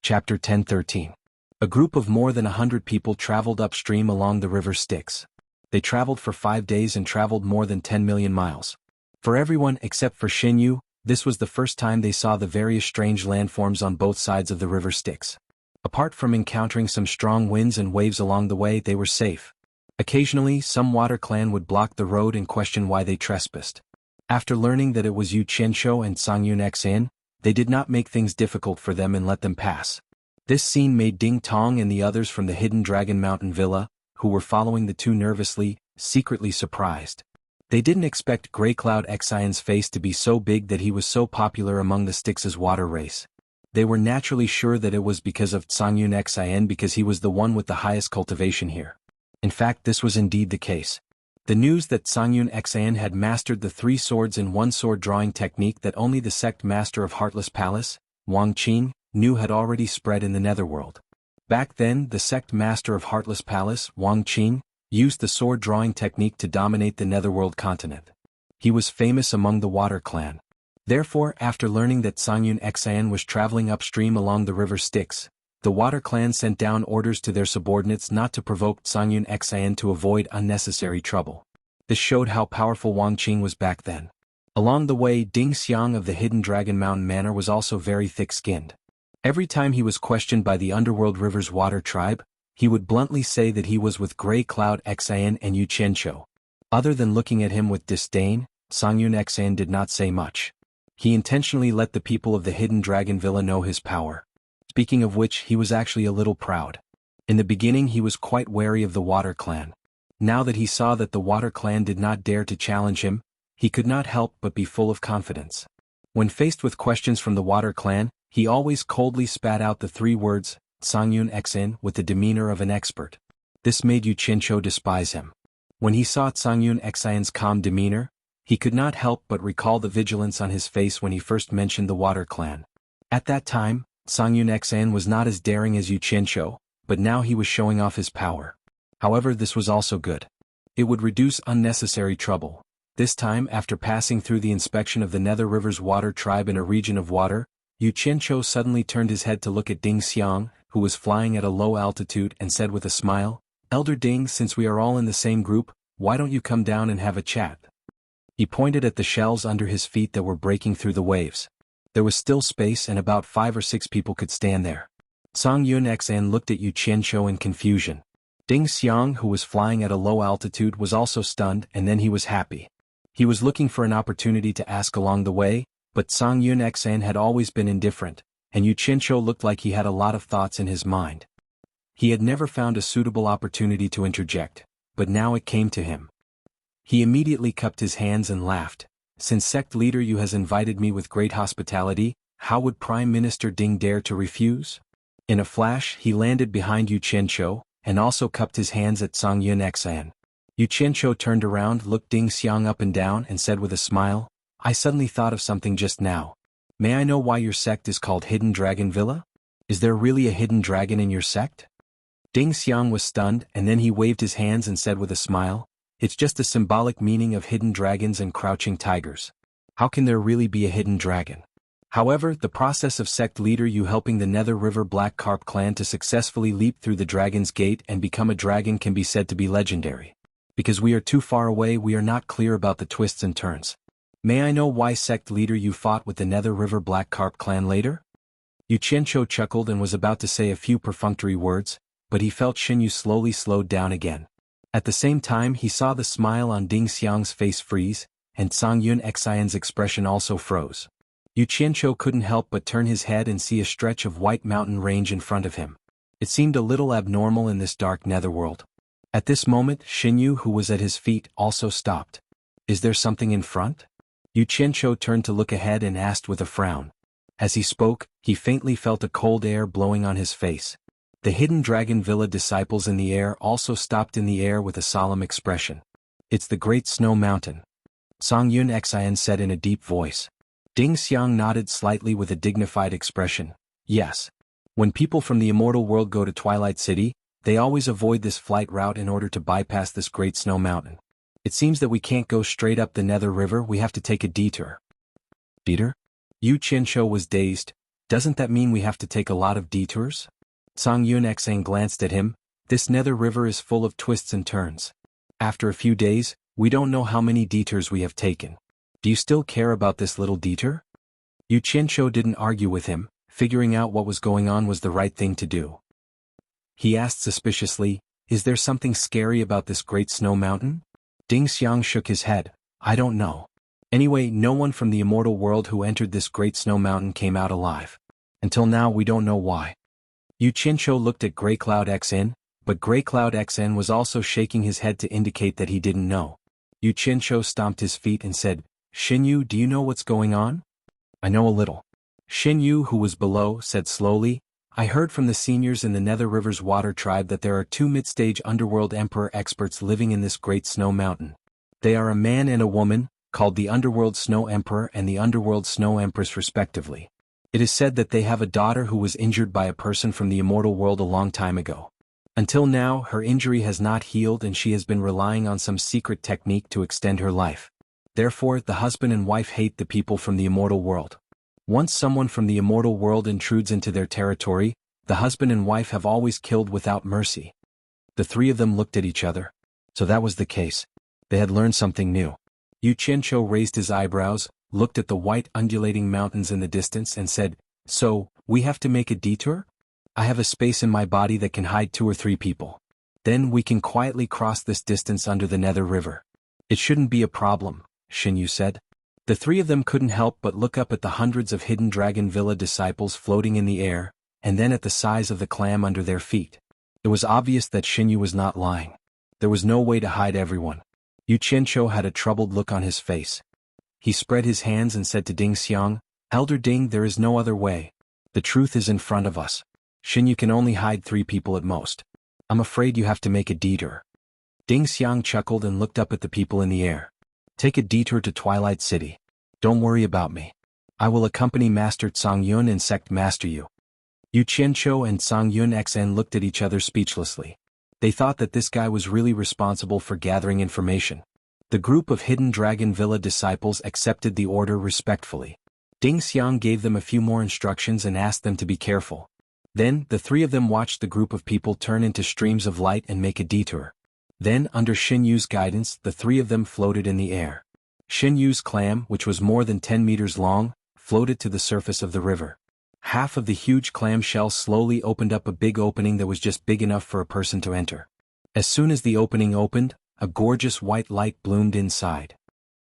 Chapter 10:13. A group of more than 100 people traveled upstream along the river Styx. They traveled for 5 days and traveled more than 10 million miles. For everyone except for Xianyu, this was the first time they saw the various strange landforms on both sides of the river Styx. Apart from encountering some strong winds and waves along the way, they were safe. Occasionally, some water clan would block the road and question why they trespassed. After learning that it was Yu Qianzhou and xuanhuan, they did not make things difficult for them and let them pass. This scene made Ding Tong and the others from the Hidden Dragon Mountain Villa, who were following the two nervously, secretly surprised. They didn't expect Greycloud Xian's face to be so big that he was so popular among the Styx's water race. They were naturally sure that it was because of Xuanhuan Xian, because he was the one with the highest cultivation here. In fact, this was indeed the case. The news that Xuanhuan Xian had mastered the 3 swords in 1 sword drawing technique that only the sect master of Heartless Palace, Wang Qing, knew had already spread in the netherworld. Back then, the sect master of Heartless Palace, Wang Qing, used the sword drawing technique to dominate the netherworld continent. He was famous among the Water Clan. Therefore, after learning that Xuanhuan Xian was traveling upstream along the river Styx, the Water Clan sent down orders to their subordinates not to provoke Xuanhuan Xian to avoid unnecessary trouble. This showed how powerful Wang Qing was back then. Along the way, Ding Xiang of the Hidden Dragon Mountain Manor was also very thick-skinned. Every time he was questioned by the Underworld River's water tribe, he would bluntly say that he was with Greycloud Xian and Yu Qianzhou. Other than looking at him with disdain, Xuanhuan Xian did not say much. He intentionally let the people of the Hidden Dragon Villa know his power. Speaking of which, he was actually a little proud. In the beginning he was quite wary of the Water Clan. Now that he saw that the Water Clan did not dare to challenge him, he could not help but be full of confidence. When faced with questions from the Water Clan, he always coldly spat out the 3 words, Xuanhuan Xian, with the demeanor of an expert. This made Yu Qianzhou despise him. When he saw Xuanhuan Xian's calm demeanor, he could not help but recall the vigilance on his face when he first mentioned the Water Clan. At that time, Xuanhuan Xian was not as daring as Yu Qianzhou, but now he was showing off his power. However, this was also good. It would reduce unnecessary trouble. This time, after passing through the inspection of the Nether River's water tribe in a region of water, Yu Qianzhou suddenly turned his head to look at Ding Xiang, who was flying at a low altitude, and said with a smile, "Elder Ding, since we are all in the same group, why don't you come down and have a chat?" He pointed at the shells under his feet that were breaking through the waves. There was still space and about 5 or 6 people could stand there. Xuanhuan Xian looked at Yu Qianzhou in confusion. Ding Xiang, who was flying at a low altitude, was also stunned, and then he was happy. He was looking for an opportunity to ask along the way, but Xuanhuan Xian had always been indifferent, and Yu Qianzhou looked like he had a lot of thoughts in his mind. He had never found a suitable opportunity to interject, but now it came to him. He immediately cupped his hands and laughed. "Since sect leader Yu has invited me with great hospitality, how would Prime Minister Ding dare to refuse?" In a flash, he landed behind Yu Qianzhou, and also cupped his hands at Xuanhuan Xian. Yu Qianzhou turned around, looked Ding Xiang up and down, and said with a smile, "I suddenly thought of something just now. May I know why your sect is called Hidden Dragon Villa? Is there really a hidden dragon in your sect?" Ding Xiang was stunned, and then he waved his hands and said with a smile, "It's just a symbolic meaning of hidden dragons and crouching tigers. How can there really be a hidden dragon?" However, the process of sect leader Yu helping the Nether River Black Carp clan to successfully leap through the Dragon's Gate and become a dragon can be said to be legendary. Because we are too far away, we are not clear about the twists and turns. May I know why sect leader Yu fought with the Nether River Black Carp clan later? Yu Qianzhou chuckled and was about to say a few perfunctory words, but he felt Xianyu slowly slowed down again. At the same time, he saw the smile on Ding Xiang's face freeze, and Xuanhuan Xian's expression also froze. Yu Qianzhou couldn't help but turn his head and see a stretch of white mountain range in front of him. It seemed a little abnormal in this dark netherworld. At this moment, Xianyu, who was at his feet, also stopped. "Is there something in front?" Yu Qianzhou turned to look ahead and asked with a frown. As he spoke, he faintly felt a cold air blowing on his face. The Hidden Dragon Villa disciples in the air also stopped in the air with a solemn expression. "It's the Great Snow Mountain," Xuanhuan Xian said in a deep voice. Ding Xiang nodded slightly with a dignified expression. "Yes. When people from the immortal world go to Twilight City, they always avoid this flight route in order to bypass this Great Snow Mountain. It seems that we can't go straight up the Nether River, we have to take a detour." "Detour?" Yu Qianzhou was dazed. Doesn't that mean we have to take a lot of detours? Xuanhuan glanced at him. This nether river is full of twists and turns. After a few days, we don't know how many detours we have taken. Do you still care about this little detour? Qianzhou didn't argue with him. Figuring out what was going on was the right thing to do. He asked suspiciously, is there something scary about this great snow mountain? Ding Xiang shook his head. I don't know. Anyway, no one from the immortal world who entered this great snow mountain came out alive. Until now we don't know why. Qianzhou looked at Grey Cloud XN, but Grey Cloud XN was also shaking his head to indicate that he didn't know. Qianzhou stomped his feet and said, Xinyu, do you know what's going on? I know a little. Xinyu, who was below, said slowly, I heard from the seniors in the Nether River's water tribe that there are 2 mid-stage underworld emperor experts living in this great snow mountain. They are a man and a woman, called the Underworld Snow Emperor and the Underworld Snow Empress respectively. It is said that they have a daughter who was injured by a person from the immortal world a long time ago. Until now, her injury has not healed and she has been relying on some secret technique to extend her life. Therefore, the husband and wife hate the people from the immortal world. Once someone from the immortal world intrudes into their territory, the husband and wife have always killed without mercy. The 3 of them looked at each other. So that was the case. They had learned something new. Qianzhou raised his eyebrows, looked at the white undulating mountains in the distance and said, so, we have to make a detour? I have a space in my body that can hide 2 or 3 people. Then we can quietly cross this distance under the Nether River. It shouldn't be a problem, Xinyu said. The 3 of them couldn't help but look up at the hundreds of hidden Dragon Villa disciples floating in the air, and then at the size of the clam under their feet. It was obvious that Xinyu was not lying. There was no way to hide everyone. Qianzhou had a troubled look on his face. He spread his hands and said to Ding Xiang, Elder Ding, there is no other way. The truth is in front of us. Xinyu can only hide 3 people at most. I'm afraid you have to make a detour. Ding Xiang chuckled and looked up at the people in the air. Take a detour to Twilight City. Don't worry about me. I will accompany Master Congyun and Sect Master Yu. Qianzhou and Congyun XN looked at each other speechlessly. They thought that this guy was really responsible for gathering information. The group of hidden Dragon Villa disciples accepted the order respectfully. Ding Xiang gave them a few more instructions and asked them to be careful. Then, the 3 of them watched the group of people turn into streams of light and make a detour. Then, under Xinyu's guidance, the 3 of them floated in the air. Xinyu's clam, which was more than 10 meters long, floated to the surface of the river. Half of the huge clam shell slowly opened up a big opening that was just big enough for a person to enter. As soon as the opening opened, a gorgeous white light bloomed inside.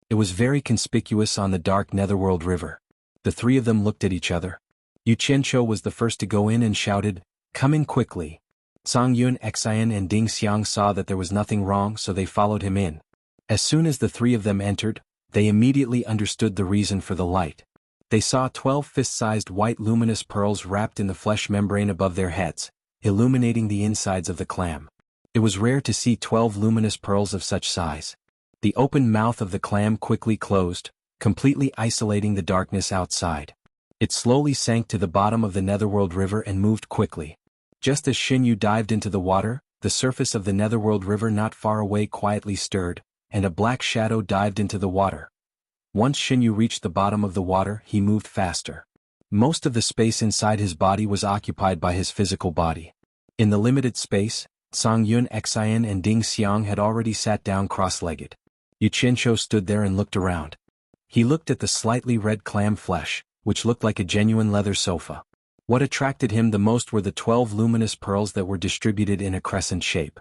It was very conspicuous on the dark Netherworld River. The 3 of them looked at each other. Qianzhou was the first to go in and shouted, Come in quickly. Congyun Xian and Ding Xiang saw that there was nothing wrong, so they followed him in. As soon as the 3 of them entered, they immediately understood the reason for the light. They saw 12 fist-sized white luminous pearls wrapped in the flesh membrane above their heads, illuminating the insides of the clam. It was rare to see 12 luminous pearls of such size. The open mouth of the clam quickly closed, completely isolating the darkness outside. It slowly sank to the bottom of the Netherworld River and moved quickly. Just as Xinyu dived into the water, the surface of the Netherworld River not far away quietly stirred, and a black shadow dived into the water. Once Xinyu reached the bottom of the water, he moved faster. Most of the space inside his body was occupied by his physical body. In the limited space, Congyun Xian and Ding Xiang had already sat down cross-legged. Qianzhou stood there and looked around. He looked at the slightly red clam flesh, which looked like a genuine leather sofa. What attracted him the most were the 12 luminous pearls that were distributed in a crescent shape.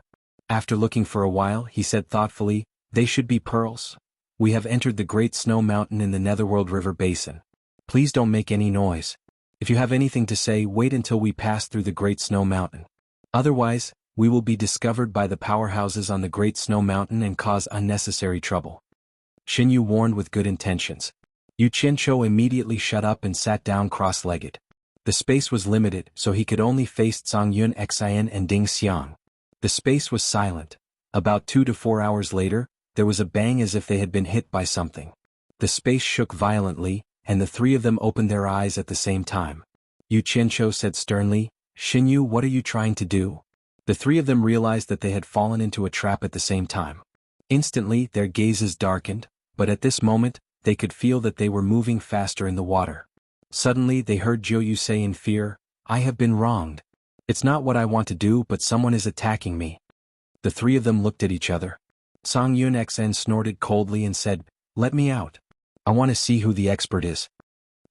After looking for a while, he said thoughtfully, They should be pearls. We have entered the Great Snow Mountain in the Netherworld River Basin. Please don't make any noise. If you have anything to say, wait until we pass through the Great Snow Mountain. Otherwise, we will be discovered by the powerhouses on the Great Snow Mountain and cause unnecessary trouble. Xinyu warned with good intentions. Qianzhou immediately shut up and sat down cross-legged. The space was limited, so he could only face Congyun Xian and Ding Xiang. The space was silent. About 2 to 4 hours later, there was a bang as if they had been hit by something. The space shook violently, and the 3 of them opened their eyes at the same time. Qianzhou said sternly, Xinyu, what are you trying to do? The 3 of them realized that they had fallen into a trap at the same time. Instantly, their gazes darkened, but at this moment, they could feel that they were moving faster in the water. Suddenly they heard Jiu say in fear, "I have been wronged. It's not what I want to do, but someone is attacking me." The three of them looked at each other. Xuanhuan snorted coldly and said, "Let me out. I want to see who the expert is."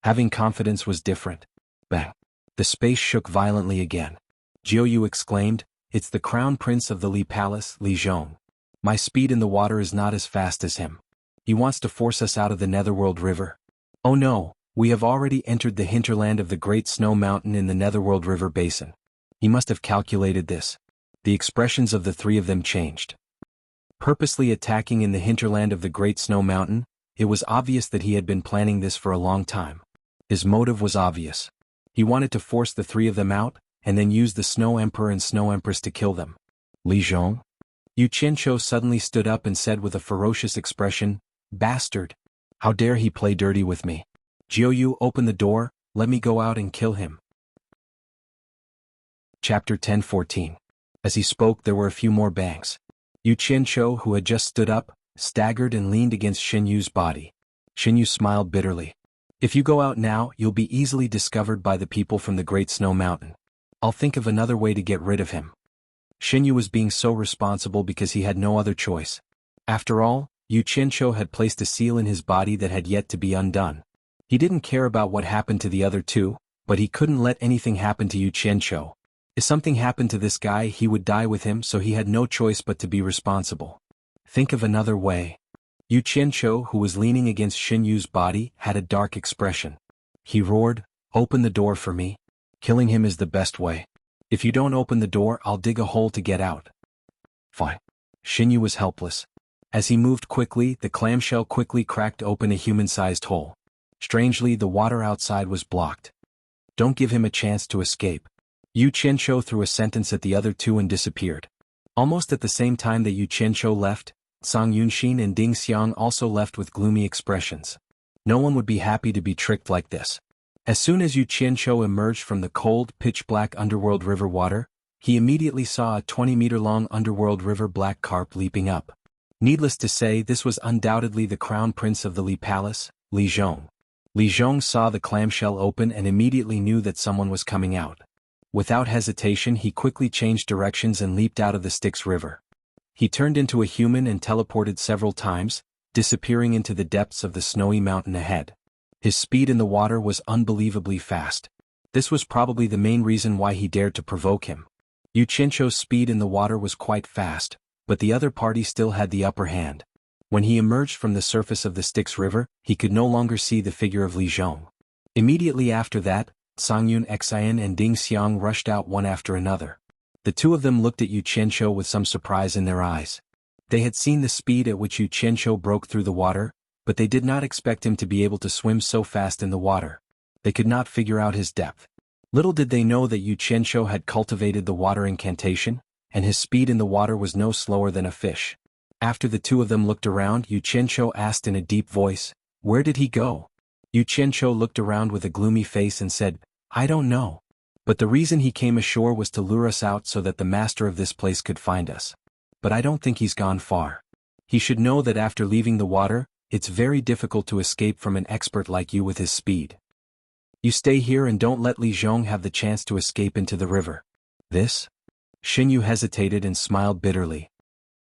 Having confidence was different. Bang! The space shook violently again. Jiu exclaimed, "It's the crown prince of the Li Palace, Li Zhong. My speed in the water is not as fast as him. He wants to force us out of the Netherworld River. Oh no, we have already entered the hinterland of the Great Snow Mountain in the Netherworld River Basin. He must have calculated this." The expressions of the three of them changed. Purposely attacking in the hinterland of the Great Snow Mountain, it was obvious that he had been planning this for a long time. His motive was obvious. He wanted to force the three of them out, and then use the Snow Emperor and Snow Empress to kill them. Li Zhong? Xianxia suddenly stood up and said with a ferocious expression, "Bastard! How dare he play dirty with me? Jiu, open the door, let me go out and kill him." Chapter 10:14. As he spoke there were a few more bangs. Xianxia, who had just stood up, staggered and leaned against Xinyu's body. Xinyu smiled bitterly. "If you go out now, you'll be easily discovered by the people from the Great Snow Mountain. I'll think of another way to get rid of him." Xinyu was being so responsible because he had no other choice. After all, Xianxia had placed a seal in his body that had yet to be undone. He didn't care about what happened to the other two, but he couldn't let anything happen to Xianxia. If something happened to this guy, he would die with him, so he had no choice but to be responsible. Think of another way. Xianxia, who was leaning against Xinyu's body, had a dark expression. He roared, "Open the door for me. Killing him is the best way. If you don't open the door, I'll dig a hole to get out." Fine. Xinyu was helpless. As he moved quickly, the clamshell quickly cracked open a human-sized hole. Strangely, the water outside was blocked. "Don't give him a chance to escape." Xianxia threw a sentence at the other two and disappeared. Almost at the same time that Xianxia left, Song Yunxin and Ding Xiang also left with gloomy expressions. No one would be happy to be tricked like this. As soon as Xianxia emerged from the cold, pitch-black underworld river water, he immediately saw a 20-meter-long underworld river black carp leaping up. Needless to say, this was undoubtedly the crown prince of the Li Palace, Li Zhong. Li Zhong saw the clamshell open and immediately knew that someone was coming out. Without hesitation, he quickly changed directions and leaped out of the Styx River. He turned into a human and teleported several times, disappearing into the depths of the snowy mountain ahead. His speed in the water was unbelievably fast. This was probably the main reason why he dared to provoke him. Xianxia's speed in the water was quite fast, but the other party still had the upper hand. When he emerged from the surface of the Styx River, he could no longer see the figure of Li Zhong. Immediately after that, Songyun Xian and Ding Xiang rushed out one after another. The two of them looked at Xianxia with some surprise in their eyes. They had seen the speed at which Xianxia broke through the water, but they did not expect him to be able to swim so fast in the water. They could not figure out his depth. Little did they know that Xianxia had cultivated the water incantation, and his speed in the water was no slower than a fish. After the two of them looked around, Xianxia asked in a deep voice, "Where did he go?" Xianxia looked around with a gloomy face and said, "I don't know. But the reason he came ashore was to lure us out so that the master of this place could find us. But I don't think he's gone far. He should know that after leaving the water, it's very difficult to escape from an expert like you with his speed. You stay here and don't let Li Zhong have the chance to escape into the river." "This?" Xinyu hesitated and smiled bitterly.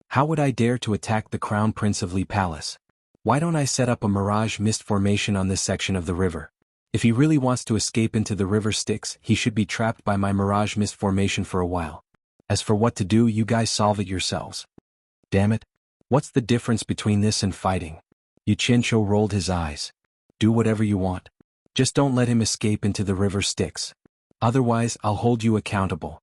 "How would I dare to attack the crown prince of Li Palace? Why don't I set up a mirage mist formation on this section of the river? If he really wants to escape into the river Styx, he should be trapped by my mirage mist formation for a while. As for what to do, you guys solve it yourselves." "Damn it. What's the difference between this and fighting?" Xianxia rolled his eyes. "Do whatever you want. Just don't let him escape into the river Styx. Otherwise, I'll hold you accountable."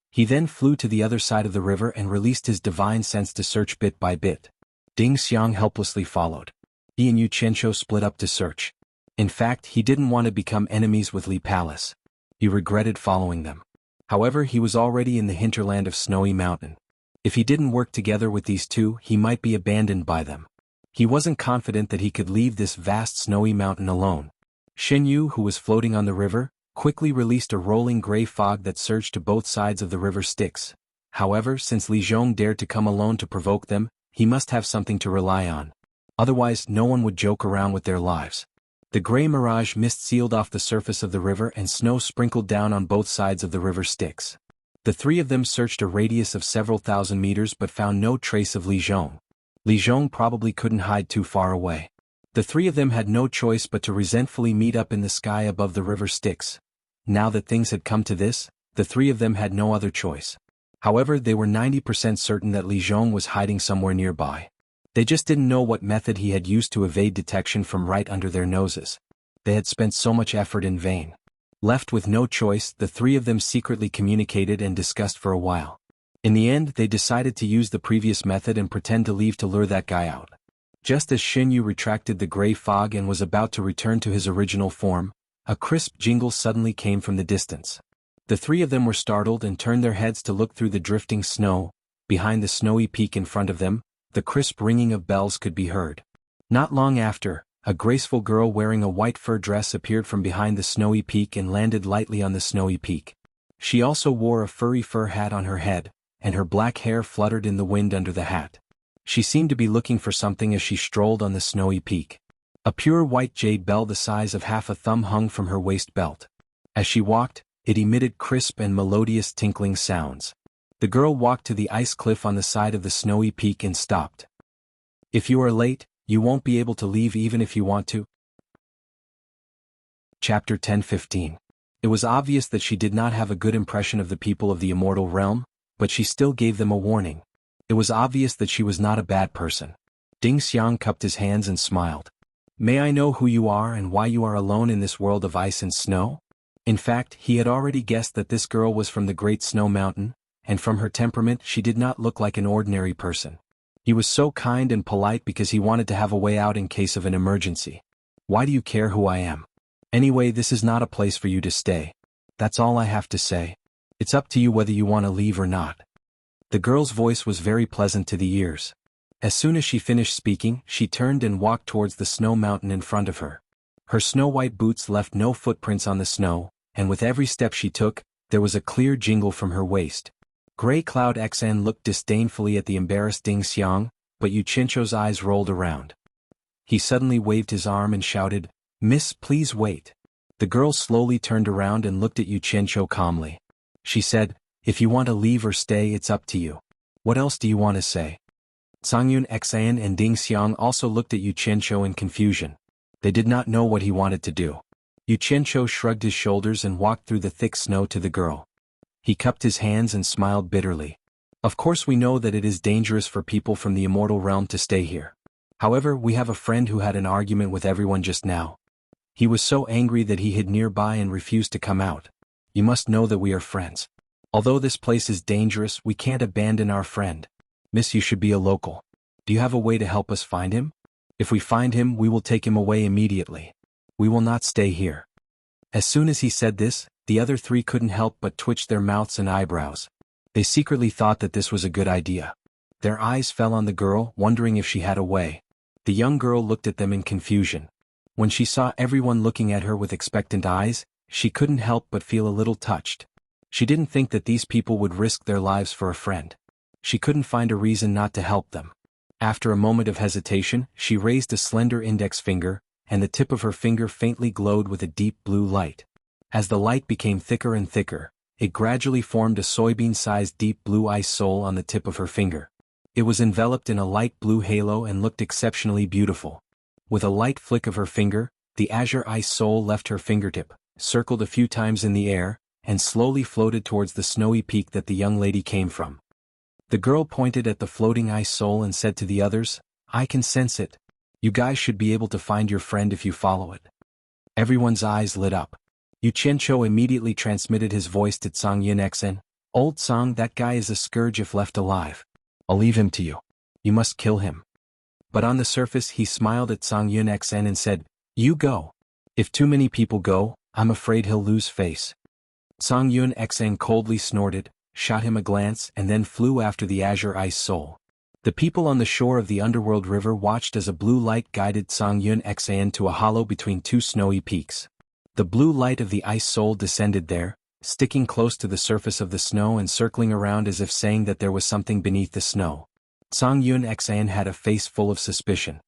He then flew to the other side of the river and released his divine sense to search bit by bit. Ding Xiang helplessly followed. He and Xianxia split up to search. In fact, he didn't want to become enemies with Li Palace. He regretted following them. However, he was already in the hinterland of Snowy Mountain. If he didn't work together with these two, he might be abandoned by them. He wasn't confident that he could leave this vast snowy mountain alone. Xinyu, who was floating on the river, quickly released a rolling gray fog that surged to both sides of the river Styx. However, since Li Zhong dared to come alone to provoke them, he must have something to rely on. Otherwise, no one would joke around with their lives. The gray mirage mist sealed off the surface of the river and snow sprinkled down on both sides of the river Styx. The three of them searched a radius of several thousand meters but found no trace of Li Zhong. Li Zhong probably couldn't hide too far away. The three of them had no choice but to resentfully meet up in the sky above the river Styx. Now that things had come to this, the three of them had no other choice. However, they were 90% certain that Li Zhong was hiding somewhere nearby. They just didn't know what method he had used to evade detection from right under their noses. They had spent so much effort in vain. Left with no choice, the three of them secretly communicated and discussed for a while. In the end, they decided to use the previous method and pretend to leave to lure that guy out. Just as Xianyu retracted the gray fog and was about to return to his original form, a crisp jingle suddenly came from the distance. The three of them were startled and turned their heads to look through the drifting snow. Behind the snowy peak in front of them, the crisp ringing of bells could be heard. Not long after, a graceful girl wearing a white fur dress appeared from behind the snowy peak and landed lightly on the snowy peak. She also wore a furry fur hat on her head, and her black hair fluttered in the wind under the hat. She seemed to be looking for something as she strolled on the snowy peak. A pure white jade bell the size of half a thumb hung from her waist belt. As she walked, it emitted crisp and melodious tinkling sounds. The girl walked to the ice cliff on the side of the snowy peak and stopped. "If you are late, you won't be able to leave even if you want to." Chapter 10:15. It was obvious that she did not have a good impression of the people of the immortal realm, but she still gave them a warning. It was obvious that she was not a bad person. Ding Xiang cupped his hands and smiled. "May I know who you are and why you are alone in this world of ice and snow?" In fact, he had already guessed that this girl was from the Great Snow Mountain, and from her temperament she did not look like an ordinary person. He was so kind and polite because he wanted to have a way out in case of an emergency. "Why do you care who I am? Anyway, this is not a place for you to stay. That's all I have to say. It's up to you whether you want to leave or not." The girl's voice was very pleasant to the ears. As soon as she finished speaking, she turned and walked towards the snow mountain in front of her. Her snow-white boots left no footprints on the snow, and with every step she took, there was a clear jingle from her waist. Gray Cloud XN looked disdainfully at the embarrassed Ding Xiang, but Yu Qianzhou's eyes rolled around. He suddenly waved his arm and shouted, "Miss, please wait." The girl slowly turned around and looked at Yu Qianzhou calmly. She said, "If you want to leave or stay, it's up to you. What else do you want to say?" Xuanhuan XN and Ding Xiang also looked at Yu Qianzhou in confusion. They did not know what he wanted to do. Yu Qianzhou shrugged his shoulders and walked through the thick snow to the girl. He cupped his hands and smiled bitterly. "Of course we know that it is dangerous for people from the immortal realm to stay here. However, we have a friend who had an argument with everyone just now. He was so angry that he hid nearby and refused to come out. You must know that we are friends. Although this place is dangerous, we can't abandon our friend. Miss, you should be a local. Do you have a way to help us find him? If we find him, we will take him away immediately. We will not stay here." As soon as he said this, the other three couldn't help but twitch their mouths and eyebrows. They secretly thought that this was a good idea. Their eyes fell on the girl, wondering if she had a way. The young girl looked at them in confusion. When she saw everyone looking at her with expectant eyes, she couldn't help but feel a little touched. She didn't think that these people would risk their lives for a friend. She couldn't find a reason not to help them. After a moment of hesitation, she raised a slender index finger, and the tip of her finger faintly glowed with a deep blue light. As the light became thicker and thicker, it gradually formed a soybean-sized deep blue ice soul on the tip of her finger. It was enveloped in a light blue halo and looked exceptionally beautiful. With a light flick of her finger, the azure ice soul left her fingertip, circled a few times in the air, and slowly floated towards the snowy peak that the young lady came from. The girl pointed at the floating ice soul and said to the others, "I can sense it. You guys should be able to find your friend if you follow it." Everyone's eyes lit up. Yu Qianzhou immediately transmitted his voice to Xuanhuan XN. "Old Tsang, that guy is a scourge if left alive. I'll leave him to you. You must kill him." But on the surface he smiled at Xuanhuan XN and said, "You go. If too many people go, I'm afraid he'll lose face." Xuanhuan XN coldly snorted, shot him a glance and then flew after the azure ice soul. The people on the shore of the underworld river watched as a blue light guided Xuanhuan XN to a hollow between two snowy peaks. The blue light of the ice soul descended there, sticking close to the surface of the snow and circling around as if saying that there was something beneath the snow. Xuanhuan XN had a face full of suspicion.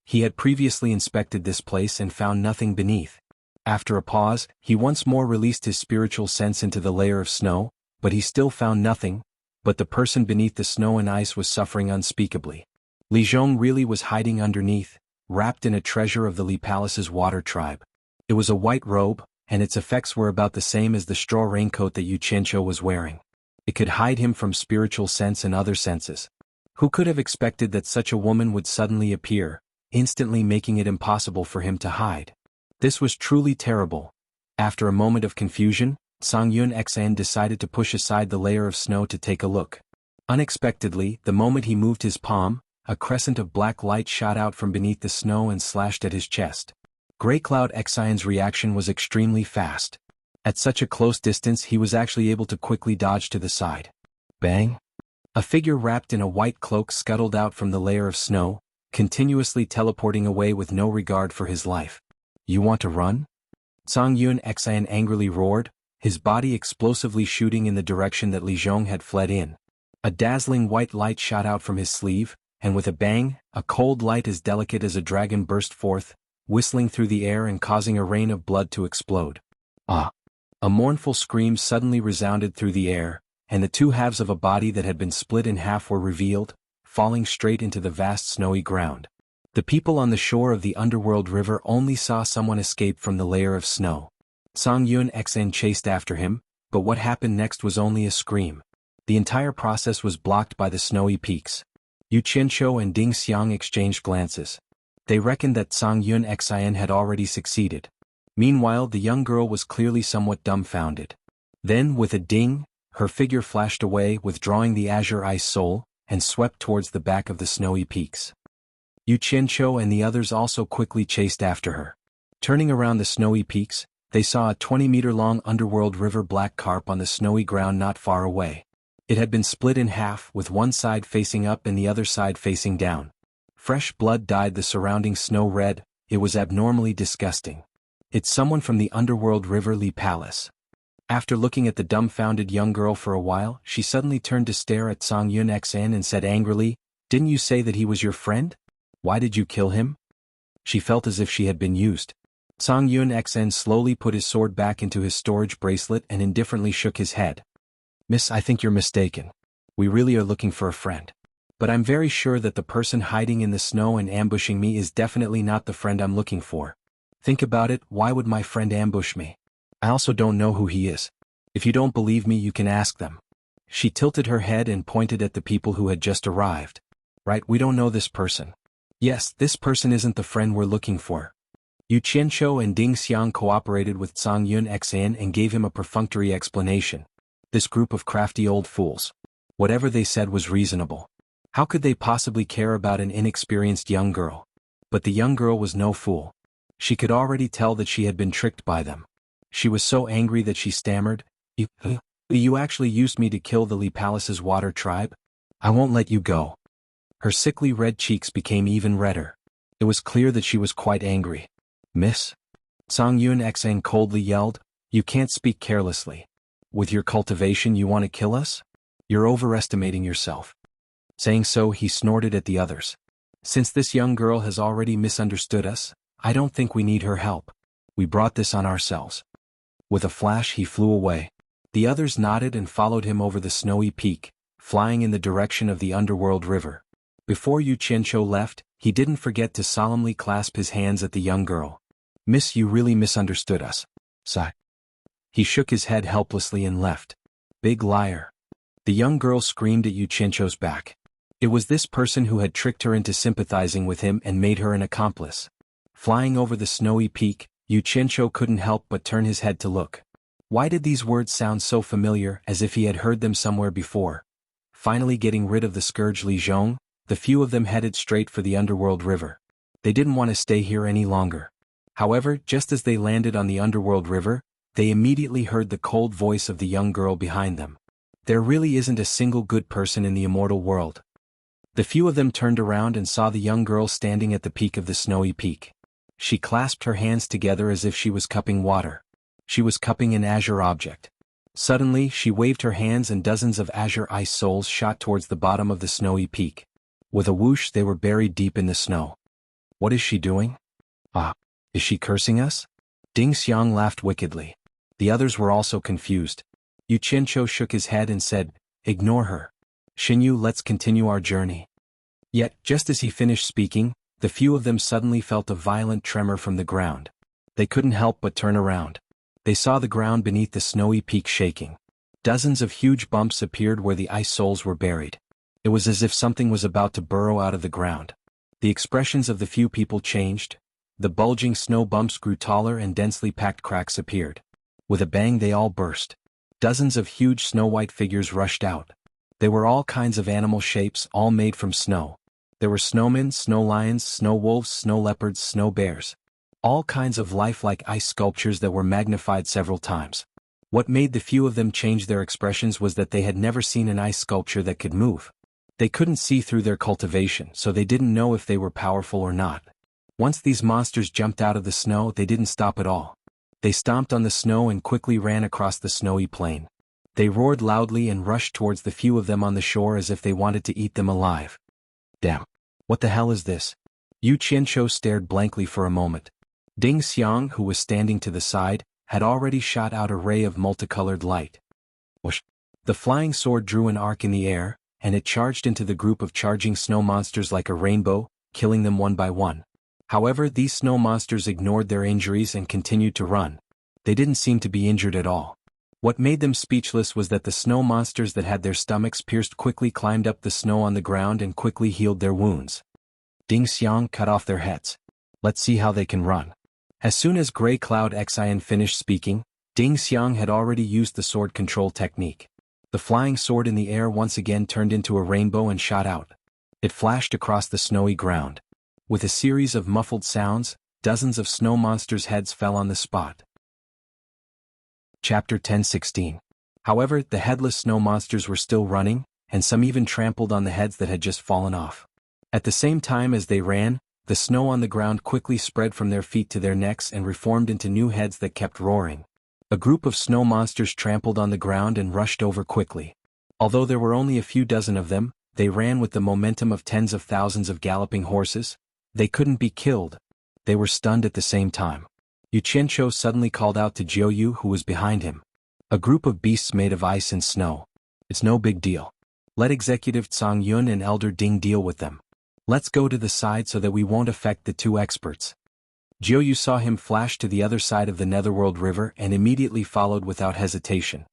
He had previously inspected this place and found nothing beneath. After a pause, he once more released his spiritual sense into the layer of snow, but he still found nothing, but the person beneath the snow and ice was suffering unspeakably. Li Zhong really was hiding underneath, wrapped in a treasure of the Li Palace's water tribe. It was a white robe, and its effects were about the same as the straw raincoat that Xianxia was wearing. It could hide him from spiritual sense and other senses. Who could have expected that such a woman would suddenly appear, instantly making it impossible for him to hide? This was truly terrible. After a moment of confusion, Xuanhuan decided to push aside the layer of snow to take a look. Unexpectedly, the moment he moved his palm, a crescent of black light shot out from beneath the snow and slashed at his chest. Grey Cloud Xian's reaction was extremely fast. At such a close distance he was actually able to quickly dodge to the side. Bang! A figure wrapped in a white cloak scuttled out from the layer of snow, continuously teleporting away with no regard for his life. You want to run? Xuanhuan angrily roared, his body explosively shooting in the direction that Li Zhong had fled in. A dazzling white light shot out from his sleeve, and with a bang, a cold light as delicate as a dragon burst forth, whistling through the air and causing a rain of blood to explode. Ah! A mournful scream suddenly resounded through the air, and the two halves of a body that had been split in half were revealed, falling straight into the vast snowy ground. The people on the shore of the underworld river only saw someone escape from the layer of snow. Xuanhuan chased after him, but what happened next was only a scream. The entire process was blocked by the snowy peaks. Yu Qianqiu and Ding Xiang exchanged glances. They reckoned that Xuanhuan had already succeeded. Meanwhile, the young girl was clearly somewhat dumbfounded. Then, with a ding, her figure flashed away, withdrawing the azure ice soul, and swept towards the back of the snowy peaks. Yu Qianqiu and the others also quickly chased after her. Turning around the snowy peaks, they saw a 20-meter-long underworld river black carp on the snowy ground not far away. It had been split in half, with one side facing up and the other side facing down. Fresh blood dyed the surrounding snow red. It was abnormally disgusting. It's someone from the underworld river Li Palace. After looking at the dumbfounded young girl for a while, she suddenly turned to stare at Xuanhuan and said angrily, "Didn't you say that he was your friend? Why did you kill him?" She felt as if she had been used. Xuanhuan slowly put his sword back into his storage bracelet and indifferently shook his head. "Miss, I think you're mistaken. We really are looking for a friend. But I'm very sure that the person hiding in the snow and ambushing me is definitely not the friend I'm looking for. Think about it, why would my friend ambush me? I also don't know who he is. If you don't believe me, you can ask them." She tilted her head and pointed at the people who had just arrived. "Right, we don't know this person. Yes, this person isn't the friend we're looking for." Yu Qianqiu and Ding Xiang cooperated with Xuanhuan and gave him a perfunctory explanation. This group of crafty old fools. Whatever they said was reasonable. How could they possibly care about an inexperienced young girl? But the young girl was no fool. She could already tell that she had been tricked by them. She was so angry that she stammered, You actually used me to kill the Li Palace's water tribe? I won't let you go." Her sickly red cheeks became even redder. It was clear that she was quite angry. "Miss?" Xuanhuan coldly yelled, "You can't speak carelessly. With your cultivation you want to kill us? You're overestimating yourself." Saying so, he snorted at the others. "Since this young girl has already misunderstood us, I don't think we need her help. We brought this on ourselves." With a flash he flew away. The others nodded and followed him over the snowy peak, flying in the direction of the underworld river. Before Yu Qianqiu left, he didn't forget to solemnly clasp his hands at the young girl. "Miss, you really misunderstood us." Sigh. He shook his head helplessly and left. "Big liar." The young girl screamed at Yu Qianqiu's back. It was this person who had tricked her into sympathizing with him and made her an accomplice. Flying over the snowy peak, Yu Qianqiu couldn't help but turn his head to look. Why did these words sound so familiar, as if he had heard them somewhere before? Finally getting rid of the scourge Li Zhong, the few of them headed straight for the underworld river. They didn't want to stay here any longer. However, just as they landed on the underworld river, they immediately heard the cold voice of the young girl behind them. There really isn't a single good person in the immortal world. The few of them turned around and saw the young girl standing at the peak of the snowy peak. She clasped her hands together as if she was cupping water. She was cupping an azure object. Suddenly, she waved her hands and dozens of azure ice souls shot towards the bottom of the snowy peak. With a whoosh, they were buried deep in the snow. What is she doing? Ah, is she cursing us? Ding Xiang laughed wickedly. The others were also confused. Yu Qianqiu shook his head and said, "Ignore her. Xinyu, let's continue our journey." Yet, just as he finished speaking, the few of them suddenly felt a violent tremor from the ground. They couldn't help but turn around. They saw the ground beneath the snowy peak shaking. Dozens of huge bumps appeared where the ice soles were buried. It was as if something was about to burrow out of the ground. The expressions of the few people changed. The bulging snow bumps grew taller and densely packed cracks appeared. With a bang they all burst. Dozens of huge snow-white figures rushed out. They were all kinds of animal shapes, all made from snow. There were snowmen, snow lions, snow wolves, snow leopards, snow bears. All kinds of lifelike ice sculptures that were magnified several times. What made the few of them change their expressions was that they had never seen an ice sculpture that could move. They couldn't see through their cultivation, so they didn't know if they were powerful or not. Once these monsters jumped out of the snow, they didn't stop at all. They stomped on the snow and quickly ran across the snowy plain. They roared loudly and rushed towards the few of them on the shore as if they wanted to eat them alive. Damn. What the hell is this? Yu Qianqiu stared blankly for a moment. Ding Xiang, who was standing to the side, had already shot out a ray of multicolored light. Whoosh! The flying sword drew an arc in the air, and it charged into the group of charging snow monsters like a rainbow, killing them one by one. However, these snow monsters ignored their injuries and continued to run. They didn't seem to be injured at all. What made them speechless was that the snow monsters that had their stomachs pierced quickly climbed up the snow on the ground and quickly healed their wounds. Ding Xiang cut off their heads. Let's see how they can run. As soon as Grey Cloud Xian finished speaking, Ding Xiang had already used the sword control technique. The flying sword in the air once again turned into a rainbow and shot out. It flashed across the snowy ground. With a series of muffled sounds, dozens of snow monsters' heads fell on the spot. Chapter 10:16. However, the headless snow monsters were still running, and some even trampled on the heads that had just fallen off. At the same time as they ran, the snow on the ground quickly spread from their feet to their necks and reformed into new heads that kept roaring. A group of snow monsters trampled on the ground and rushed over quickly. Although there were only a few dozen of them, they ran with the momentum of tens of thousands of galloping horses. They couldn't be killed. They were stunned at the same time. Yu Qianqiu suddenly called out to Jiu, who was behind him. A group of beasts made of ice and snow. It's no big deal. Let Executive Xuanhuan and Elder Ding deal with them. Let's go to the side so that we won't affect the two experts. Jiu saw him flash to the other side of the Netherworld River and immediately followed without hesitation.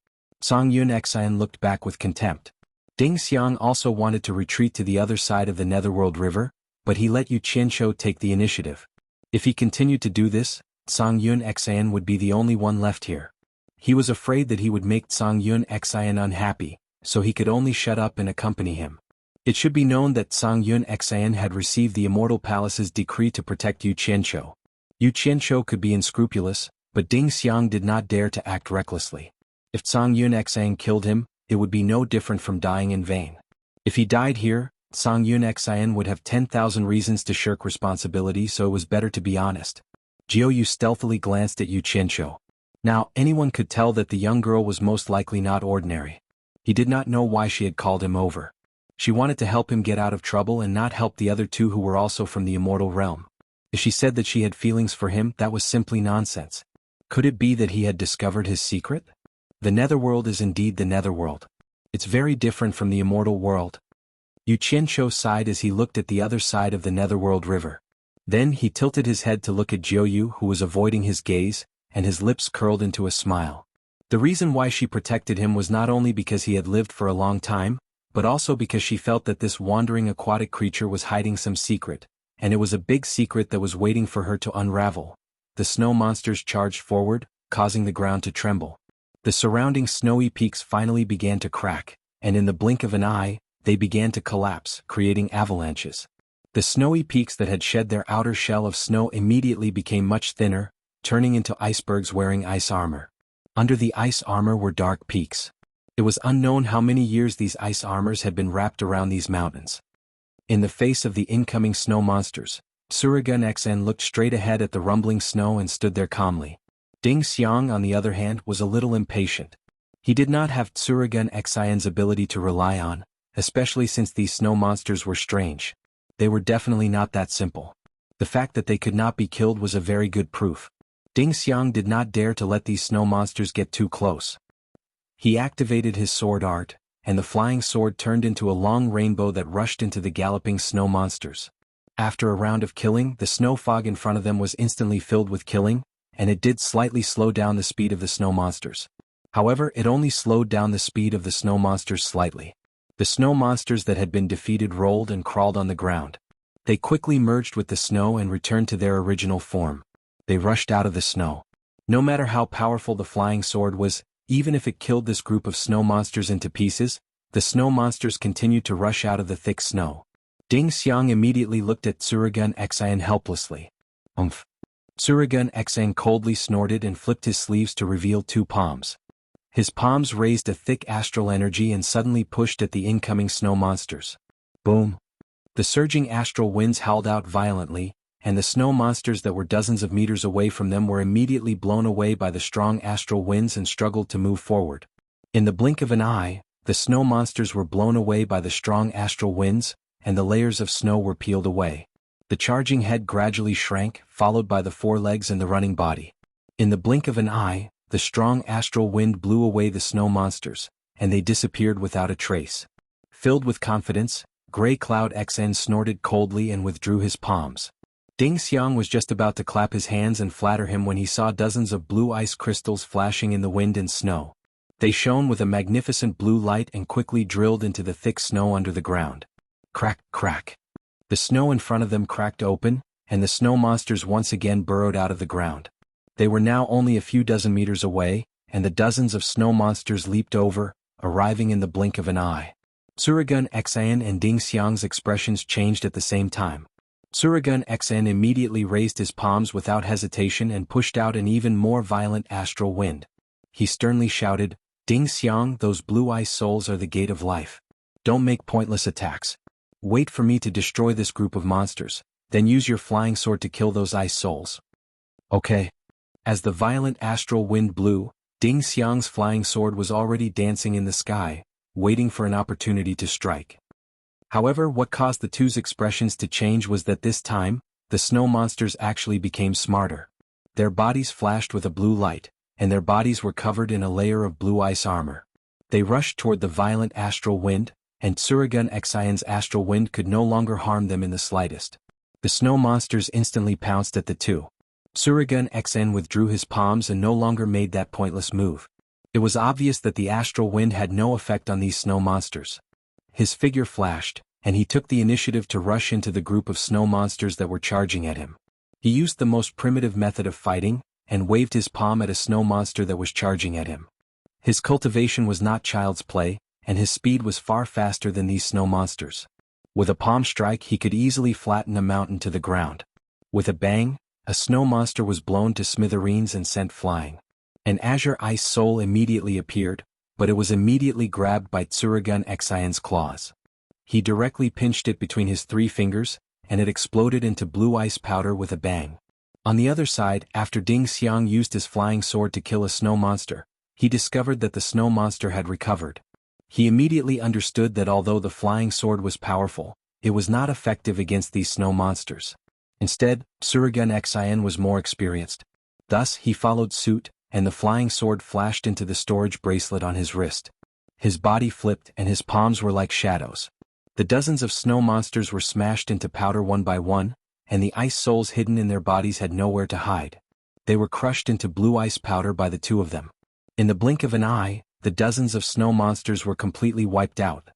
Xuanhuan Xian looked back with contempt. Ding Xiang also wanted to retreat to the other side of the Netherworld River, but he let Yu Qianqiu take the initiative. If he continued to do this, Xuanhuan Xian would be the only one left here. He was afraid that he would make Xuanhuan Xian unhappy, so he could only shut up and accompany him. It should be known that Xuanhuan Xian had received the Immortal Palace's decree to protect Yu Qianqiu. Yu Qianqiu could be unscrupulous, but Ding Xiang did not dare to act recklessly. If Xuanhuan Xian killed him, it would be no different from dying in vain. If he died here, Xuanhuan Xian would have 10,000 reasons to shirk responsibility, so it was better to be honest. Jiu stealthily glanced at Yu Qianqiu. Now, anyone could tell that the young girl was most likely not ordinary. He did not know why she had called him over. She wanted to help him get out of trouble and not help the other two who were also from the immortal realm. If she said that she had feelings for him, that was simply nonsense. Could it be that he had discovered his secret? The Netherworld is indeed the Netherworld. It's very different from the immortal world. Yu Qianqiu sighed as he looked at the other side of the Netherworld River. Then he tilted his head to look at Jiu, who was avoiding his gaze, and his lips curled into a smile. The reason why she protected him was not only because he had lived for a long time, but also because she felt that this wandering aquatic creature was hiding some secret, and it was a big secret that was waiting for her to unravel. The snow monsters charged forward, causing the ground to tremble. The surrounding snowy peaks finally began to crack, and in the blink of an eye, they began to collapse, creating avalanches. The snowy peaks that had shed their outer shell of snow immediately became much thinner, turning into icebergs wearing ice armor. Under the ice armor were dark peaks. It was unknown how many years these ice armors had been wrapped around these mountains. In the face of the incoming snow monsters, Xuanhuan Xian looked straight ahead at the rumbling snow and stood there calmly. Ding Xiang, on the other hand, was a little impatient. He did not have Xuanhuan Xian's ability to rely on, especially since these snow monsters were strange. They were definitely not that simple. The fact that they could not be killed was a very good proof. Ding Xiang did not dare to let these snow monsters get too close. He activated his sword art, and the flying sword turned into a long rainbow that rushed into the galloping snow monsters. After a round of killing, the snow fog in front of them was instantly filled with killing, and it did slightly slow down the speed of the snow monsters. However, it only slowed down the speed of the snow monsters slightly. The snow monsters that had been defeated rolled and crawled on the ground. They quickly merged with the snow and returned to their original form. They rushed out of the snow. No matter how powerful the flying sword was, even if it killed this group of snow monsters into pieces, the snow monsters continued to rush out of the thick snow. Ding Xiang immediately looked at Tsurugun Xian helplessly. Umph. Tsurugun Xian coldly snorted and flipped his sleeves to reveal two palms. His palms raised a thick astral energy and suddenly pushed at the incoming snow monsters. Boom. The surging astral winds howled out violently, and the snow monsters that were dozens of meters away from them were immediately blown away by the strong astral winds and struggled to move forward. In the blink of an eye, the snow monsters were blown away by the strong astral winds, and the layers of snow were peeled away. The charging head gradually shrank, followed by the forelegs and the running body. In the blink of an eye, the strong astral wind blew away the snow monsters, and they disappeared without a trace. Filled with confidence, Grey Cloud XN snorted coldly and withdrew his palms. Ding Xiang was just about to clap his hands and flatter him when he saw dozens of blue ice crystals flashing in the wind and snow. They shone with a magnificent blue light and quickly drilled into the thick snow under the ground. Crack, crack. The snow in front of them cracked open, and the snow monsters once again burrowed out of the ground. They were now only a few dozen meters away, and the dozens of snow monsters leaped over, arriving in the blink of an eye. Tsurugun Xian and Ding Xiang's expressions changed at the same time. Tsurugun Xian immediately raised his palms without hesitation and pushed out an even more violent astral wind. He sternly shouted, "Ding Xiang, those blue ice souls are the gate of life. Don't make pointless attacks. Wait for me to destroy this group of monsters, then use your flying sword to kill those ice souls." Okay. As the violent astral wind blew, Ding Xiang's flying sword was already dancing in the sky, waiting for an opportunity to strike. However, what caused the two's expressions to change was that this time, the snow monsters actually became smarter. Their bodies flashed with a blue light, and their bodies were covered in a layer of blue ice armor. They rushed toward the violent astral wind, and Tsurugun Xian's astral wind could no longer harm them in the slightest. The snow monsters instantly pounced at the two. Tsurugun Xian withdrew his palms and no longer made that pointless move. It was obvious that the astral wind had no effect on these snow monsters. His figure flashed, and he took the initiative to rush into the group of snow monsters that were charging at him. He used the most primitive method of fighting, and waved his palm at a snow monster that was charging at him. His cultivation was not child's play, and his speed was far faster than these snow monsters. With a palm strike he could easily flatten a mountain to the ground. With a bang, a snow monster was blown to smithereens and sent flying. An azure ice soul immediately appeared, but it was immediately grabbed by Tsurugun Xian's claws. He directly pinched it between his 3 fingers, and it exploded into blue ice powder with a bang. On the other side, after Ding Xiang used his flying sword to kill a snow monster, he discovered that the snow monster had recovered. He immediately understood that although the flying sword was powerful, it was not effective against these snow monsters. Instead, Tsurugun Xian was more experienced. Thus, he followed suit, and the flying sword flashed into the storage bracelet on his wrist. His body flipped and his palms were like shadows. The dozens of snow monsters were smashed into powder one by one, and the ice souls hidden in their bodies had nowhere to hide. They were crushed into blue ice powder by the two of them. In the blink of an eye, the dozens of snow monsters were completely wiped out.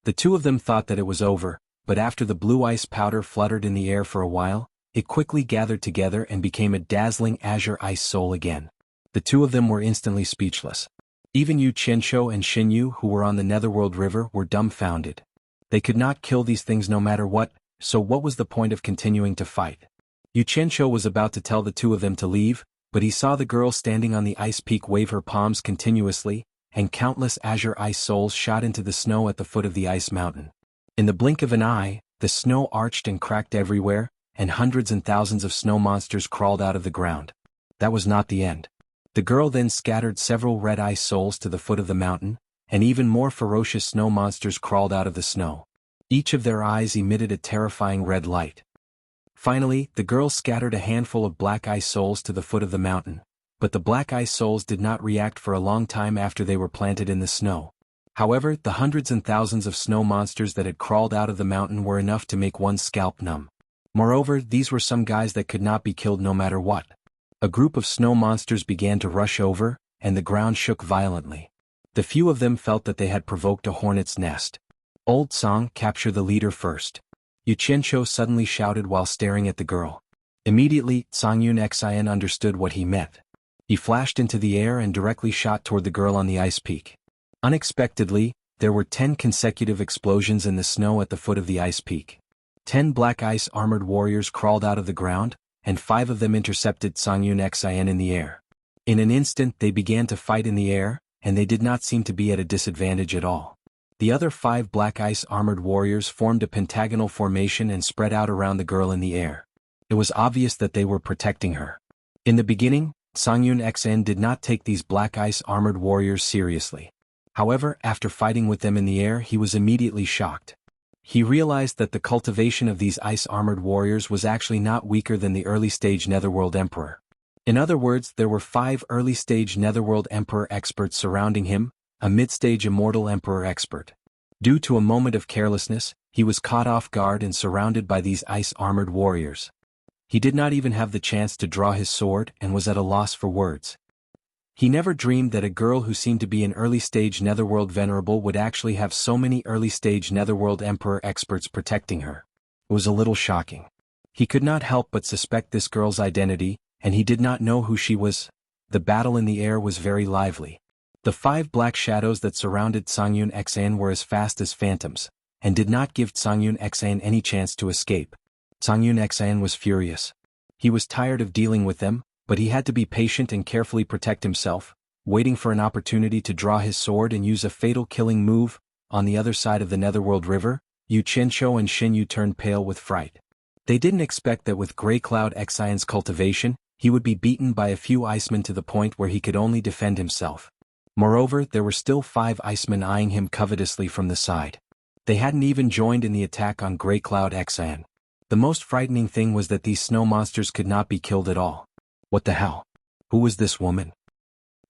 The two of them thought that it was over, but after the blue ice powder fluttered in the air for a while, it quickly gathered together and became a dazzling azure ice soul again. The two of them were instantly speechless. Even Yu Qianshou and Xin Yu, who were on the Netherworld River, were dumbfounded. They could not kill these things no matter what, so what was the point of continuing to fight? Yu Qianshou was about to tell the two of them to leave, but he saw the girl standing on the ice peak wave her palms continuously, and countless azure ice souls shot into the snow at the foot of the ice mountain. In the blink of an eye, the snow arched and cracked everywhere, and hundreds and thousands of snow monsters crawled out of the ground. That was not the end. The girl then scattered several red ice souls to the foot of the mountain, and even more ferocious snow monsters crawled out of the snow. Each of their eyes emitted a terrifying red light. Finally, the girl scattered a handful of black ice souls to the foot of the mountain, but the black ice souls did not react for a long time after they were planted in the snow. However, the hundreds and thousands of snow monsters that had crawled out of the mountain were enough to make one's scalp numb. Moreover, these were some guys that could not be killed no matter what. A group of snow monsters began to rush over, and the ground shook violently. The few of them felt that they had provoked a hornet's nest. Old Song, capture the leader first. Xianxia suddenly shouted while staring at the girl. Immediately, xuanhuan understood what he meant. He flashed into the air and directly shot toward the girl on the ice peak. Unexpectedly, there were 10 consecutive explosions in the snow at the foot of the ice peak. 10 black ice armored warriors crawled out of the ground, and 5 of them intercepted xuanhuan in the air. In an instant they began to fight in the air, and they did not seem to be at a disadvantage at all. The other 5 black ice armored warriors formed a pentagonal formation and spread out around the girl in the air. It was obvious that they were protecting her. In the beginning, xuanhuan did not take these black ice armored warriors seriously. However, after fighting with them in the air, he was immediately shocked. He realized that the cultivation of these ice-armored warriors was actually not weaker than the early-stage Netherworld Emperor. In other words, there were 5 early-stage Netherworld Emperor experts surrounding him, a mid-stage Immortal Emperor expert. Due to a moment of carelessness, he was caught off guard and surrounded by these ice-armored warriors. He did not even have the chance to draw his sword and was at a loss for words. He never dreamed that a girl who seemed to be an early-stage Netherworld venerable would actually have so many early-stage Netherworld Emperor experts protecting her. It was a little shocking. He could not help but suspect this girl's identity, and he did not know who she was. The battle in the air was very lively. The 5 black shadows that surrounded xuanhuan were as fast as phantoms, and did not give xuanhuan any chance to escape. Xuanhuan was furious. He was tired of dealing with them, but he had to be patient and carefully protect himself, waiting for an opportunity to draw his sword and use a fatal killing move. On the other side of the Netherworld River, Xianxia and Xinyu turned pale with fright. They didn't expect that with Grey Cloud Xian's cultivation, he would be beaten by a few icemen to the point where he could only defend himself. Moreover, there were still 5 icemen eyeing him covetously from the side. They hadn't even joined in the attack on Grey Cloud Xian. The most frightening thing was that these snow monsters could not be killed at all. What the hell? Who was this woman?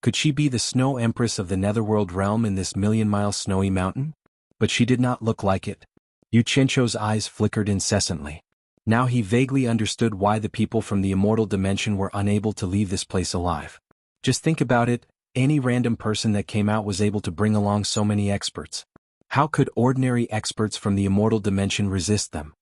Could she be the Snow Empress of the Netherworld realm in this million-mile snowy mountain? But she did not look like it. Xianxia's eyes flickered incessantly. Now he vaguely understood why the people from the immortal dimension were unable to leave this place alive. Just think about it, any random person that came out was able to bring along so many experts. How could ordinary experts from the immortal dimension resist them?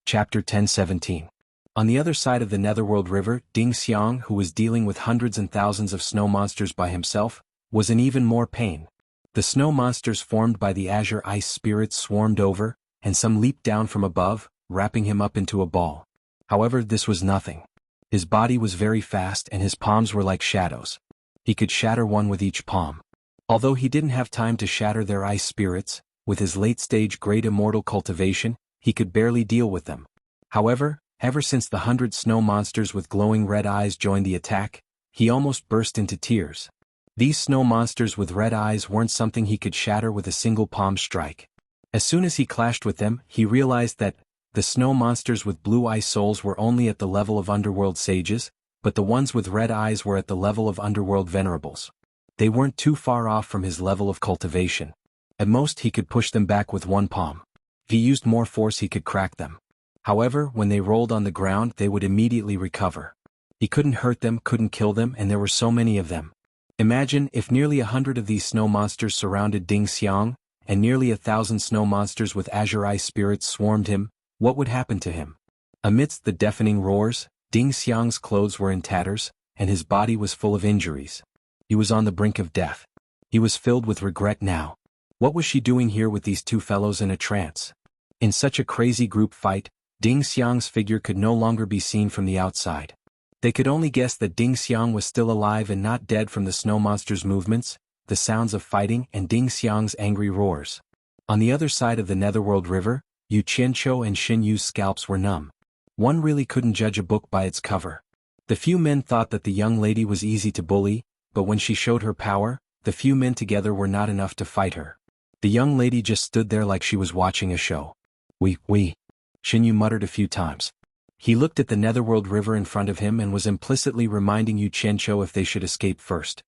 Chapter 10:17. On the other side of the Netherworld River, Ding Xiang, who was dealing with hundreds and thousands of snow monsters by himself, was in even more pain. The snow monsters formed by the azure ice spirits swarmed over, and some leaped down from above, wrapping him up into a ball. However, this was nothing. His body was very fast and his palms were like shadows. He could shatter one with each palm. Although he didn't have time to shatter their ice spirits, with his late-stage great immortal cultivation, he could barely deal with them. However, ever since the 100 snow monsters with glowing red eyes joined the attack, he almost burst into tears. These snow monsters with red eyes weren't something he could shatter with a single palm strike. As soon as he clashed with them, he realized that the snow monsters with blue ice souls were only at the level of underworld sages, but the ones with red eyes were at the level of underworld venerables. They weren't too far off from his level of cultivation. At most he could push them back with one palm. If he used more force he could crack them. However, when they rolled on the ground they would immediately recover. He couldn't hurt them, couldn't kill them, and there were so many of them. Imagine if nearly 100 of these snow monsters surrounded Ding Xiang, and nearly 1,000 snow monsters with azure ice spirits swarmed him. What would happen to him? Amidst the deafening roars, Ding Xiang's clothes were in tatters, and his body was full of injuries. He was on the brink of death. He was filled with regret now. What was she doing here with these 2 fellows in a trance? In such a crazy group fight, Ding Xiang's figure could no longer be seen from the outside. They could only guess that Ding Xiang was still alive and not dead from the snow monster's movements, the sounds of fighting, and Ding Xiang's angry roars. On the other side of the Netherworld River, Xianxia and Xinyu's scalps were numb. One really couldn't judge a book by its cover. The few men thought that the young lady was easy to bully, but when she showed her power, the few men together were not enough to fight her. The young lady just stood there like she was watching a show. We. Xinyu muttered a few times. He looked at the netherworld river in front of him and was implicitly reminding Yu Qianzhou if they should escape first.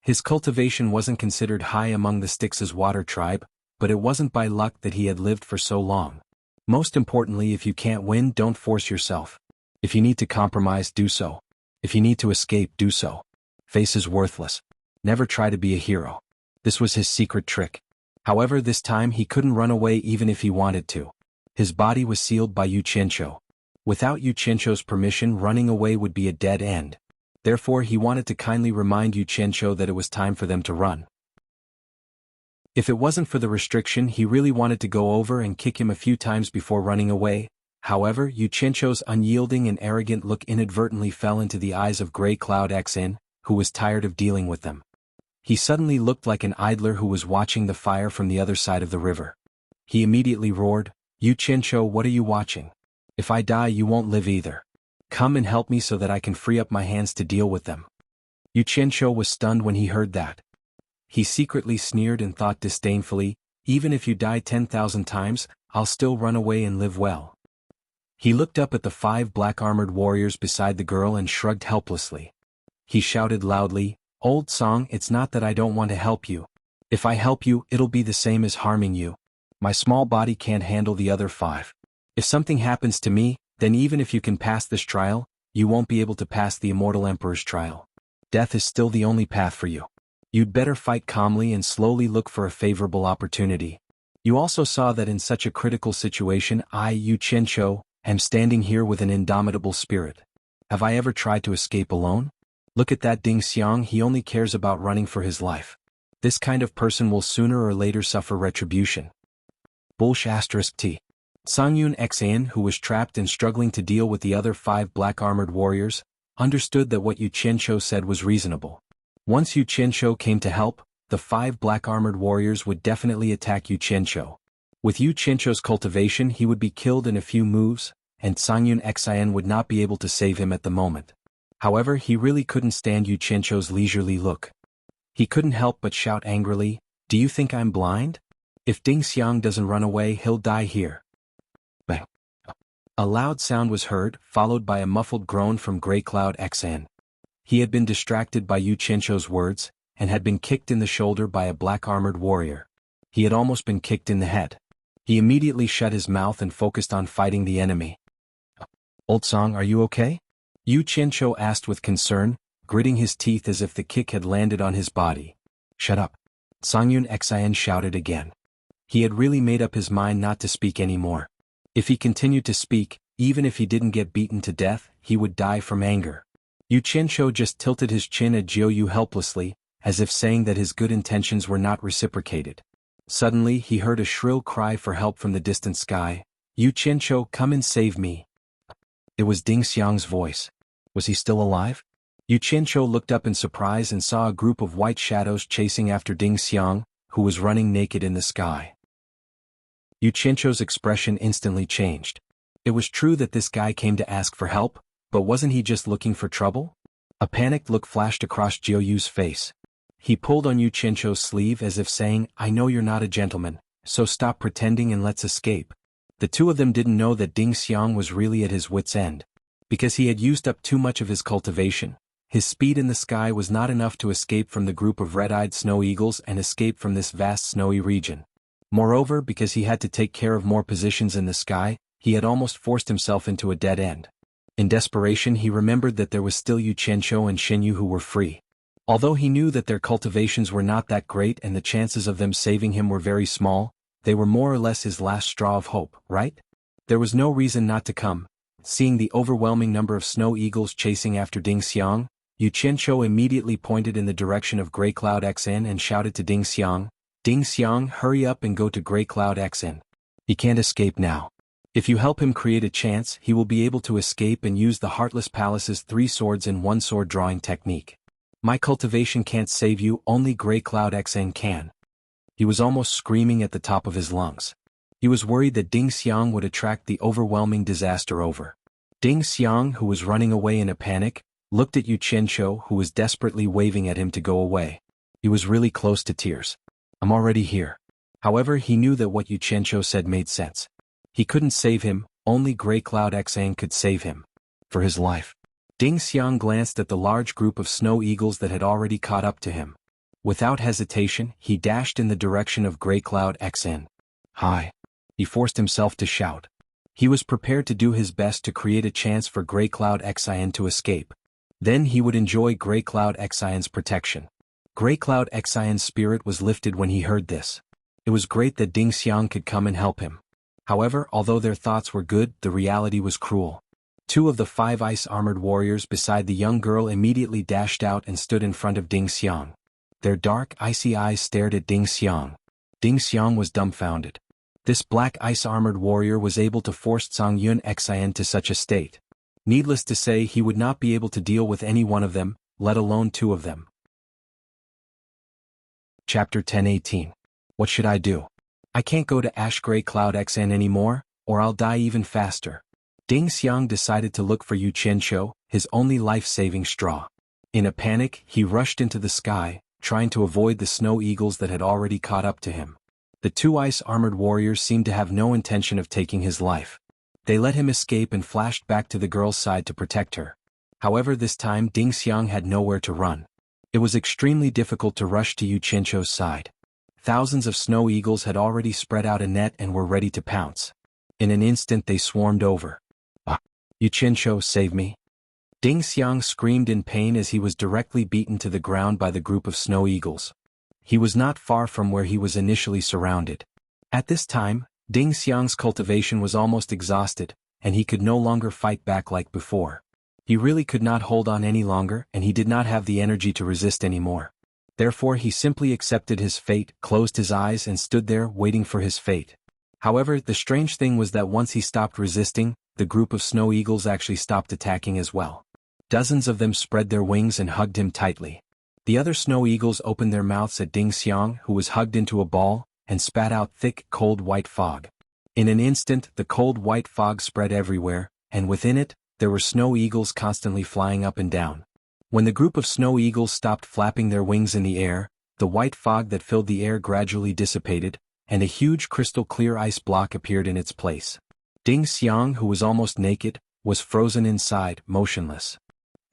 His cultivation wasn't considered high among the Styx's water tribe, but it wasn't by luck that he had lived for so long. Most importantly, if you can't win, don't force yourself. If you need to compromise, do so. If you need to escape, do so. Face is worthless. Never try to be a hero. This was his secret trick. However, this time he couldn't run away even if he wanted to. His body was sealed by Yu Qianzhou. Without Yu Qianzhou's permission, running away would be a dead end. Therefore, he wanted to kindly remind Yu Qianzhou that it was time for them to run. If it wasn't for the restriction, he really wanted to go over and kick him a few times before running away. However, Yu Qianzhou's unyielding and arrogant look inadvertently fell into the eyes of Grey Cloud Xin, who was tired of dealing with them. He suddenly looked like an idler who was watching the fire from the other side of the river. He immediately roared, "Yu Qianzhou, what are you watching? If I die, you won't live either. Come and help me so that I can free up my hands to deal with them." Yu Qianzhou was stunned when he heard that. He secretly sneered and thought disdainfully, "Even if you die 10,000 times, I'll still run away and live well." He looked up at the 5 black-armored warriors beside the girl and shrugged helplessly. He shouted loudly, "Old song, it's not that I don't want to help you. If I help you, it'll be the same as harming you. My small body can't handle the other 5. If something happens to me, then even if you can pass this trial, you won't be able to pass the immortal emperor's trial. Death is still the only path for you. You'd better fight calmly and slowly look for a favorable opportunity. You also saw that in such a critical situation, I, Yu Qianzhou, am standing here with an indomitable spirit. Have I ever tried to escape alone? Look at that Ding Xiang, he only cares about running for his life. This kind of person will sooner or later suffer retribution." T. Xuanhuan Xian, who was trapped and struggling to deal with the other 5 black-armored warriors, understood that what Yu Qianzhou said was reasonable. Once Yu Qianzhou came to help, the 5 black-armored warriors would definitely attack Yu Qianzhou. With Yu Qianzhou's cultivation, he would be killed in a few moves, and Xuanhuan Xian would not be able to save him at the moment. However, he really couldn't stand Yu Qianzhou's leisurely look. He couldn't help but shout angrily, "Do you think I'm blind? If Ding Xiang doesn't run away, he'll die here." Bang. A loud sound was heard, followed by a muffled groan from Grey Cloud Xin. He had been distracted by Yu Qianzhou's words, and had been kicked in the shoulder by a black-armored warrior. He had almost been kicked in the head. He immediately shut his mouth and focused on fighting the enemy. "Old Song, are you okay?" Yu Qianzhou asked with concern, gritting his teeth as if the kick had landed on his body. "Shut up." Xuanhuan Xian shouted again. He had really made up his mind not to speak anymore. If he continued to speak, even if he didn't get beaten to death, he would die from anger. Yu Qianzhou just tilted his chin at Jianghu helplessly, as if saying that his good intentions were not reciprocated. Suddenly he heard a shrill cry for help from the distant sky. "Yu Qianzhou, come and save me." It was Ding Xiang's voice. Was he still alive? Yu Qianzhou looked up in surprise and saw a group of white shadows chasing after Ding Xiang, who was running naked in the sky. Yu Qianzhou's expression instantly changed. It was true that this guy came to ask for help, but wasn't he just looking for trouble? A panicked look flashed across Jianghu's face. He pulled on Yu Qianzhou's sleeve as if saying, "I know you're not a gentleman, so stop pretending and let's escape." The two of them didn't know that Ding Xiang was really at his wit's end. Because he had used up too much of his cultivation, his speed in the sky was not enough to escape from the group of red-eyed snow eagles and escape from this vast snowy region. Moreover, because he had to take care of more positions in the sky, he had almost forced himself into a dead end. In desperation, he remembered that there was still Yu Qianzhou and Xinyu who were free. Although he knew that their cultivations were not that great and the chances of them saving him were very small, they were more or less his last straw of hope, right? There was no reason not to come. Seeing the overwhelming number of snow eagles chasing after Ding Xiang, Yu Qianzhou immediately pointed in the direction of Grey Cloud Xin and shouted to Ding Xiang, "Ding Xiang, hurry up and go to Grey Cloud Xin. He can't escape now. If you help him create a chance, he will be able to escape and use the Heartless Palace's 3 swords in 1 sword drawing technique. My cultivation can't save you, only Grey Cloud Xin can." He was almost screaming at the top of his lungs. He was worried that Ding Xiang would attract the overwhelming disaster over. Ding Xiang, who was running away in a panic, looked at Yu Qianzhou, who was desperately waving at him to go away. He was really close to tears. "I'm already here." However, he knew that what Yu Qianzhou said made sense. He couldn't save him, Only Grey Cloud Xian could save him. For his life. Ding Xiang glanced at the large group of snow eagles that had already caught up to him. Without hesitation, he dashed in the direction of Grey Cloud Xian. Hi! He forced himself to shout. He was prepared to do his best to create a chance for Grey Cloud Xian to escape. Then he would enjoy Grey Cloud Xian's protection. Grey Cloud Xian's spirit was lifted when he heard this. It was great that Ding Xiang could come and help him. However, although their thoughts were good, the reality was cruel. 2 of the 5 ice-armored warriors beside the young girl immediately dashed out and stood in front of Ding Xiang. Their dark, icy eyes stared at Ding Xiang. Ding Xiang was dumbfounded. This black ice-armored warrior was able to force Xuanhuan Xian to such a state. Needless to say, he would not be able to deal with any one of them, let alone 2 of them. Chapter 10:18. What should I do? I can't go to Ash Grey Cloud Xian anymore, or I'll die even faster. Ding Xiang decided to look for Xianxia, his only life-saving straw. In a panic, he rushed into the sky, trying to avoid the snow eagles that had already caught up to him. The 2 ice-armored warriors seemed to have no intention of taking his life. They let him escape and flashed back to the girl's side to protect her. However, this time Ding Xiang had nowhere to run. It was extremely difficult to rush to Xianxia's side. Thousands of snow eagles had already spread out a net and were ready to pounce. In an instant they swarmed over. Xianxia, save me! Ding Xiang screamed in pain as he was directly beaten to the ground by the group of snow eagles. He was not far from where he was initially surrounded. At this time, Ding Xiang's cultivation was almost exhausted, and he could no longer fight back like before. He really could not hold on any longer, and he did not have the energy to resist anymore. Therefore he simply accepted his fate, closed his eyes and stood there waiting for his fate. However, the strange thing was that once he stopped resisting, the group of snow eagles actually stopped attacking as well. Dozens of them spread their wings and hugged him tightly. The other snow eagles opened their mouths at Ding Xiang, who was hugged into a ball, and spat out thick, cold white fog. In an instant, the cold white fog spread everywhere, and within it, there were snow eagles constantly flying up and down. When the group of snow eagles stopped flapping their wings in the air, the white fog that filled the air gradually dissipated, and a huge crystal-clear ice block appeared in its place. Ding Xiang, who was almost naked, was frozen inside, motionless.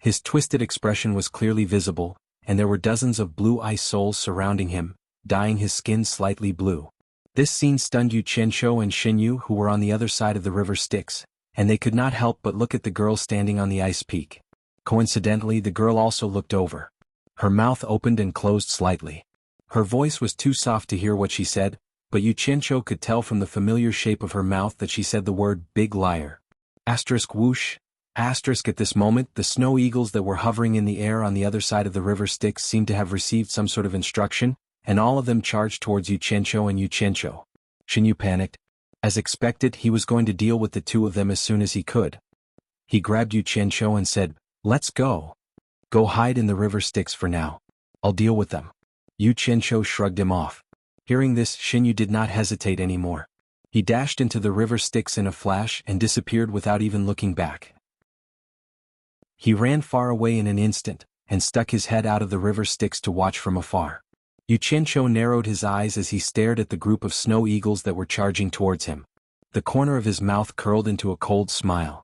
His twisted expression was clearly visible, and there were dozens of blue ice souls surrounding him, dyeing his skin slightly blue. This scene stunned Xianxia and Xinyu, who were on the other side of the river Styx, and they could not help but look at the girl standing on the ice peak. Coincidentally, the girl also looked over. Her mouth opened and closed slightly. Her voice was too soft to hear what she said, but Xianxia could tell from the familiar shape of her mouth that she said the word big liar. Asterisk whoosh. Asterisk at this moment, the snow eagles that were hovering in the air on the other side of the river Styx seemed to have received some sort of instruction, and all of them charged towards Xianxia and Xianxia. Xinyu panicked. As expected, he was going to deal with the 2 of them as soon as he could. He grabbed Xianxia and said, "Let's go. Go hide in the river Styx for now. I'll deal with them." Xianxia shrugged him off. Hearing this, Xinyu did not hesitate anymore. He dashed into the river Styx in a flash and disappeared without even looking back. He ran far away in an instant, and stuck his head out of the river Styx to watch from afar. Xianxia narrowed his eyes as he stared at the group of snow eagles that were charging towards him. The corner of his mouth curled into a cold smile.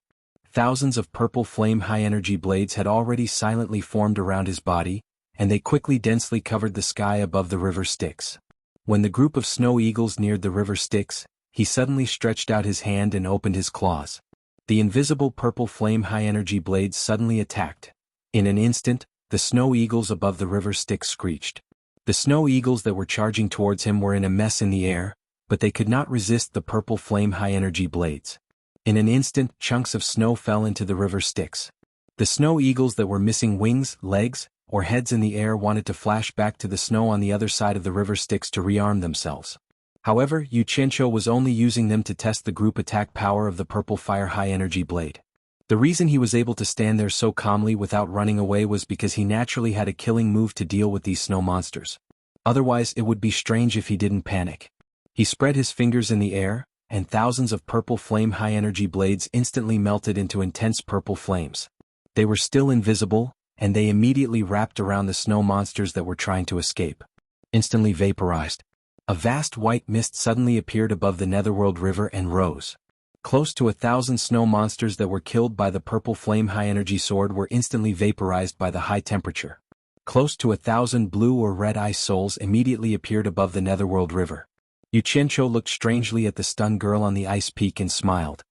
Thousands of purple flame high-energy blades had already silently formed around his body, and they quickly densely covered the sky above the river Styx. When the group of snow eagles neared the river Styx, he suddenly stretched out his hand and opened his claws. The invisible purple flame high-energy blades suddenly attacked. In an instant, the snow eagles above the river Styx screeched. The snow eagles that were charging towards him were in a mess in the air, but they could not resist the purple flame high-energy blades. In an instant, chunks of snow fell into the river Styx. The snow eagles that were missing wings, legs, or heads in the air wanted to flash back to the snow on the other side of the river Styx to rearm themselves. However, Xianxia was only using them to test the group attack power of the purple fire high-energy blade. The reason he was able to stand there so calmly without running away was because he naturally had a killing move to deal with these snow monsters. Otherwise, it would be strange if he didn't panic. He spread his fingers in the air, and thousands of purple flame high-energy blades instantly melted into intense purple flames. They were still invisible, and they immediately wrapped around the snow monsters that were trying to escape. Instantly vaporized. A vast white mist suddenly appeared above the Netherworld River and rose. Close to 1,000 snow monsters that were killed by the purple flame high-energy sword were instantly vaporized by the high temperature. Close to 1,000 blue or red ice souls immediately appeared above the netherworld river. Xianxia looked strangely at the stunned girl on the ice peak and smiled.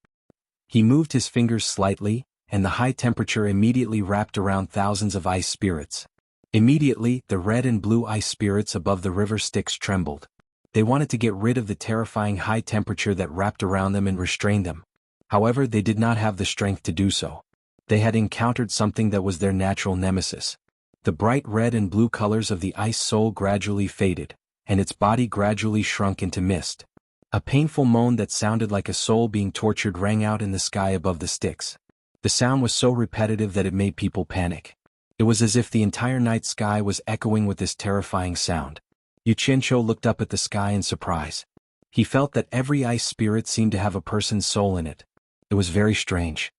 He moved his fingers slightly, and the high temperature immediately wrapped around thousands of ice spirits. Immediately, the red and blue ice spirits above the river Styx trembled. They wanted to get rid of the terrifying high temperature that wrapped around them and restrained them. However, they did not have the strength to do so. They had encountered something that was their natural nemesis. The bright red and blue colors of the ice soul gradually faded, and its body gradually shrunk into mist. A painful moan that sounded like a soul being tortured rang out in the sky above the Styx. The sound was so repetitive that it made people panic. It was as if the entire night sky was echoing with this terrifying sound. Xianxia looked up at the sky in surprise. He felt that every ice spirit seemed to have a person's soul in it. It was very strange.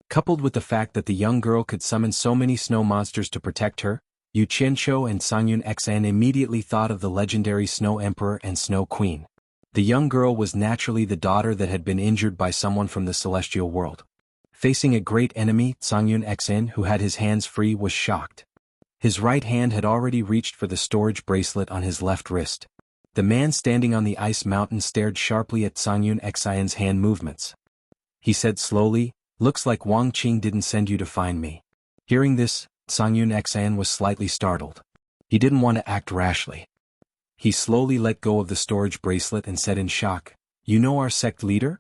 Coupled with the fact that the young girl could summon so many snow monsters to protect her, Xianxia and xuanhuan immediately thought of the legendary Snow Emperor and Snow Queen. The young girl was naturally the daughter that had been injured by someone from the celestial world. Facing a great enemy, xuanhuan, who had his hands free, was shocked. His right hand had already reached for the storage bracelet on his left wrist. The man standing on the ice mountain stared sharply at xuanhuan's hand movements. He said slowly, "Looks like Wang Qing didn't send you to find me." Hearing this, xuanhuan was slightly startled. He didn't want to act rashly. He slowly let go of the storage bracelet and said in shock, "You know our sect leader?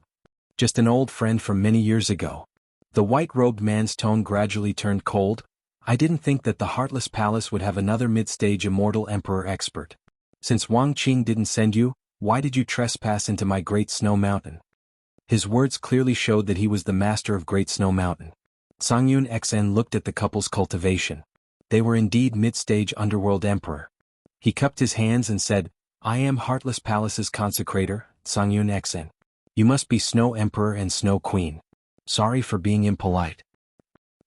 Just an old friend from many years ago." The white-robed man's tone gradually turned cold. "I didn't think that the Heartless Palace would have another mid-stage immortal emperor expert. Since Wang Qing didn't send you, why did you trespass into my Great Snow Mountain?" His words clearly showed that he was the master of Great Snow Mountain. Xuanhuan looked at the couple's cultivation. They were indeed mid-stage underworld emperor. He cupped his hands and said, "I am Heartless Palace's consecrator, Xuanhuan. You must be Snow Emperor and Snow Queen. Sorry for being impolite."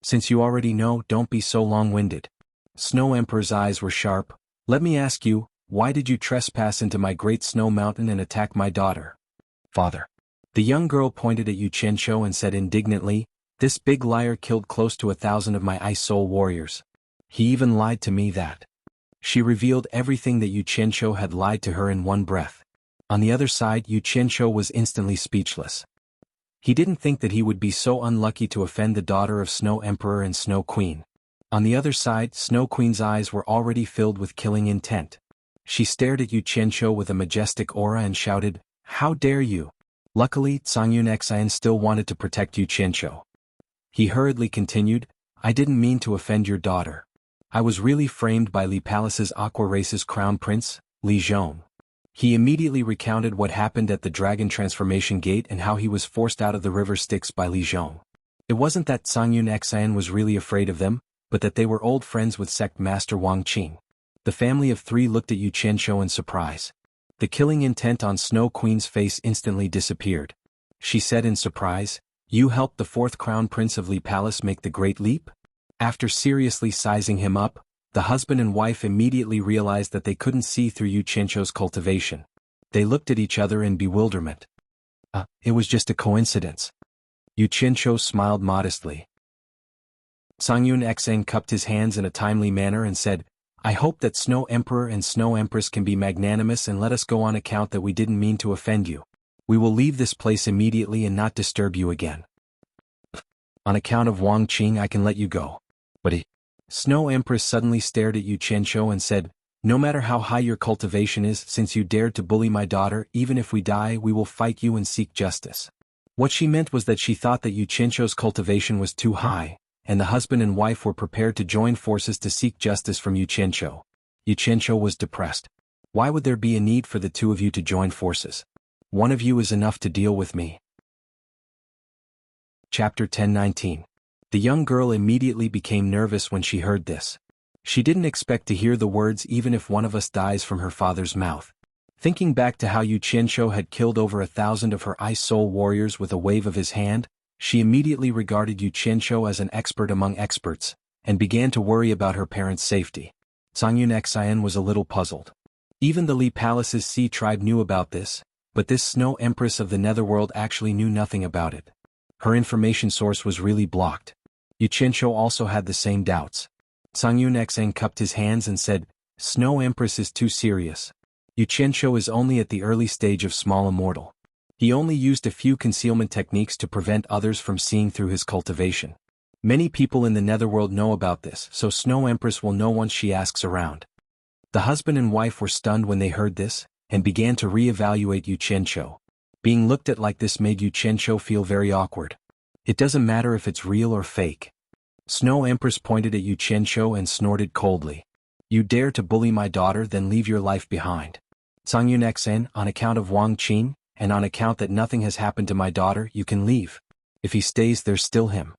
"Since you already know, don't be so long-winded." Snow Emperor's eyes were sharp. "Let me ask you, why did you trespass into my Great Snow Mountain and attack my daughter?" "Father." The young girl pointed at Xianxia and said indignantly, "This big liar killed close to 1,000 of my ice soul warriors. He even lied to me that." She revealed everything that Xianxia had lied to her in one breath. On the other side, Xianxia was instantly speechless. He didn't think that he would be so unlucky to offend the daughter of Snow Emperor and Snow Queen. On the other side, Snow Queen's eyes were already filled with killing intent. She stared at Xianxia with a majestic aura and shouted, "How dare you!" Luckily, xuanhuan still wanted to protect Xianxia. He hurriedly continued, "I didn't mean to offend your daughter. I was really framed by Li Palace's Aqua Race's crown prince, Li Zhong." He immediately recounted what happened at the Dragon Transformation Gate and how he was forced out of the river Styx by Li Zhong. It wasn't that xuanhuan was really afraid of them, but that they were old friends with sect master Wang Qing. The family of three looked at Xianxia in surprise. The killing intent on Snow Queen's face instantly disappeared. She said in surprise, "You helped the fourth crown prince of Li Palace make the great leap?" After seriously sizing him up, the husband and wife immediately realized that they couldn't see through Xianxia's cultivation. They looked at each other in bewilderment. It was just a coincidence." Xianxia smiled modestly. Xuanhuan cupped his hands in a timely manner and said, "I hope that Snow Emperor and Snow Empress can be magnanimous and let us go on account that we didn't mean to offend you. We will leave this place immediately and not disturb you again. On account of Wang Qing I can let you go." "But Snow Empress suddenly stared at Xianxia and said, "No matter how high your cultivation is, since you dared to bully my daughter, even if we die we will fight you and seek justice." What she meant was that she thought that Xianxia's cultivation was too high, and the husband and wife were prepared to join forces to seek justice from Xianxia. Xianxia was depressed. Why would there be a need for the two of you to join forces? One of you is enough to deal with me. Chapter 10:19. The young girl immediately became nervous when she heard this. She didn't expect to hear the words "even if one of us dies" from her father's mouth. Thinking back to how Xianxia had killed over 1,000 of her ice soul warriors with a wave of his hand, she immediately regarded Xianxia as an expert among experts, and began to worry about her parents' safety. Xuanhuan was a little puzzled. Even the Li Palace's Sea tribe knew about this, But this Snow Empress of the Netherworld actually knew nothing about it. Her information source was really blocked. Xianxia also had the same doubts. Xuanhuan cupped his hands and said, Snow Empress is too serious. Xianxia is only at the early stage of small immortal. He only used a few concealment techniques to prevent others from seeing through his cultivation. Many people in the Netherworld know about this, so Snow Empress will know once she asks around. The husband and wife were stunned when they heard this, and began to re-evaluate Xianxia. Being looked at like this made Xianxia feel very awkward. It doesn't matter if it's real or fake. Snow Empress pointed at Xianxia and snorted coldly. You dare to bully my daughter, then leave your life behind. Xuanhuan, on account of Wang Qing, and on account that nothing has happened to my daughter, you can leave. If he stays, there's still him.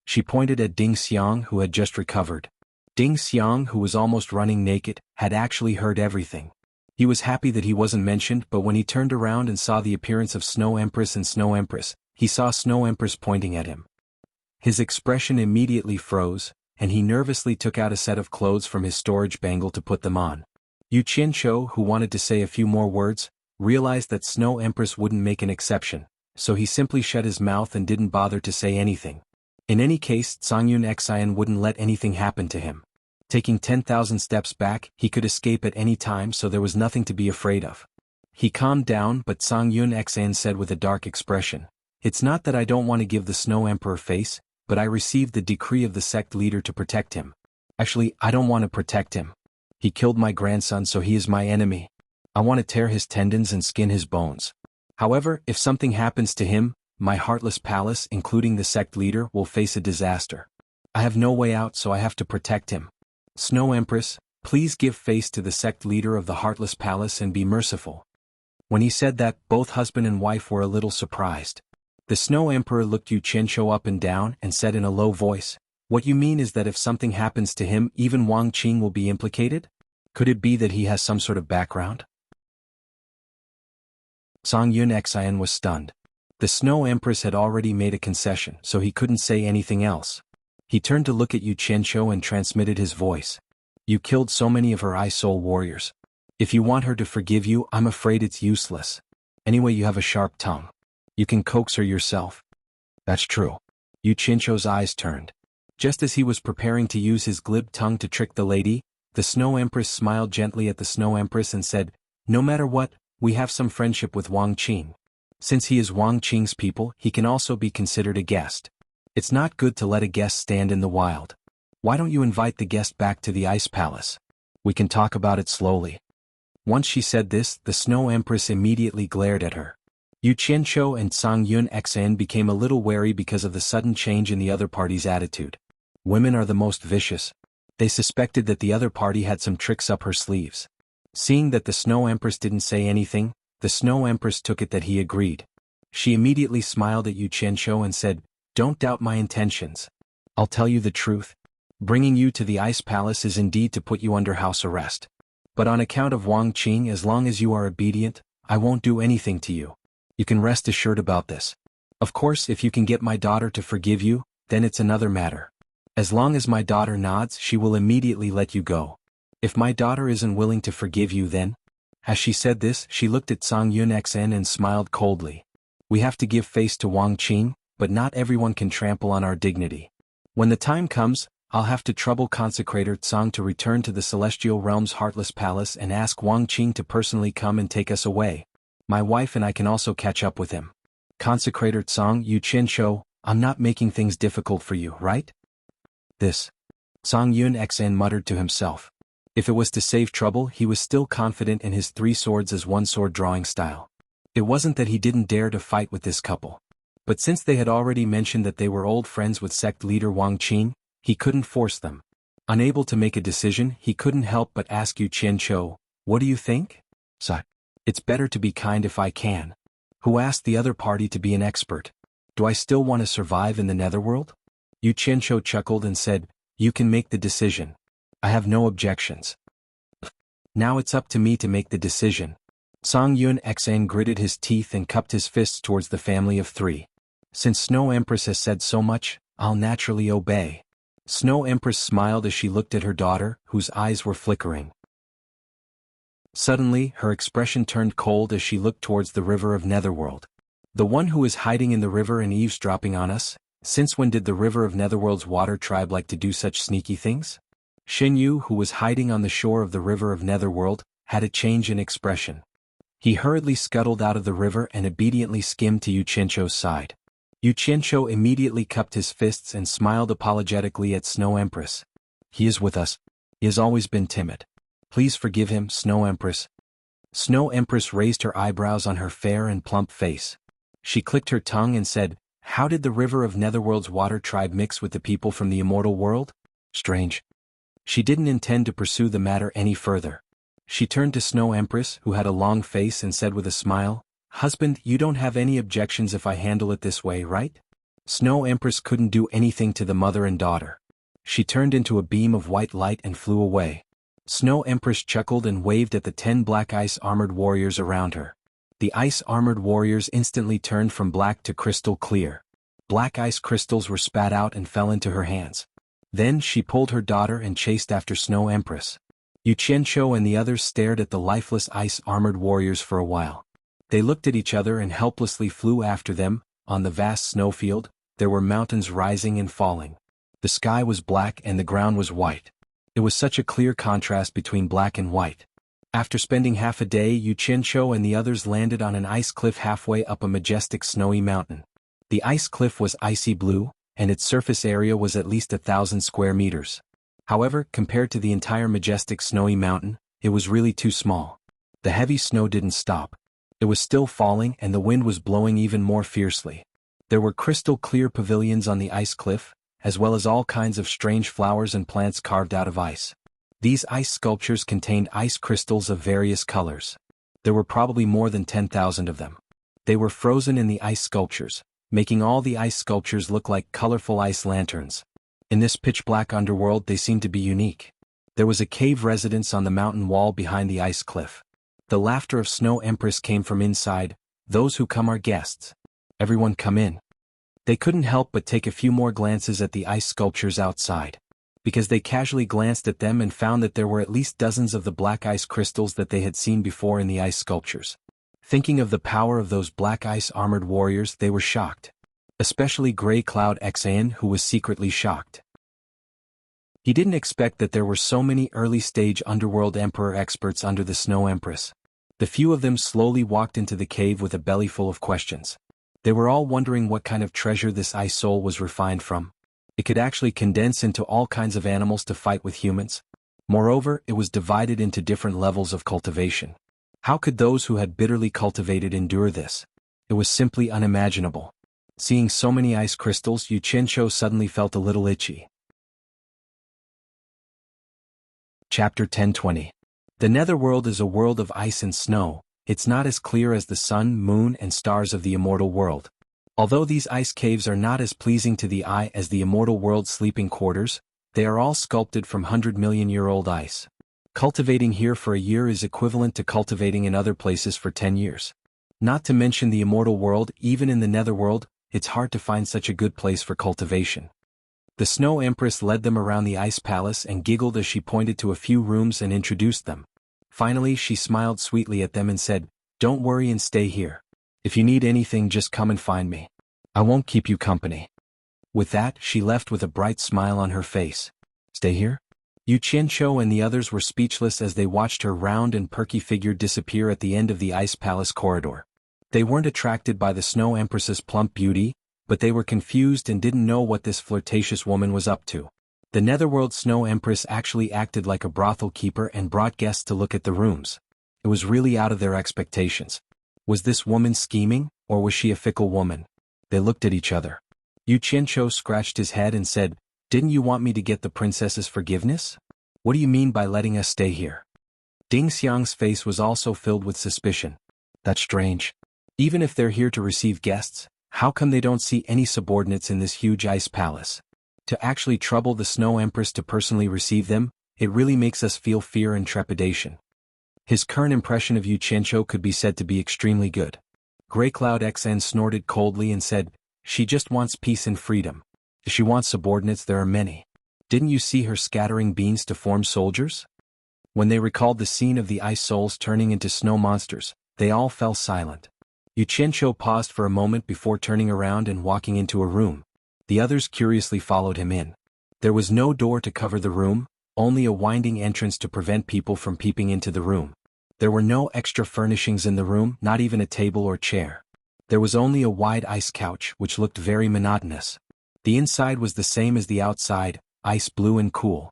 She pointed at Ding Xiang, who had just recovered. Ding Xiang, who was almost running naked, had actually heard everything. He was happy that he wasn't mentioned, but when he turned around and saw the appearance of Snow Empress and Snow Empress, he saw Snow Empress pointing at him. His expression immediately froze, and he nervously took out a set of clothes from his storage bangle to put them on. Xianxia, who wanted to say a few more words, realized that Snow Empress wouldn't make an exception, so he simply shut his mouth and didn't bother to say anything. In any case, Xuanhuan wouldn't let anything happen to him. Taking 10,000 steps back, he could escape at any time, so there was nothing to be afraid of. He calmed down, but Xuanhuan said with a dark expression, It's not that I don't want to give the Snow Emperor face, but I received the decree of the sect leader to protect him. Actually, I don't want to protect him. He killed my grandson, so he is my enemy. I want to tear his tendons and skin his bones. However, if something happens to him, my heartless palace, including the sect leader, will face a disaster. I have no way out, so I have to protect him. Snow Empress, please give face to the sect leader of the Heartless Palace and be merciful. When he said that, both husband and wife were a little surprised. The Snow Emperor looked Xianxia up and down and said in a low voice, What you mean is that if something happens to him, even Wang Qing will be implicated? Could it be that he has some sort of background? Xuanhuan was stunned. The Snow Empress had already made a concession, so he couldn't say anything else. He turned to look at Xianxia and transmitted his voice. You killed so many of her soul warriors. If you want her to forgive you, I'm afraid it's useless. Anyway, you have a sharp tongue. You can coax her yourself. That's true. Xianxia's eyes turned. Just as he was preparing to use his glib tongue to trick the lady, the Snow Empress smiled gently at the Snow Empress and said, No matter what, we have some friendship with Wang Qing. Since he is Wang Qing's people, he can also be considered a guest. It's not good to let a guest stand in the wild. Why don't you invite the guest back to the Ice Palace? We can talk about it slowly. Once she said this, the Snow Empress immediately glared at her. Xianxia and Xuanhuan became a little wary because of the sudden change in the other party's attitude. Women are the most vicious. They suspected that the other party had some tricks up her sleeves. Seeing that the Snow Empress didn't say anything, the Snow Empress took it that he agreed. She immediately smiled at Xianxia and said, Don't doubt my intentions. I'll tell you the truth. Bringing you to the Ice Palace is indeed to put you under house arrest. But on account of Wang Qing, as long as you are obedient, I won't do anything to you. You can rest assured about this. Of course, if you can get my daughter to forgive you, then it's another matter. As long as my daughter nods, she will immediately let you go. If my daughter isn't willing to forgive you, then... As she said this, she looked at Xuanhuan and smiled coldly. We have to give face to Wang Qing, but not everyone can trample on our dignity. When the time comes, I'll have to trouble Consecrator Tsang to return to the Celestial Realm's Heartless Palace and ask Wang Qing to personally come and take us away. My wife and I can also catch up with him. Consecrator Tsang, Xianxia, I'm not making things difficult for you, right? This. Xuanhuan muttered to himself. If it was to save trouble, he was still confident in his 3 swords as one sword drawing style. It wasn't that he didn't dare to fight with this couple. But since they had already mentioned that they were old friends with sect leader Wang Qing, he couldn't force them. Unable to make a decision, he couldn't help but ask Xianxia, What do you think? Sir. It's better to be kind if I can. Who asked the other party to be an expert? Do I still want to survive in the Netherworld? Xianxia chuckled and said, You can make the decision. I have no objections. Now it's up to me to make the decision. Xuanhuan gritted his teeth and cupped his fists towards the family of 3. Since Snow Empress has said so much, I'll naturally obey. Snow Empress smiled as she looked at her daughter, whose eyes were flickering. Suddenly, her expression turned cold as she looked towards the river of Netherworld. The one who is hiding in the river and eavesdropping on us? Since when did the river of Netherworld's water tribe like to do such sneaky things? Xianyu, who was hiding on the shore of the river of Netherworld, had a change in expression. He hurriedly scuttled out of the river and obediently skimmed to Xianxio's side. Xianxio immediately cupped his fists and smiled apologetically at Snow Empress. He is with us. He has always been timid. Please forgive him, Snow Empress. Snow Empress raised her eyebrows on her fair and plump face. She clicked her tongue and said, "How did the river of Netherworld's water tribe mix with the people from the immortal world? Strange." She didn't intend to pursue the matter any further. She turned to Snow Empress, who had a long face, and said with a smile, "Husband, you don't have any objections if I handle it this way, right?" Snow Empress couldn't do anything to the mother and daughter. She turned into a beam of white light and flew away. Snow Empress chuckled and waved at the 10 black ice-armored warriors around her. The ice-armored warriors instantly turned from black to crystal clear. Black ice crystals were spat out and fell into her hands. Then she pulled her daughter and chased after Snow Empress. Xianxio and the others stared at the lifeless ice-armored warriors for a while. They looked at each other and helplessly flew after them. On the vast snowfield, there were mountains rising and falling. The sky was black and the ground was white. It was such a clear contrast between black and white. After spending half a day, Xianxio and the others landed on an ice cliff halfway up a majestic snowy mountain. The ice cliff was icy blue, and its surface area was at least 1,000 square meters. However, compared to the entire majestic snowy mountain, it was really too small. The heavy snow didn't stop. It was still falling and the wind was blowing even more fiercely. There were crystal-clear pavilions on the ice cliff, as well as all kinds of strange flowers and plants carved out of ice. These ice sculptures contained ice crystals of various colors. There were probably more than 10,000 of them. They were frozen in the ice sculptures, making all the ice sculptures look like colorful ice lanterns. In this pitch-black underworld they seemed to be unique. There was a cave residence on the mountain wall behind the ice cliff. The laughter of Snow Empress came from inside. "Those who come are guests. Everyone come in." They couldn't help but take a few more glances at the ice sculptures outside, because they casually glanced at them and found that there were at least dozens of the black ice crystals that they had seen before in the ice sculptures. Thinking of the power of those black ice-armored warriors, they were shocked. Especially Grey Cloud Xian, who was secretly shocked. He didn't expect that there were so many early-stage underworld emperor experts under the Snow Empress. The few of them slowly walked into the cave with a belly full of questions. They were all wondering what kind of treasure this ice soul was refined from. It could actually condense into all kinds of animals to fight with humans. Moreover, it was divided into different levels of cultivation. How could those who had bitterly cultivated endure this? It was simply unimaginable. Seeing so many ice crystals, Xianxio suddenly felt a little itchy. Chapter 1020. The Netherworld is a world of ice and snow. It's not as clear as the sun, moon, and stars of the immortal world. Although these ice caves are not as pleasing to the eye as the immortal world's sleeping quarters, they are all sculpted from 100-million-year-old ice. Cultivating here for a year is equivalent to cultivating in other places for 10 years. Not to mention the immortal world, even in the Netherworld, it's hard to find such a good place for cultivation. The Snow Empress led them around the ice palace and giggled as she pointed to a few rooms and introduced them. Finally, she smiled sweetly at them and said, "Don't worry and stay here. If you need anything, just come and find me. I won't keep you company." With that, she left with a bright smile on her face. Stay here? Xianxio and the others were speechless as they watched her round and perky figure disappear at the end of the ice palace corridor. They weren't attracted by the Snow Empress's plump beauty, but they were confused and didn't know what this flirtatious woman was up to. The Netherworld Snow Empress actually acted like a brothel keeper and brought guests to look at the rooms. It was really out of their expectations. Was this woman scheming, or was she a fickle woman? They looked at each other. Xianxio scratched his head and said, "Didn't you want me to get the princess's forgiveness? What do you mean by letting us stay here?" Ding Xiang's face was also filled with suspicion. That's strange. Even if they're here to receive guests, how come they don't see any subordinates in this huge ice palace? To actually trouble the Snow Empress to personally receive them, it really makes us feel fear and trepidation. His current impression of Xianxio could be said to be extremely good. Grey Cloud Xian snorted coldly and said, "She just wants peace and freedom. If she wants subordinates, there are many. Didn't you see her scattering beans to form soldiers?" When they recalled the scene of the ice souls turning into snow monsters, they all fell silent. Xianxia paused for a moment before turning around and walking into a room. The others curiously followed him in. There was no door to cover the room, only a winding entrance to prevent people from peeping into the room. There were no extra furnishings in the room, not even a table or chair. There was only a wide ice couch, which looked very monotonous. The inside was the same as the outside, ice blue and cool.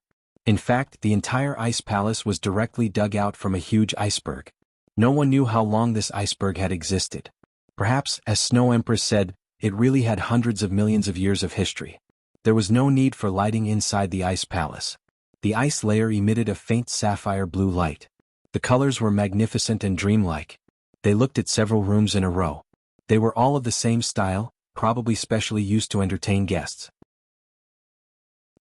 In fact, the entire ice palace was directly dug out from a huge iceberg. No one knew how long this iceberg had existed. Perhaps, as Snow Empress said, it really had hundreds of millions of years of history. There was no need for lighting inside the ice palace. The ice layer emitted a faint sapphire blue light. The colors were magnificent and dreamlike. They looked at several rooms in a row. They were all of the same style, probably specially used to entertain guests.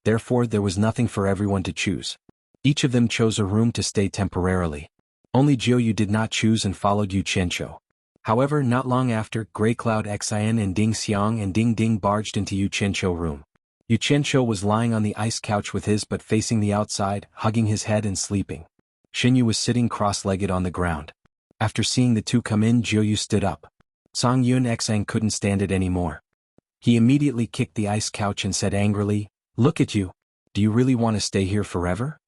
Therefore, there was nothing for everyone to choose. Each of them chose a room to stay temporarily. Only Jianghu did not choose and followed Xianxia. However, not long after, Grey Cloud Xian and Ding Xiang and Ding Ding barged into Xianxia's room. Xianxia was lying on the ice couch with his butt facing the outside, hugging his head and sleeping. Xinyu was sitting cross-legged on the ground. After seeing the two come in, Jianghu stood up. Songyun Xang couldn't stand it anymore. He immediately kicked the ice couch and said angrily, "Look at you. Do you really want to stay here forever?"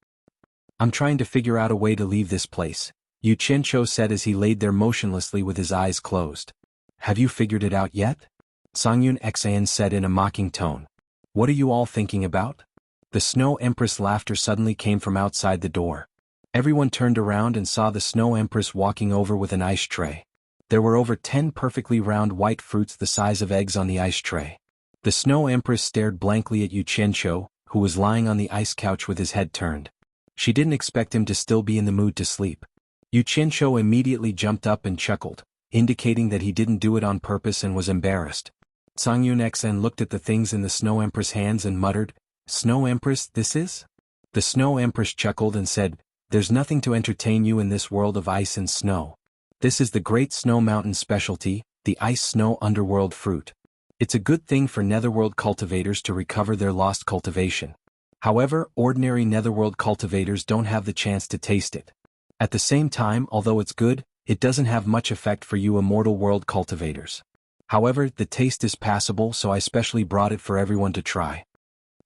"I'm trying to figure out a way to leave this place," Xianxia said as he laid there motionlessly with his eyes closed. "Have you figured it out yet?" Songyun Xang said in a mocking tone. "What are you all thinking about?" The Snow Empress laughter suddenly came from outside the door. Everyone turned around and saw the Snow Empress walking over with an ice tray. There were over 10 perfectly round white fruits the size of eggs on the ice tray. The Snow Empress stared blankly at Xianxia, who was lying on the ice couch with his head turned. She didn't expect him to still be in the mood to sleep. Xianxia immediately jumped up and chuckled, indicating that he didn't do it on purpose and was embarrassed. Songyun Xen looked at the things in the Snow Empress' hands and muttered, "Snow Empress, this is?" The Snow Empress chuckled and said, "There's nothing to entertain you in this world of ice and snow. This is the Great Snow Mountain specialty, the Ice Snow Underworld fruit. It's a good thing for Netherworld cultivators to recover their lost cultivation. However, ordinary Netherworld cultivators don't have the chance to taste it. At the same time, although it's good, it doesn't have much effect for you Immortal World cultivators. However, the taste is passable, so I specially brought it for everyone to try."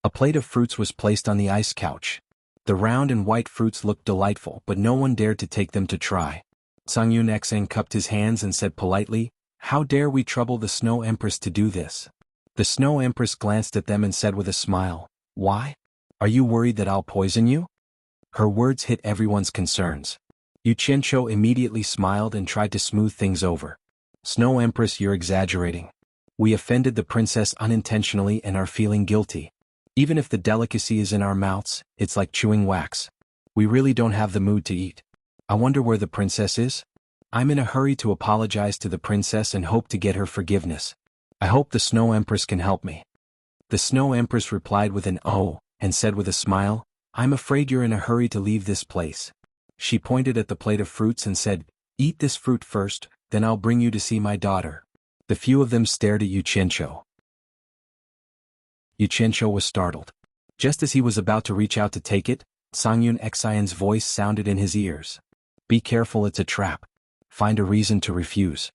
A plate of fruits was placed on the ice couch. The round and white fruits looked delightful, but no one dared to take them to try. Songyun Xen cupped his hands and said politely, "How dare we trouble the Snow Empress to do this?" The Snow Empress glanced at them and said with a smile, "Why? Are you worried that I'll poison you?" Her words hit everyone's concerns. Xianxia immediately smiled and tried to smooth things over. "Snow Empress, you're exaggerating. We offended the princess unintentionally and are feeling guilty. Even if the delicacy is in our mouths, it's like chewing wax. We really don't have the mood to eat. I wonder where the princess is? I'm in a hurry to apologize to the princess and hope to get her forgiveness. I hope the Snow Empress can help me." The Snow Empress replied with an "oh," and said with a smile, "I'm afraid you're in a hurry to leave this place." She pointed at the plate of fruits and said, "Eat this fruit first, then I'll bring you to see my daughter." The few of them stared at Xianxia. Xianxia was startled. Just as he was about to reach out to take it, Songyun Xian's voice sounded in his ears. "Be careful, it's a trap. Find a reason to refuse."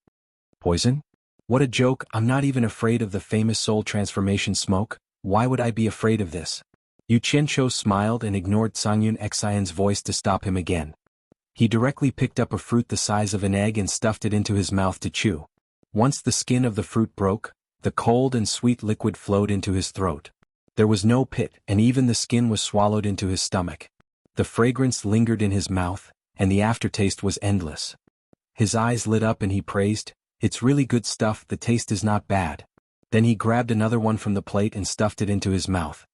"Poison? What a joke, I'm not even afraid of the famous soul transformation smoke, why would I be afraid of this?" Xianxia smiled and ignored Songyun Xian's voice to stop him again. He directly picked up a fruit the size of an egg and stuffed it into his mouth to chew. Once the skin of the fruit broke, the cold and sweet liquid flowed into his throat. There was no pit, and even the skin was swallowed into his stomach. The fragrance lingered in his mouth, and the aftertaste was endless. His eyes lit up and he praised, "It's really good stuff, the taste is not bad." Then he grabbed another one from the plate and stuffed it into his mouth.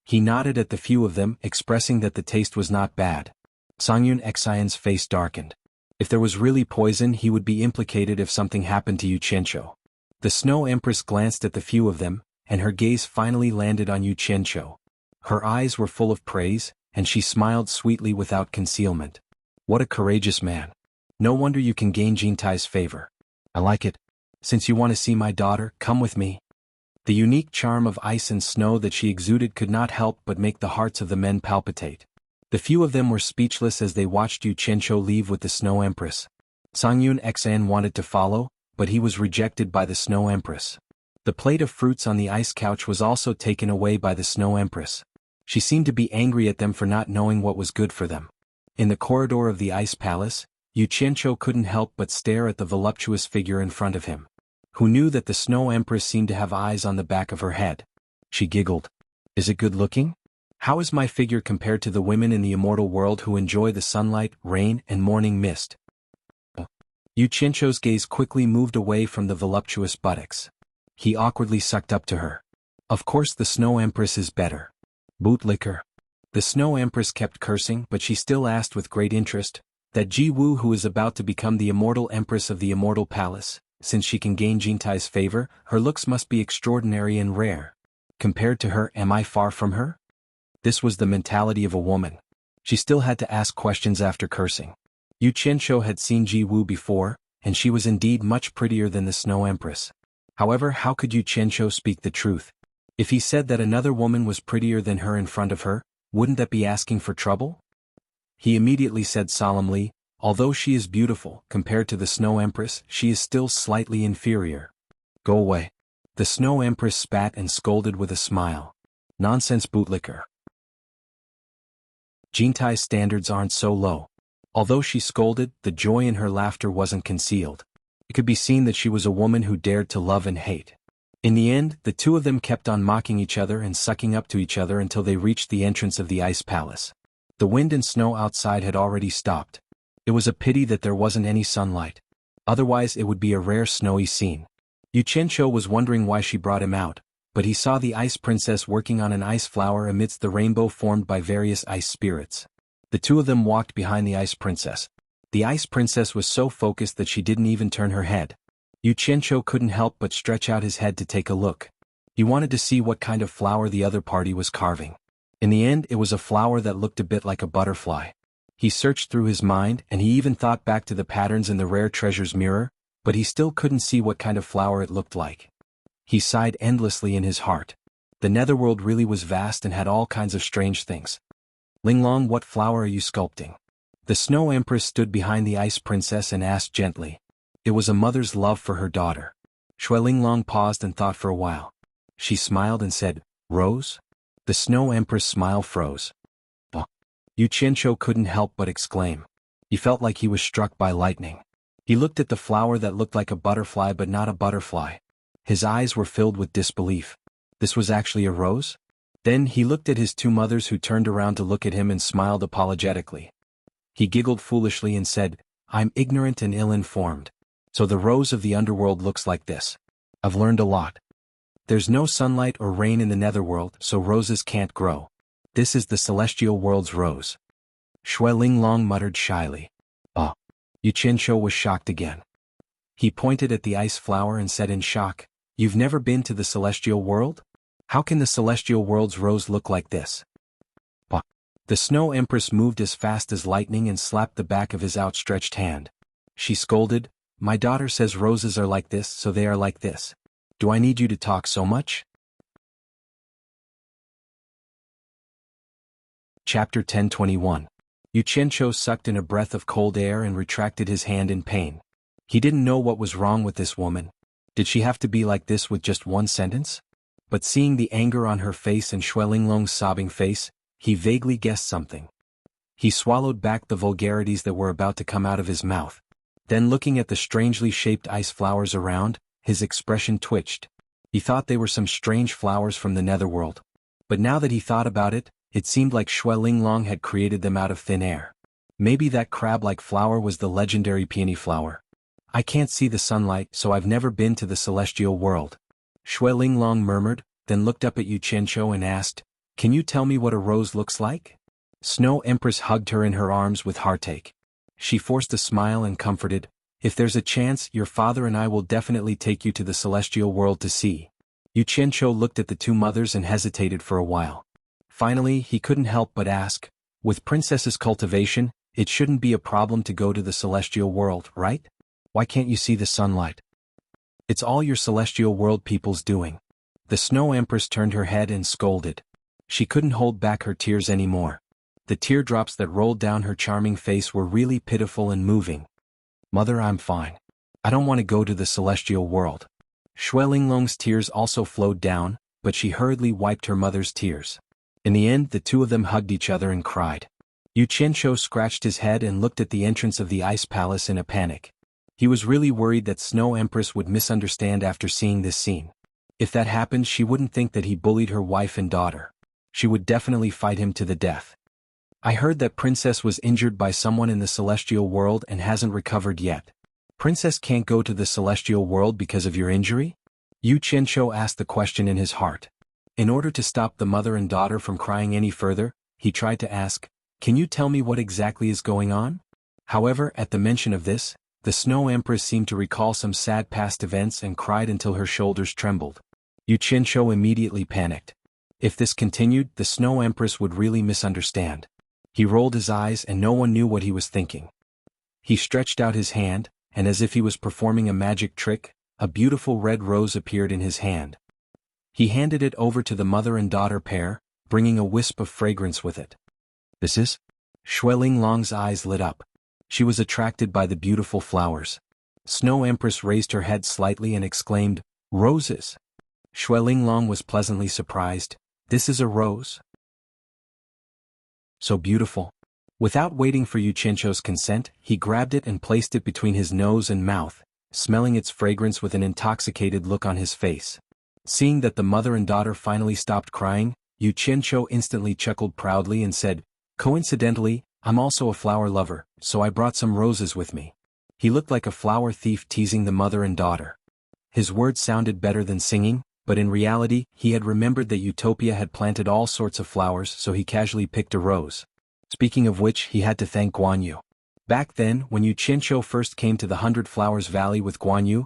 He nodded at the few of them, expressing that the taste was not bad. Songyun Xian's face darkened. If there was really poison, he would be implicated if something happened to Xianxia. The Snow Empress glanced at the few of them, and her gaze finally landed on Xianxia. Her eyes were full of praise, and she smiled sweetly without concealment. "What a courageous man. No wonder you can gain Jintai's favor. I like it. Since you want to see my daughter, come with me." The unique charm of ice and snow that she exuded could not help but make the hearts of the men palpitate. The few of them were speechless as they watched Yu Qianzhou leave with the Snow Empress. Xuanhuan wanted to follow, but he was rejected by the Snow Empress. The plate of fruits on the ice couch was also taken away by the Snow Empress. She seemed to be angry at them for not knowing what was good for them. In the corridor of the ice palace, Yu Qianzhou couldn't help but stare at the voluptuous figure in front of him. Who knew that the Snow Empress seemed to have eyes on the back of her head? She giggled. Is it good looking? How is my figure compared to the women in the immortal world who enjoy the sunlight, rain, and morning mist? Yu Qianzhou's gaze quickly moved away from the voluptuous buttocks. He awkwardly sucked up to her. Of course the Snow Empress is better. Bootlicker. The Snow Empress kept cursing, but she still asked with great interest, that Jiwu who is about to become the immortal empress of the immortal palace, since she can gain Jintai's favor, her looks must be extraordinary and rare. Compared to her, am I far from her? This was the mentality of a woman. She still had to ask questions after cursing. Yu Qianzhou had seen Jiwu before, and she was indeed much prettier than the Snow Empress. However, how could Yu Qianzhou speak the truth? If he said that another woman was prettier than her in front of her, wouldn't that be asking for trouble? He immediately said solemnly, although she is beautiful, compared to the Snow Empress, she is still slightly inferior. Go away. The Snow Empress spat and scolded with a smile. Nonsense, bootlicker. Jintai's standards aren't so low. Although she scolded, the joy in her laughter wasn't concealed. It could be seen that she was a woman who dared to love and hate. In the end, the two of them kept on mocking each other and sucking up to each other until they reached the entrance of the ice palace. The wind and snow outside had already stopped. It was a pity that there wasn't any sunlight. Otherwise it would be a rare snowy scene. Yu Qianzhou was wondering why she brought him out, but he saw the ice princess working on an ice flower amidst the rainbow formed by various ice spirits. The two of them walked behind the ice princess. The ice princess was so focused that she didn't even turn her head. Yu Qianzhou couldn't help but stretch out his head to take a look. He wanted to see what kind of flower the other party was carving. In the end, it was a flower that looked a bit like a butterfly. He searched through his mind, and he even thought back to the patterns in the rare treasure's mirror, but he still couldn't see what kind of flower it looked like. He sighed endlessly in his heart. The netherworld really was vast and had all kinds of strange things. Linglong, what flower are you sculpting? The Snow Empress stood behind the ice princess and asked gently. It was a mother's love for her daughter. Linglong paused and thought for a while. She smiled and said, Rose? The Snow Empress' smile froze. Yu Qianzhou couldn't help but exclaim. He felt like he was struck by lightning. He looked at the flower that looked like a butterfly but not a butterfly. His eyes were filled with disbelief. This was actually a rose? Then he looked at his two mothers who turned around to look at him and smiled apologetically. He giggled foolishly and said, I'm ignorant and ill-informed. So the rose of the underworld looks like this. I've learned a lot. There's no sunlight or rain in the netherworld, so roses can't grow. This is the celestial world's rose. Linglong muttered shyly. Oh. Yu Qianzhou was shocked again. He pointed at the ice flower and said in shock, You've never been to the celestial world? How can the celestial world's rose look like this? The Snow Empress moved as fast as lightning and slapped the back of his outstretched hand. She scolded, My daughter says roses are like this, so they are like this. Do I need you to talk so much? Chapter 1021. Yu Qianzhou sucked in a breath of cold air and retracted his hand in pain. He didn't know what was wrong with this woman. Did she have to be like this with just one sentence? But seeing the anger on her face and Linglong's sobbing face, he vaguely guessed something. He swallowed back the vulgarities that were about to come out of his mouth. Then looking at the strangely shaped ice flowers around, his expression twitched. He thought they were some strange flowers from the netherworld. But now that he thought about it, it seemed like Linglong had created them out of thin air. Maybe that crab-like flower was the legendary peony flower. I can't see the sunlight, so I've never been to the celestial world. Linglong murmured, then looked up at Yu Qianzhou and asked, Can you tell me what a rose looks like? Snow Empress hugged her in her arms with heartache. She forced a smile and comforted, If there's a chance, your father and I will definitely take you to the celestial world to see. Yu Qianzhou looked at the two mothers and hesitated for a while. Finally, he couldn't help but ask, With Princess's cultivation, it shouldn't be a problem to go to the celestial world, right? Why can't you see the sunlight? It's all your celestial world people's doing. The Snow Empress turned her head and scolded. She couldn't hold back her tears anymore. The teardrops that rolled down her charming face were really pitiful and moving. "Mother, I'm fine. I don't want to go to the celestial world." Xuelinglong's tears also flowed down, but she hurriedly wiped her mother's tears. In the end, the two of them hugged each other and cried. Yu Qianzhou scratched his head and looked at the entrance of the ice palace in a panic. He was really worried that Snow Empress would misunderstand after seeing this scene. If that happened, she wouldn't think that he bullied her wife and daughter. She would definitely fight him to the death. "I heard that Princess was injured by someone in the celestial world and hasn't recovered yet. Princess can't go to the celestial world because of your injury?" Yu Qianzhou asked the question in his heart. In order to stop the mother and daughter from crying any further, he tried to ask, "Can you tell me what exactly is going on?" However, at the mention of this, the Snow Empress seemed to recall some sad past events and cried until her shoulders trembled. Yu Qianzhou immediately panicked. If this continued, the Snow Empress would really misunderstand. He rolled his eyes and no one knew what he was thinking. He stretched out his hand, and as if he was performing a magic trick, a beautiful red rose appeared in his hand. He handed it over to the mother and daughter pair, bringing a wisp of fragrance with it. "This is?" Xuelinglong's eyes lit up. She was attracted by the beautiful flowers. Snow Empress raised her head slightly and exclaimed, "Roses!" Xuelinglong was pleasantly surprised. "This is a rose? So beautiful." Without waiting for Yu Qianzhou's consent, he grabbed it and placed it between his nose and mouth, smelling its fragrance with an intoxicated look on his face. Seeing that the mother and daughter finally stopped crying, Yu Qianzhou instantly chuckled proudly and said, "Coincidentally, I'm also a flower lover, so I brought some roses with me." He looked like a flower thief teasing the mother and daughter. His words sounded better than singing, but in reality, he had remembered that Utopia had planted all sorts of flowers, so he casually picked a rose. Speaking of which, he had to thank Guanyu. Back then, when Yu Qianzhou first came to the 100 Flowers Valley with Guanyu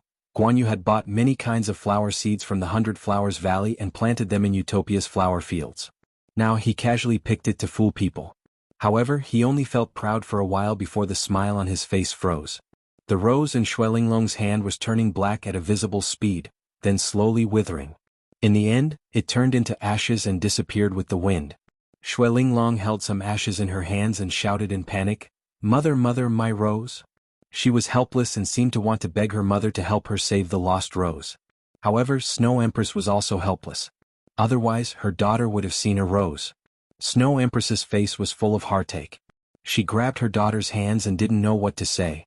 had bought many kinds of flower seeds from the 100 Flowers Valley and planted them in Utopia's flower fields. Now he casually picked it to fool people. However, he only felt proud for a while before the smile on his face froze. The rose in Xuelinglong's hand was turning black at a visible speed, then slowly withering. In the end, it turned into ashes and disappeared with the wind. Xuelinglong held some ashes in her hands and shouted in panic, "Mother, mother, my rose!" She was helpless and seemed to want to beg her mother to help her save the lost rose. However, Snow Empress was also helpless. Otherwise, her daughter would have seen a rose. Snow Empress's face was full of heartache. She grabbed her daughter's hands and didn't know what to say.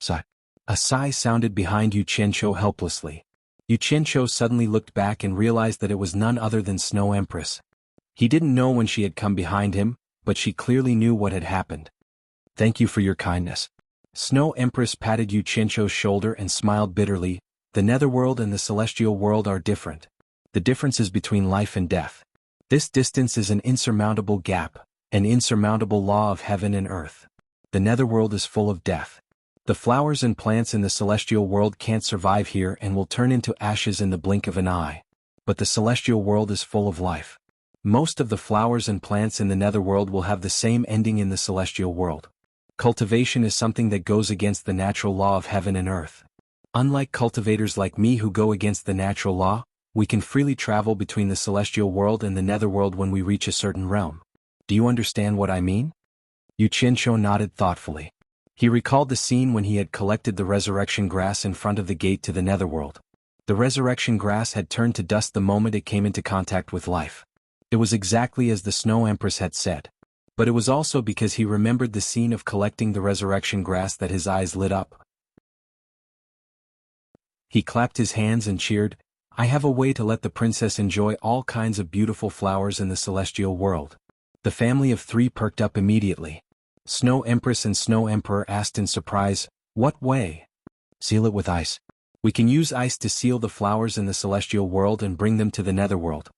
Sigh. A sigh sounded behind Yu Qianzhou helplessly. Yu Qianzhou suddenly looked back and realized that it was none other than Snow Empress. He didn't know when she had come behind him, but she clearly knew what had happened. "Thank you for your kindness." Snow Empress patted Yu Qianzhou's shoulder and smiled bitterly. "The netherworld and the celestial world are different. The difference is between life and death. This distance is an insurmountable gap, an insurmountable law of heaven and earth. The netherworld is full of death. The flowers and plants in the celestial world can't survive here and will turn into ashes in the blink of an eye. But the celestial world is full of life. Most of the flowers and plants in the netherworld will have the same ending in the celestial world. Cultivation is something that goes against the natural law of heaven and earth. Unlike cultivators like me who go against the natural law, we can freely travel between the celestial world and the netherworld when we reach a certain realm. Do you understand what I mean?" Yu Qianzhou nodded thoughtfully. He recalled the scene when he had collected the resurrection grass in front of the gate to the netherworld. The resurrection grass had turned to dust the moment it came into contact with life. It was exactly as the Snow Empress had said. But it was also because he remembered the scene of collecting the resurrection grass that his eyes lit up. He clapped his hands and cheered, "I have a way to let the princess enjoy all kinds of beautiful flowers in the celestial world." The family of three perked up immediately. Snow Empress and Snow Emperor asked in surprise, "What way?" "Seal it with ice. We can use ice to seal the flowers in the celestial world and bring them to the netherworld.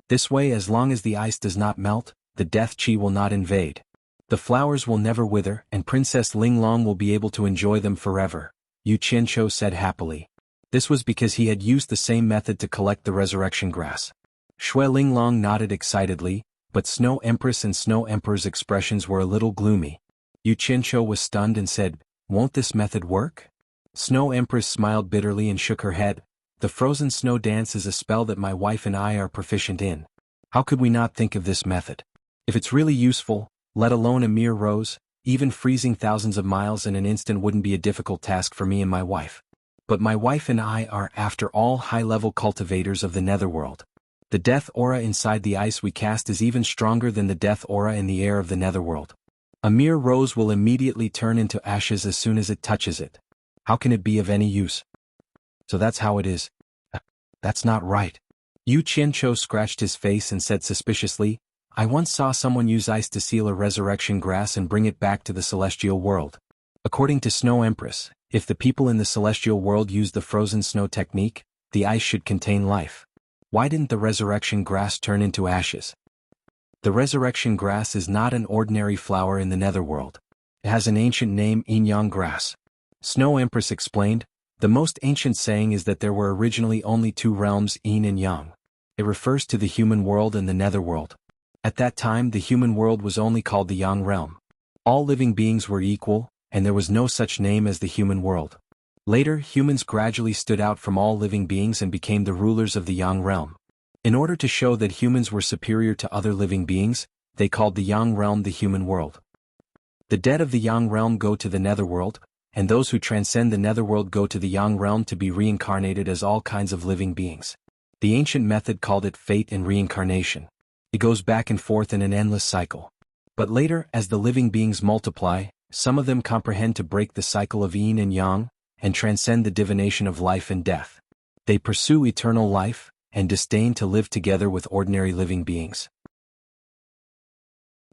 This way, as long as the ice does not melt, the death chi will not invade. The flowers will never wither, and Princess Linglong will be able to enjoy them forever," Yu Qianzhou said happily. This was because he had used the same method to collect the resurrection grass. Xuelinglong nodded excitedly, but Snow Empress and Snow Emperor's expressions were a little gloomy. Yu Qianzhou was stunned and said, "Won't this method work?" Snow Empress smiled bitterly and shook her head. "The frozen snow dance is a spell that my wife and I are proficient in. How could we not think of this method? If it's really useful, let alone a mere rose. Even freezing thousands of miles in an instant wouldn't be a difficult task for me and my wife. But my wife and I are, after all, high-level cultivators of the netherworld. The death aura inside the ice we cast is even stronger than the death aura in the air of the netherworld. A mere rose will immediately turn into ashes as soon as it touches it. How can it be of any use? So that's how it is. That's not right. Yu Qianqiu scratched his face and said suspiciously, I once saw someone use ice to seal a resurrection grass and bring it back to the celestial world. According to Snow Empress, if the people in the celestial world use the frozen snow technique, the ice should contain life. Why didn't the resurrection grass turn into ashes? The resurrection grass is not an ordinary flower in the netherworld. It has an ancient name, yin-yang grass. Snow Empress explained, the most ancient saying is that there were originally only two realms, yin and yang. It refers to the human world and the netherworld. At that time the human world was only called the yang realm. All living beings were equal, and there was no such name as the human world. Later, humans gradually stood out from all living beings and became the rulers of the yang realm. In order to show that humans were superior to other living beings, they called the yang realm the human world. The dead of the yang realm go to the netherworld, and those who transcend the netherworld go to the yang realm to be reincarnated as all kinds of living beings. The ancient method called it fate and reincarnation. It goes back and forth in an endless cycle. But later, as the living beings multiply, some of them comprehend to break the cycle of yin and yang, and transcend the divination of life and death. They pursue eternal life, and disdain to live together with ordinary living beings.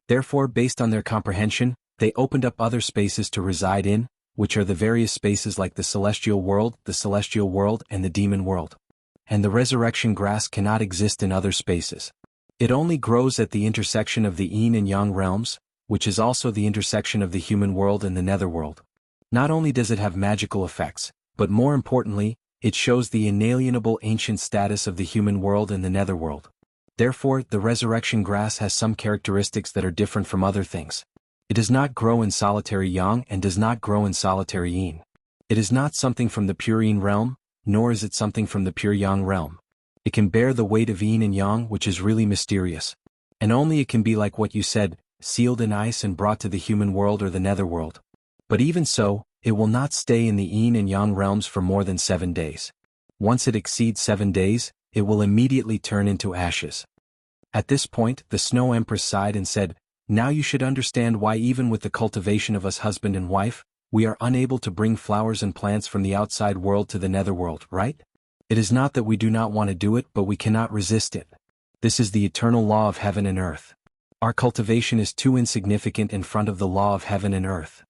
Therefore, based on their comprehension, they opened up other spaces to reside in, which are the various spaces like the celestial world, and the demon world. And the resurrection grass cannot exist in other spaces. It only grows at the intersection of the yin and yang realms, which is also the intersection of the human world and the netherworld. Not only does it have magical effects, but more importantly, it shows the inalienable ancient status of the human world and the netherworld. Therefore, the resurrection grass has some characteristics that are different from other things. It does not grow in solitary yang and does not grow in solitary yin. It is not something from the pure yin realm, nor is it something from the pure yang realm. It can bear the weight of yin and yang, which is really mysterious. And only it can be like what you said, sealed in ice and brought to the human world or the netherworld. But even so, it will not stay in the yin and yang realms for more than 7 days. Once it exceeds 7 days, it will immediately turn into ashes. At this point, the Snow Empress sighed and said, now you should understand why even with the cultivation of us husband and wife, we are unable to bring flowers and plants from the outside world to the netherworld, right? It is not that we do not want to do it, but we cannot resist it. This is the eternal law of heaven and earth. Our cultivation is too insignificant in front of the law of heaven and earth.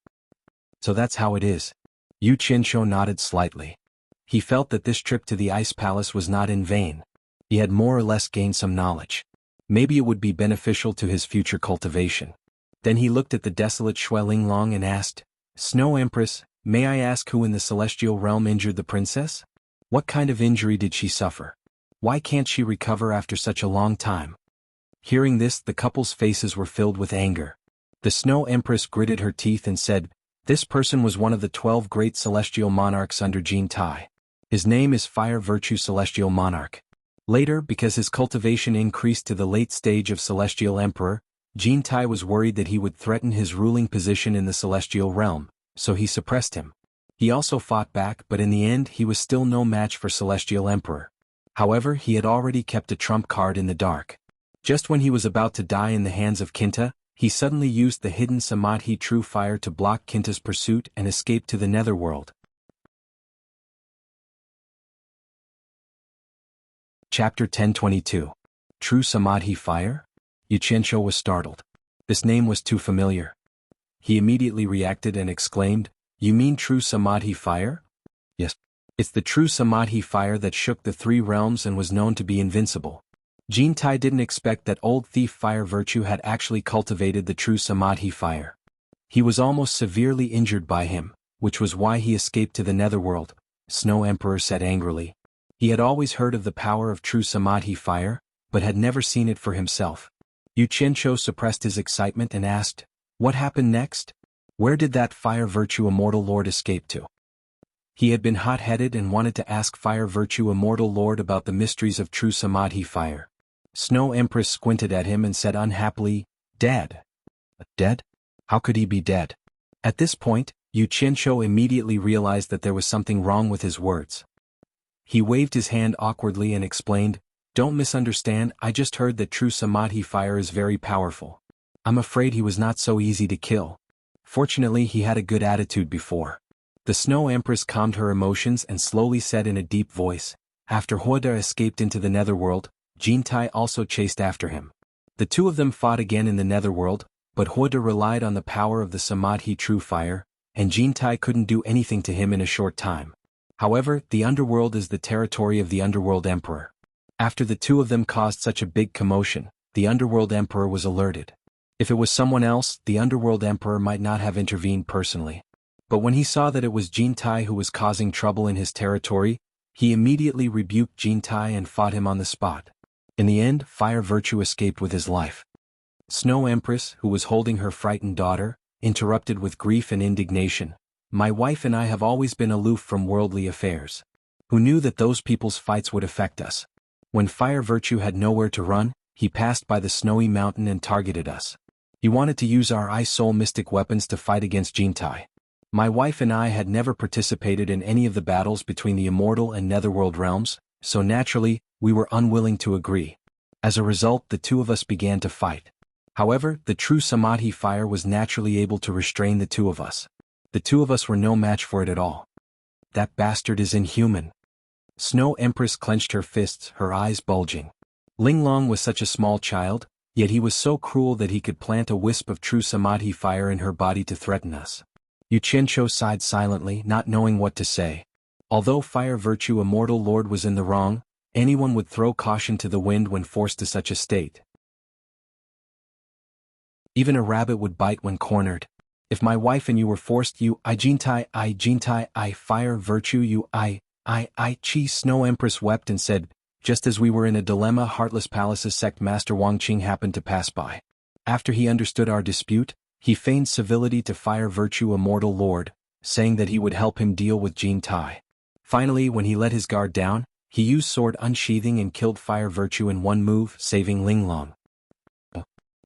So that's how it is. Yu Qianqiu nodded slightly. He felt that this trip to the ice palace was not in vain. He had more or less gained some knowledge. Maybe it would be beneficial to his future cultivation. Then he looked at the desolate Shui Linglong and asked, Snow Empress, may I ask who in the celestial realm injured the princess? What kind of injury did she suffer? Why can't she recover after such a long time? Hearing this, the couple's faces were filled with anger. The Snow Empress gritted her teeth and said, this person was one of the 12 great celestial monarchs under Jin Tai. His name is Fire Virtue Celestial Monarch. Later, because his cultivation increased to the late stage of Celestial Emperor, Jin Tai was worried that he would threaten his ruling position in the celestial realm, so he suppressed him. He also fought back, but in the end he was still no match for Celestial Emperor. However, he had already kept a trump card in the dark. Just when he was about to die in the hands of Kinta, he suddenly used the hidden Samadhi True Fire to block Kinta's pursuit and escape to the netherworld. Chapter 1022. True Samadhi Fire? Yu Qianqiu was startled. This name was too familiar. He immediately reacted and exclaimed, you mean True Samadhi Fire? Yes. It's the True Samadhi Fire that shook the 3 realms and was known to be invincible. Jin Tai didn't expect that old thief Fire Virtue had actually cultivated the True Samadhi Fire. He was almost severely injured by him, which was why he escaped to the netherworld, Snow Emperor said angrily. He had always heard of the power of True Samadhi Fire, but had never seen it for himself. Yu Qianqiu suppressed his excitement and asked, what happened next? Where did that Fire Virtue Immortal Lord escape to? He had been hot-headed and wanted to ask Fire Virtue Immortal Lord about the mysteries of True Samadhi Fire. Snow Empress squinted at him and said unhappily, Dad. Dead? How could he be dead? At this point, Yu Qianqiu immediately realized that there was something wrong with his words. He waved his hand awkwardly and explained, "Don't misunderstand, I just heard that true samadhi fire is very powerful. I'm afraid he was not so easy to kill. Fortunately he had a good attitude before." The Snow Empress calmed her emotions and slowly said in a deep voice, "After Huoda escaped into the netherworld, Jintai also chased after him. The two of them fought again in the netherworld, but Huoda relied on the power of the samadhi true fire, and Jintai couldn't do anything to him in a short time. However, the underworld is the territory of the underworld emperor. After the two of them caused such a big commotion, the underworld emperor was alerted. If it was someone else, the underworld emperor might not have intervened personally. But when he saw that it was Jintai who was causing trouble in his territory, he immediately rebuked Jintai and fought him on the spot. In the end, Fire Virtue escaped with his life." Snow Empress, who was holding her frightened daughter, interrupted with grief and indignation, "My wife and I have always been aloof from worldly affairs. Who knew that those people's fights would affect us? When Fire Virtue had nowhere to run, he passed by the snowy mountain and targeted us. He wanted to use our Ice Soul mystic weapons to fight against Jintai. My wife and I had never participated in any of the battles between the immortal and netherworld realms, so naturally, we were unwilling to agree. As a result, the two of us began to fight. However, the true samadhi fire was naturally able to restrain the two of us. The two of us were no match for it at all. That bastard is inhuman." Snow Empress clenched her fists, her eyes bulging. Linglong was such a small child, yet he was so cruel that he could plant a wisp of true samadhi fire in her body to threaten us. Yu Qianqiu sighed silently, not knowing what to say. Although Fire Virtue Immortal Lord was in the wrong, anyone would throw caution to the wind when forced to such a state. Even a rabbit would bite when cornered. If my wife and you were forced, Jintai, Fire Virtue, Chi. Snow Empress wept and said, "Just as we were in a dilemma, Heartless Palace's sect master Wang Qing happened to pass by. After he understood our dispute, he feigned civility to Fire Virtue Immortal Lord, saying that he would help him deal with Jintai. Finally, when he let his guard down, he used sword unsheathing and killed Fire Virtue in one move, saving Linglong."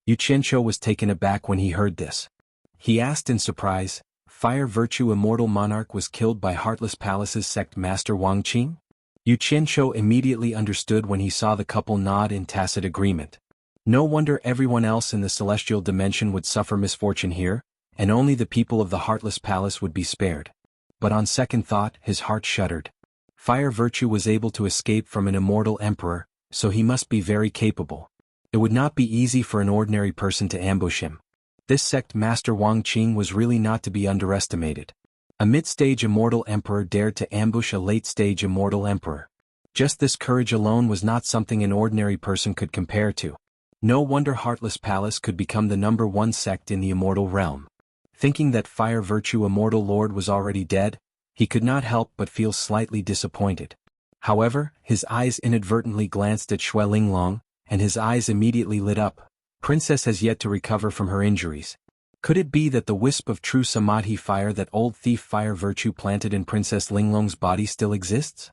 Yu Qianqiu was taken aback when he heard this. He asked in surprise, "Fire Virtue Immortal Monarch was killed by Heartless Palace's sect master Wang Qing?" Yu Qianqiu immediately understood when he saw the couple nod in tacit agreement. No wonder everyone else in the celestial dimension would suffer misfortune here, and only the people of the Heartless Palace would be spared. But on second thought, his heart shuddered. Fire Virtue was able to escape from an immortal emperor, so he must be very capable. It would not be easy for an ordinary person to ambush him. This sect master Wang Qing was really not to be underestimated. A mid-stage immortal emperor dared to ambush a late-stage immortal emperor. Just this courage alone was not something an ordinary person could compare to. No wonder Heartless Palace could become the #1 sect in the immortal realm. Thinking that Fire Virtue Immortal Lord was already dead, he could not help but feel slightly disappointed. However, his eyes inadvertently glanced at Xue Linglong, and his eyes immediately lit up. Princess has yet to recover from her injuries. Could it be that the wisp of true samadhi fire that old thief Fire Virtue planted in Princess Linglong's body still exists?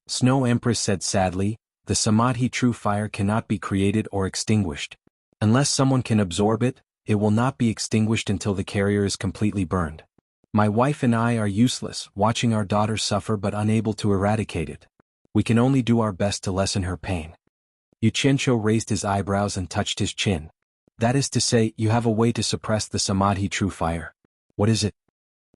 Snow Empress said sadly, "The samadhi true fire cannot be created or extinguished. Unless someone can absorb it, it will not be extinguished until the carrier is completely burned. My wife and I are useless, watching our daughter suffer but unable to eradicate it. We can only do our best to lessen her pain." Yu Qianqiu raised his eyebrows and touched his chin. "That is to say, you have a way to suppress the samadhi true fire. What is it?"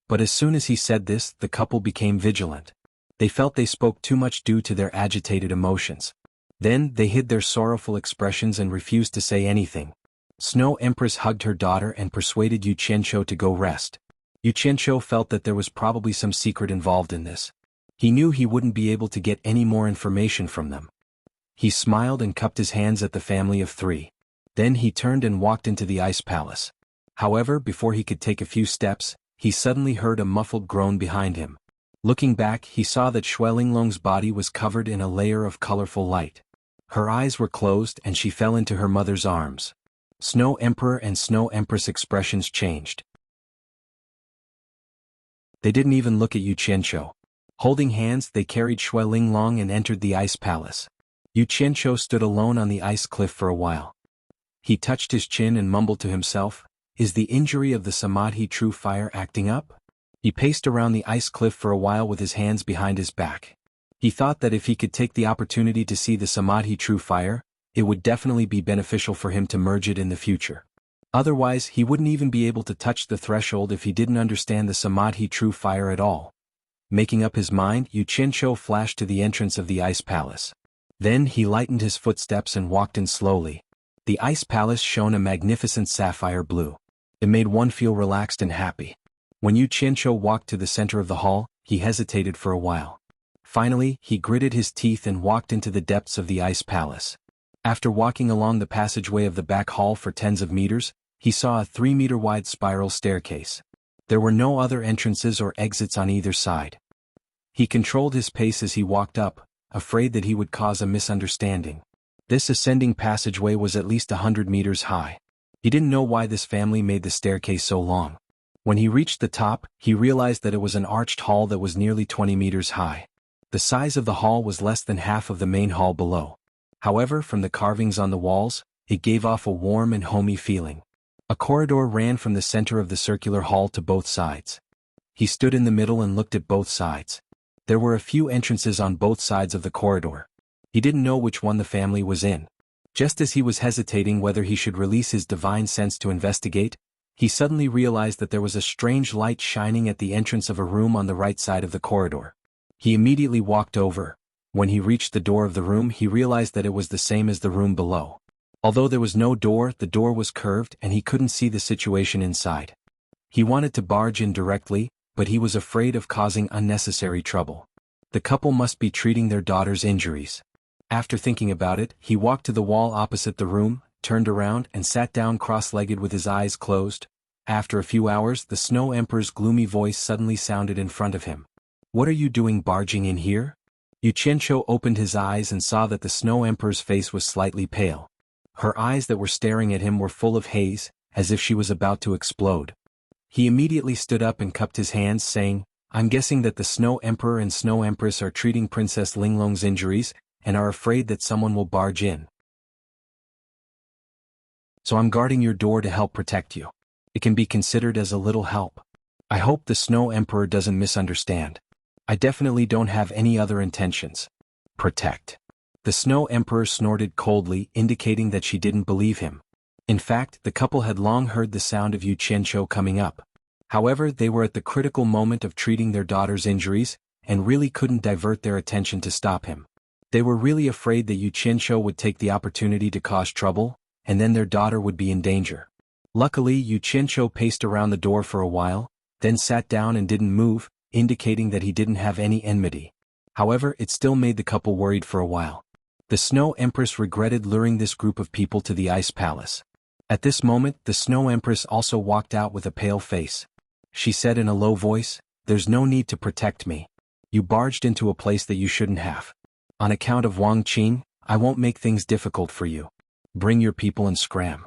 But as soon as he said this, the couple became vigilant. They felt they spoke too much due to their agitated emotions. Then, they hid their sorrowful expressions and refused to say anything. Snow Empress hugged her daughter and persuaded Yu Qianqiu to go rest. Yu Qianqiu felt that there was probably some secret involved in this. He knew he wouldn't be able to get any more information from them. He smiled and cupped his hands at the family of three. Then he turned and walked into the ice palace. However, before he could take a few steps, he suddenly heard a muffled groan behind him. Looking back, he saw that Xue Linglong's body was covered in a layer of colorful light. Her eyes were closed and she fell into her mother's arms. Snow Emperor and Snow Empress expressions changed. They didn't even look at Yu Qianqiu. Holding hands, they carried Xue Linglong and entered the ice palace. Yu Qianqiu stood alone on the ice cliff for a while. He touched his chin and mumbled to himself, Is the injury of the Samadhi true fire acting up? He paced around the ice cliff for a while with his hands behind his back. He thought that if he could take the opportunity to see the Samadhi true fire, it would definitely be beneficial for him to merge it in the future. Otherwise, he wouldn't even be able to touch the threshold if he didn't understand the Samadhi true fire at all. Making up his mind, Xianxia flashed to the entrance of the ice palace. Then he lightened his footsteps and walked in slowly. The ice palace shone a magnificent sapphire blue. It made one feel relaxed and happy. When Xianxia walked to the center of the hall, he hesitated for a while. Finally, he gritted his teeth and walked into the depths of the ice palace. After walking along the passageway of the back hall for tens of meters, he saw a 3-meter-wide spiral staircase. There were no other entrances or exits on either side. He controlled his pace as he walked up, afraid that he would cause a misunderstanding. This ascending passageway was at least 100 meters high. He didn't know why this family made the staircase so long. When he reached the top, he realized that it was an arched hall that was nearly 20 meters high. The size of the hall was less than half of the main hall below. However, from the carvings on the walls, it gave off a warm and homey feeling. A corridor ran from the center of the circular hall to both sides. He stood in the middle and looked at both sides. There were a few entrances on both sides of the corridor. He didn't know which one the family was in. Just as he was hesitating whether he should release his divine sense to investigate, he suddenly realized that there was a strange light shining at the entrance of a room on the right side of the corridor. He immediately walked over. When he reached the door of the room, he realized that it was the same as the room below. Although there was no door, the door was curved and he couldn't see the situation inside. He wanted to barge in directly, but he was afraid of causing unnecessary trouble. The couple must be treating their daughter's injuries. After thinking about it, he walked to the wall opposite the room, turned around and sat down cross-legged with his eyes closed. After a few hours, the Snow Emperor's gloomy voice suddenly sounded in front of him. "What are you doing barging in here?" Xianxia opened his eyes and saw that the Snow Emperor's face was slightly pale. Her eyes that were staring at him were full of haze, as if she was about to explode. He immediately stood up and cupped his hands, saying, "I'm guessing that the Snow Emperor and Snow Empress are treating Princess Linglong's injuries, and are afraid that someone will barge in. So I'm guarding your door to help protect you. It can be considered as a little help. I hope the Snow Emperor doesn't misunderstand. I definitely don't have any other intentions. Protect." The Snow Emperor snorted coldly, indicating that she didn't believe him. In fact, the couple had long heard the sound of Xianxia coming up. However, they were at the critical moment of treating their daughter's injuries, and really couldn't divert their attention to stop him. They were really afraid that Xianxia would take the opportunity to cause trouble, and then their daughter would be in danger. Luckily, Xianxia paced around the door for a while, then sat down and didn't move, indicating that he didn't have any enmity. However, it still made the couple worried for a while. The Snow Empress regretted luring this group of people to the ice palace. At this moment, the Snow Empress also walked out with a pale face. She said in a low voice, "There's no need to protect me. You barged into a place that you shouldn't have. On account of Wang Qing, I won't make things difficult for you. Bring your people and scram."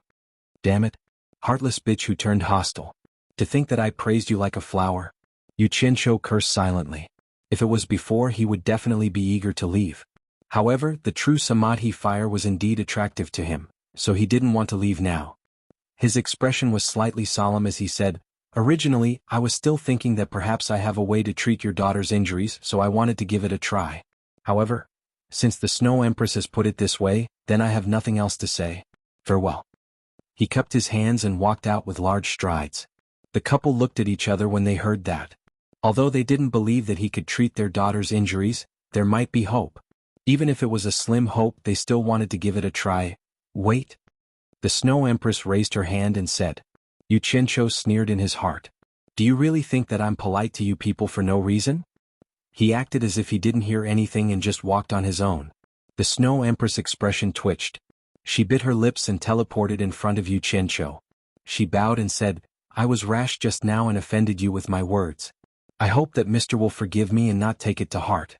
"Damn it. Heartless bitch who turned hostile. To think that I praised you like a flower." Xianxia cursed silently. If it was before, he would definitely be eager to leave. However, the true Samadhi fire was indeed attractive to him, so he didn't want to leave now. His expression was slightly solemn as he said, "Originally, I was still thinking that perhaps I have a way to treat your daughter's injuries, so I wanted to give it a try. However, since the Snow Empress has put it this way, then I have nothing else to say. Farewell." He cupped his hands and walked out with large strides. The couple looked at each other when they heard that. Although they didn't believe that he could treat their daughter's injuries, there might be hope. Even if it was a slim hope, they still wanted to give it a try. "Wait." The Snow Empress raised her hand and said. Xianxia sneered in his heart. "Do you really think that I'm polite to you people for no reason?" He acted as if he didn't hear anything and just walked on his own. The Snow Empress' expression twitched. She bit her lips and teleported in front of Xianxia. She bowed and said, "I was rash just now and offended you with my words. I hope that Mr. will forgive me and not take it to heart."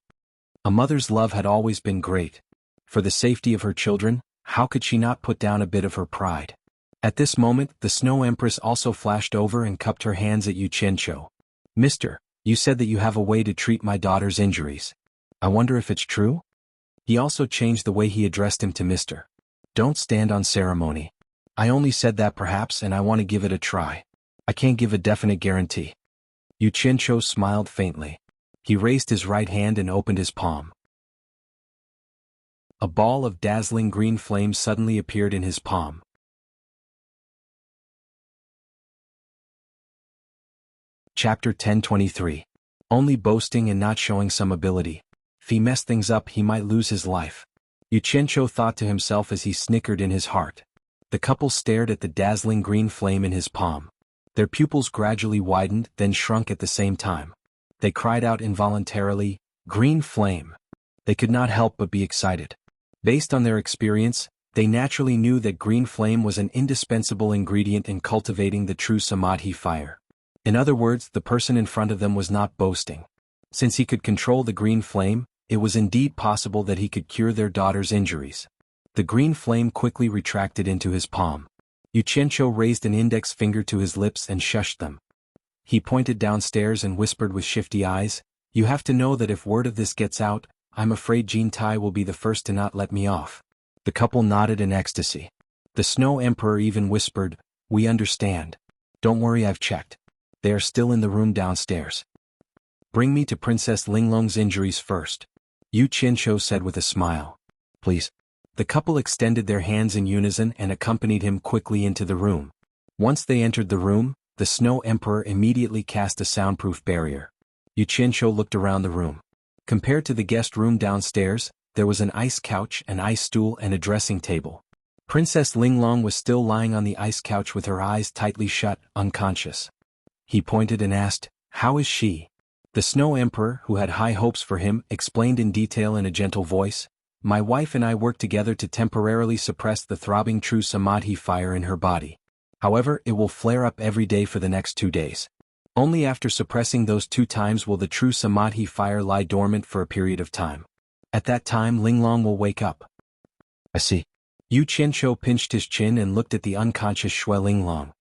A mother's love had always been great. For the safety of her children, how could she not put down a bit of her pride? At this moment, the Snow Empress also flashed over and cupped her hands at Xianxia. "Mister, you said that you have a way to treat my daughter's injuries. I wonder if it's true?" He also changed the way he addressed him to Mr. "Don't stand on ceremony. I only said that perhaps and I want to give it a try. I can't give a definite guarantee. Xianxia smiled faintly. He raised his right hand and opened his palm. A ball of dazzling green flame suddenly appeared in his palm. Chapter 1023. Only boasting and not showing some ability. If he messed things up, he might lose his life. Xianxia thought to himself as he snickered in his heart. The couple stared at the dazzling green flame in his palm. Their pupils gradually widened, then shrunk at the same time. They cried out involuntarily, "Green flame!" They could not help but be excited. Based on their experience, they naturally knew that green flame was an indispensable ingredient in cultivating the true samadhi fire. In other words, the person in front of them was not boasting. Since he could control the green flame, it was indeed possible that he could cure their daughter's injuries. The green flame quickly retracted into his palm. Xianxia raised an index finger to his lips and shushed them. He pointed downstairs and whispered with shifty eyes, "You have to know that if word of this gets out, I'm afraid Jean Tai will be the first to not let me off." The couple nodded in ecstasy. The Snow Emperor even whispered, "We understand. Don't worry, I've checked. They are still in the room downstairs. Bring me to Princess Linglong's injuries first," Xianxia said with a smile. "Please." The couple extended their hands in unison and accompanied him quickly into the room. Once they entered the room, the Snow Emperor immediately cast a soundproof barrier. Xianxia looked around the room. Compared to the guest room downstairs, there was an ice couch, an ice stool, and a dressing table. Princess Linglong was still lying on the ice couch with her eyes tightly shut, unconscious. He pointed and asked, "How is she?" The Snow Emperor, who had high hopes for him, explained in detail in a gentle voice, "My wife and I worked together to temporarily suppress the throbbing true samadhi fire in her body. However, it will flare up every day for the next 2 days. Only after suppressing those 2 times will the true samadhi fire lie dormant for a period of time. At that time Linglong will wake up." "I see." Xianxia pinched his chin and looked at the unconscious Linglong.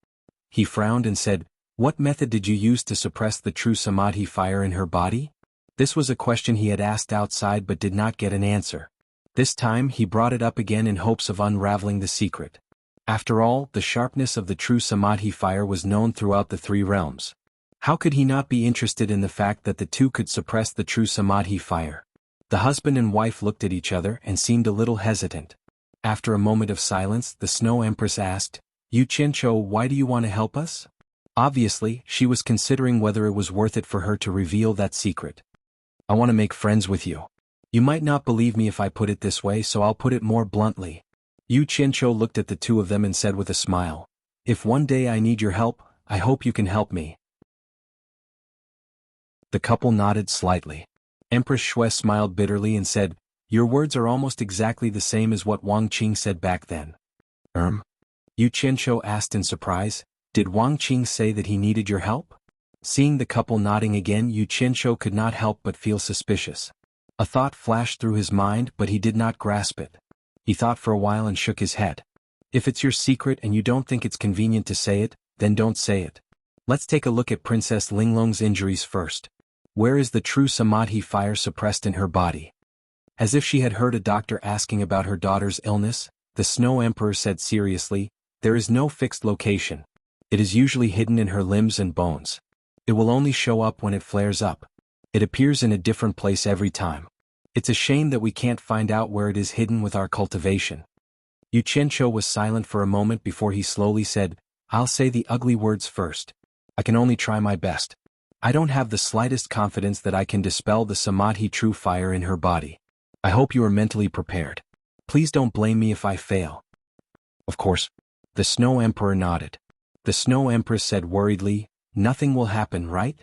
He frowned and said, "What method did you use to suppress the true samadhi fire in her body?" This was a question he had asked outside but did not get an answer. This time he brought it up again in hopes of unraveling the secret. After all, the sharpness of the true samadhi fire was known throughout the 3 realms. How could he not be interested in the fact that the 2 could suppress the true samadhi fire? The husband and wife looked at each other and seemed a little hesitant. After a moment of silence, the Snow Empress asked, "Xianxia, why do you want to help us?" Obviously, she was considering whether it was worth it for her to reveal that secret. "I want to make friends with you. You might not believe me if I put it this way, so I'll put it more bluntly." Xianxia looked at the 2 of them and said with a smile, "If one day I need your help, I hope you can help me." The couple nodded slightly. Empress Shui smiled bitterly and said, "Your words are almost exactly the same as what Wang Qing said back then." Xianxia asked in surprise, "Did Wang Qing say that he needed your help?" Seeing the couple nodding again, Xianxia could not help but feel suspicious. A thought flashed through his mind, but he did not grasp it. He thought for a while and shook his head. "If it's your secret and you don't think it's convenient to say it, then don't say it. Let's take a look at Princess Linglong's injuries first. Where is the true samadhi fire suppressed in her body?" As if she had heard a doctor asking about her daughter's illness, the Snow Emperor said seriously, "There is no fixed location. It is usually hidden in her limbs and bones. It will only show up when it flares up. It appears in a different place every time. It's a shame that we can't find out where it is hidden with our cultivation." Xianxia was silent for a moment before he slowly said, "I'll say the ugly words first. I can only try my best. I don't have the slightest confidence that I can dispel the samadhi true fire in her body. I hope you are mentally prepared. Please don't blame me if I fail." "Of course." The Snow Emperor nodded. The Snow Empress said worriedly, "Nothing will happen, right?"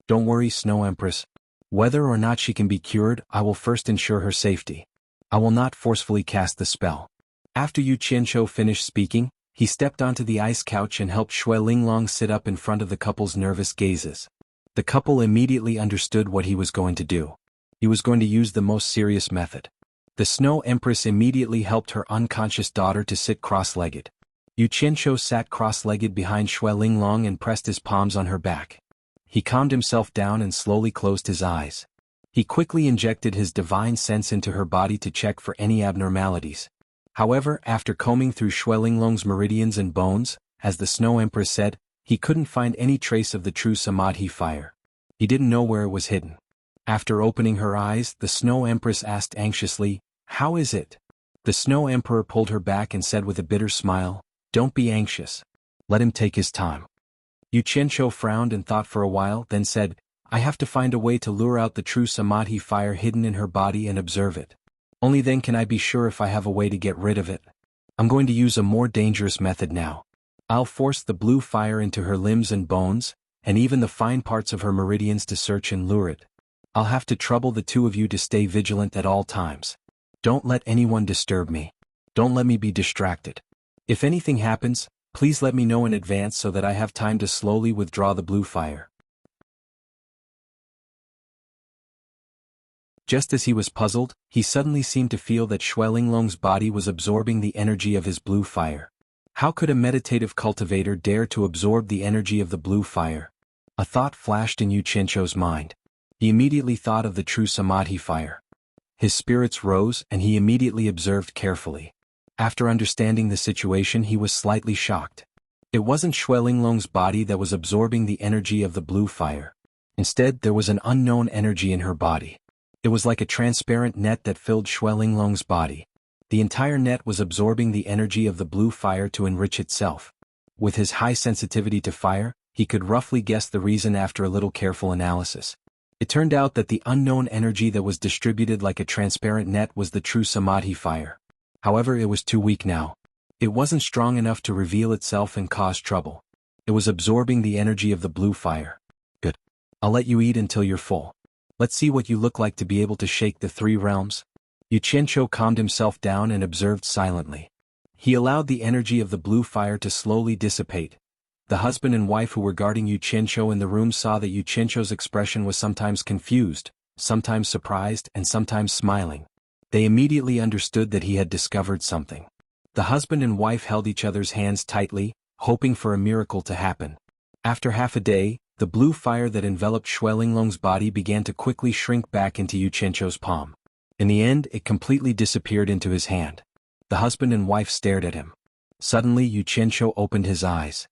"Don't worry, Snow Empress. Whether or not she can be cured, I will first ensure her safety. I will not forcefully cast the spell." After Xianxia finished speaking, he stepped onto the ice couch and helped Linglong sit up in front of the couple's nervous gazes. The couple immediately understood what he was going to do. He was going to use the most serious method. The Snow Empress immediately helped her unconscious daughter to sit cross-legged. Xianxia sat cross-legged behind Linglong and pressed his palms on her back. He calmed himself down and slowly closed his eyes. He quickly injected his divine sense into her body to check for any abnormalities. However, after combing through Xuelinglong's meridians and bones, as the Snow Empress said, he couldn't find any trace of the true samadhi fire. He didn't know where it was hidden. After opening her eyes, the Snow Empress asked anxiously, "How is it?" The Snow Emperor pulled her back and said with a bitter smile, "Don't be anxious. Let him take his time." Xianxia frowned and thought for a while, then said, "I have to find a way to lure out the true samadhi fire hidden in her body and observe it. Only then can I be sure if I have a way to get rid of it. I'm going to use a more dangerous method now. I'll force the blue fire into her limbs and bones, and even the fine parts of her meridians to search and lure it. I'll have to trouble the two of you to stay vigilant at all times. Don't let anyone disturb me. Don't let me be distracted. If anything happens, please let me know in advance so that I have time to slowly withdraw the blue fire." Just as he was puzzled, he suddenly seemed to feel that Xuelinglong's body was absorbing the energy of his blue fire. How could a meditative cultivator dare to absorb the energy of the blue fire? A thought flashed in Xianxia's mind. He immediately thought of the true samadhi fire. His spirits rose and he immediately observed carefully. After understanding the situation, he was slightly shocked. It wasn't Xuelinglong's body that was absorbing the energy of the blue fire. Instead, there was an unknown energy in her body. It was like a transparent net that filled Xuelinglong's body. The entire net was absorbing the energy of the blue fire to enrich itself. With his high sensitivity to fire, he could roughly guess the reason after a little careful analysis. It turned out that the unknown energy that was distributed like a transparent net was the true samadhi fire. However, it was too weak now. It wasn't strong enough to reveal itself and cause trouble. It was absorbing the energy of the blue fire. Good. I'll let you eat until you're full. Let's see what you look like to be able to shake the three realms. Xianxia calmed himself down and observed silently. He allowed the energy of the blue fire to slowly dissipate. The husband and wife who were guarding Xianxia in the room saw that Xianxia's expression was sometimes confused, sometimes surprised, and sometimes smiling. They immediately understood that he had discovered something. The husband and wife held each other's hands tightly, hoping for a miracle to happen. After half a day, the blue fire that enveloped Xuelinglong's body began to quickly shrink back into Xianxia's palm. In the end, it completely disappeared into his hand. The husband and wife stared at him. Suddenly, Xianxia opened his eyes.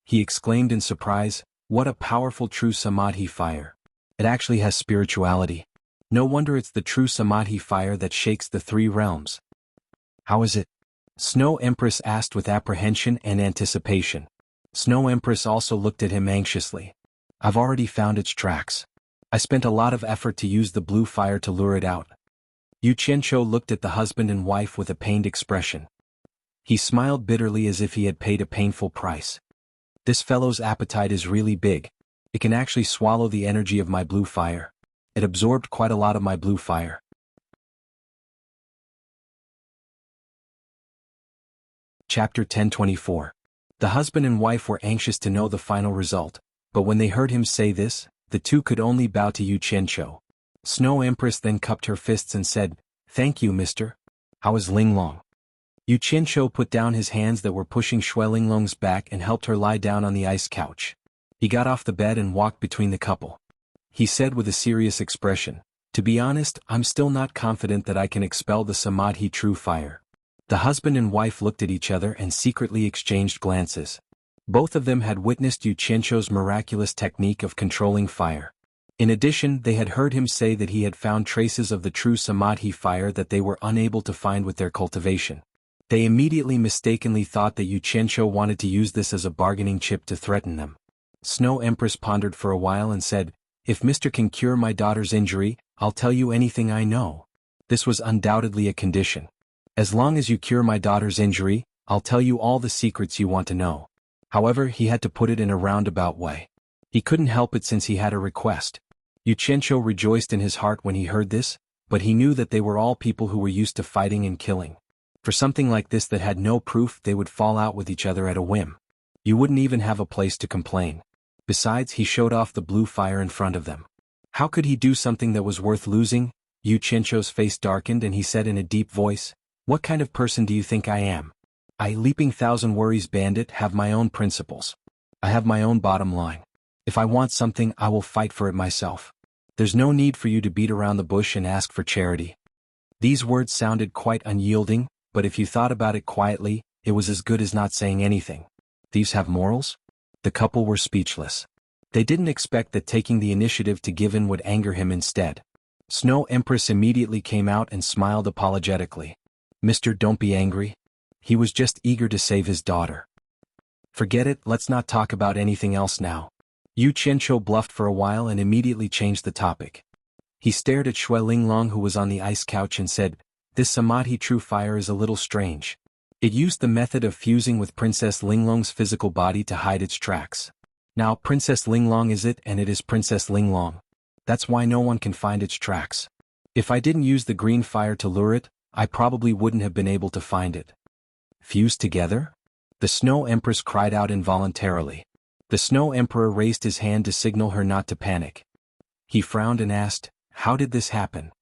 He exclaimed in surprise, "What a powerful true samadhi fire. It actually has spirituality. No wonder it's the true samadhi fire that shakes the three realms." "How is it?" Snow Empress asked with apprehension and anticipation. Snow Empress also looked at him anxiously. "I've already found its tracks. I spent a lot of effort to use the blue fire to lure it out." Xianxia looked at the husband and wife with a pained expression. He smiled bitterly as if he had paid a painful price. "This fellow's appetite is really big. It can actually swallow the energy of my blue fire. It absorbed quite a lot of my blue fire." Chapter 1024. The husband and wife were anxious to know the final result, but when they heard him say this, the two could only bow to Xianxia. Snow Empress then cupped her fists and said, "Thank you, mister. How is Linglong?" Xianxia put down his hands that were pushing Xuelinglong's back and helped her lie down on the ice couch. He got off the bed and walked between the couple. He said with a serious expression, "To be honest, I'm still not confident that I can expel the samadhi true fire." The husband and wife looked at each other and secretly exchanged glances. Both of them had witnessed Xianxia's miraculous technique of controlling fire. In addition, they had heard him say that he had found traces of the true samadhi fire that they were unable to find with their cultivation. They immediately mistakenly thought that Xianxia wanted to use this as a bargaining chip to threaten them. Snow Empress pondered for a while and said, "If Mr. can cure my daughter's injury, I'll tell you anything I know." This was undoubtedly a condition. "As long as you cure my daughter's injury, I'll tell you all the secrets you want to know." However, he had to put it in a roundabout way. He couldn't help it since he had a request. Xianxia rejoiced in his heart when he heard this, but he knew that they were all people who were used to fighting and killing. For something like this that had no proof, they would fall out with each other at a whim. You wouldn't even have a place to complain. Besides, he showed off the blue fire in front of them. How could he do something that was worth losing? Xianxia's face darkened and he said in a deep voice, "What kind of person do you think I am? I, Leaping Thousand Worries Bandit, have my own principles. I have my own bottom line. If I want something, I will fight for it myself. There's no need for you to beat around the bush and ask for charity." These words sounded quite unyielding, but if you thought about it quietly, it was as good as not saying anything. Thieves have morals? The couple were speechless. They didn't expect that taking the initiative to give in would anger him instead. Snow Empress immediately came out and smiled apologetically. "Mister, don't be angry. He was just eager to save his daughter. Forget it, let's not talk about anything else now." Yu Qianqiu bluffed for a while and immediately changed the topic. He stared at Shui Linglong, who was on the ice couch, and said, "This Samadhi true fire is a little strange. It used the method of fusing with Princess Linglong's physical body to hide its tracks. Now Princess Linglong is it, and it is Princess Linglong. That's why no one can find its tracks. If I didn't use the green fire to lure it, I probably wouldn't have been able to find it." "Fused together?" The Snow Empress cried out involuntarily. The Snow Emperor raised his hand to signal her not to panic. He frowned and asked, "How did this happen?"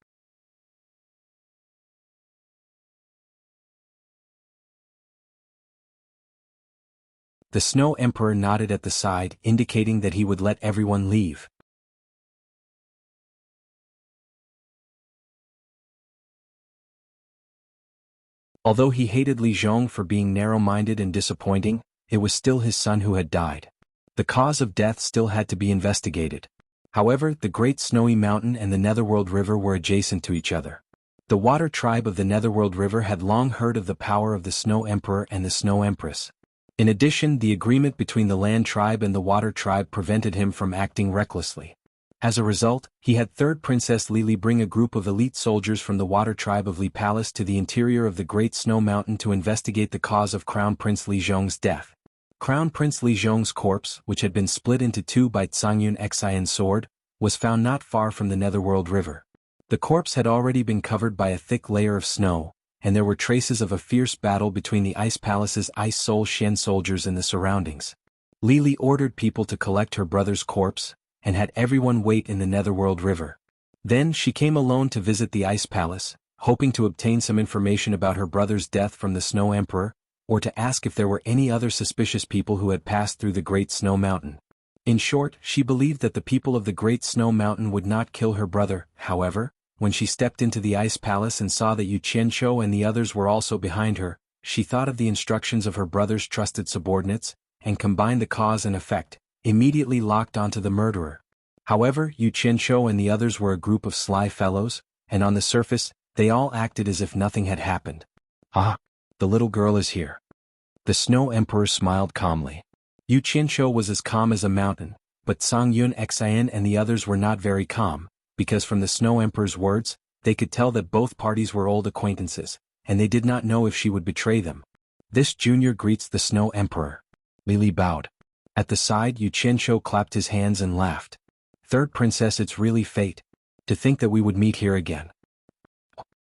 The Snow Emperor nodded at the side, indicating that he would let everyone leave. Although he hated Li Zhong for being narrow-minded and disappointing, it was still his son who had died. The cause of death still had to be investigated. However, the Great Snowy Mountain and the Netherworld River were adjacent to each other. The Water Tribe of the Netherworld River had long heard of the power of the Snow Emperor and the Snow Empress. In addition, the agreement between the Land Tribe and the Water Tribe prevented him from acting recklessly. As a result, he had Third Princess Li Li bring a group of elite soldiers from the Water Tribe of Li Palace to the interior of the Great Snow Mountain to investigate the cause of Crown Prince Li Zhong's death. Crown Prince Li Zhong's corpse, which had been split into two by Xuanhuan Xian's sword, was found not far from the Netherworld River. The corpse had already been covered by a thick layer of snow, and there were traces of a fierce battle between the Ice Palace's Ice Soul Shen soldiers in the surroundings. Li Li ordered people to collect her brother's corpse, and had everyone wait in the Netherworld River. Then she came alone to visit the Ice Palace, hoping to obtain some information about her brother's death from the Snow Emperor, or to ask if there were any other suspicious people who had passed through the Great Snow Mountain. In short, she believed that the people of the Great Snow Mountain would not kill her brother. However, when she stepped into the Ice Palace and saw that Yu Qianqiu and the others were also behind her, she thought of the instructions of her brother's trusted subordinates, and combined the cause and effect, immediately locked onto the murderer. However, Yu Qianqiu and the others were a group of sly fellows, and on the surface, they all acted as if nothing had happened. "Ah, the little girl is here." The Snow Emperor smiled calmly. Yu Qianqiu was as calm as a mountain, but Xuanhuan Xian and the others were not very calm, because from the Snow Emperor's words, they could tell that both parties were old acquaintances, and they did not know if she would betray them. "This junior greets the Snow Emperor." Li Li bowed. At the side, Yu Qianqiu clapped his hands and laughed. "Third Princess, it's really fate. To think that we would meet here again."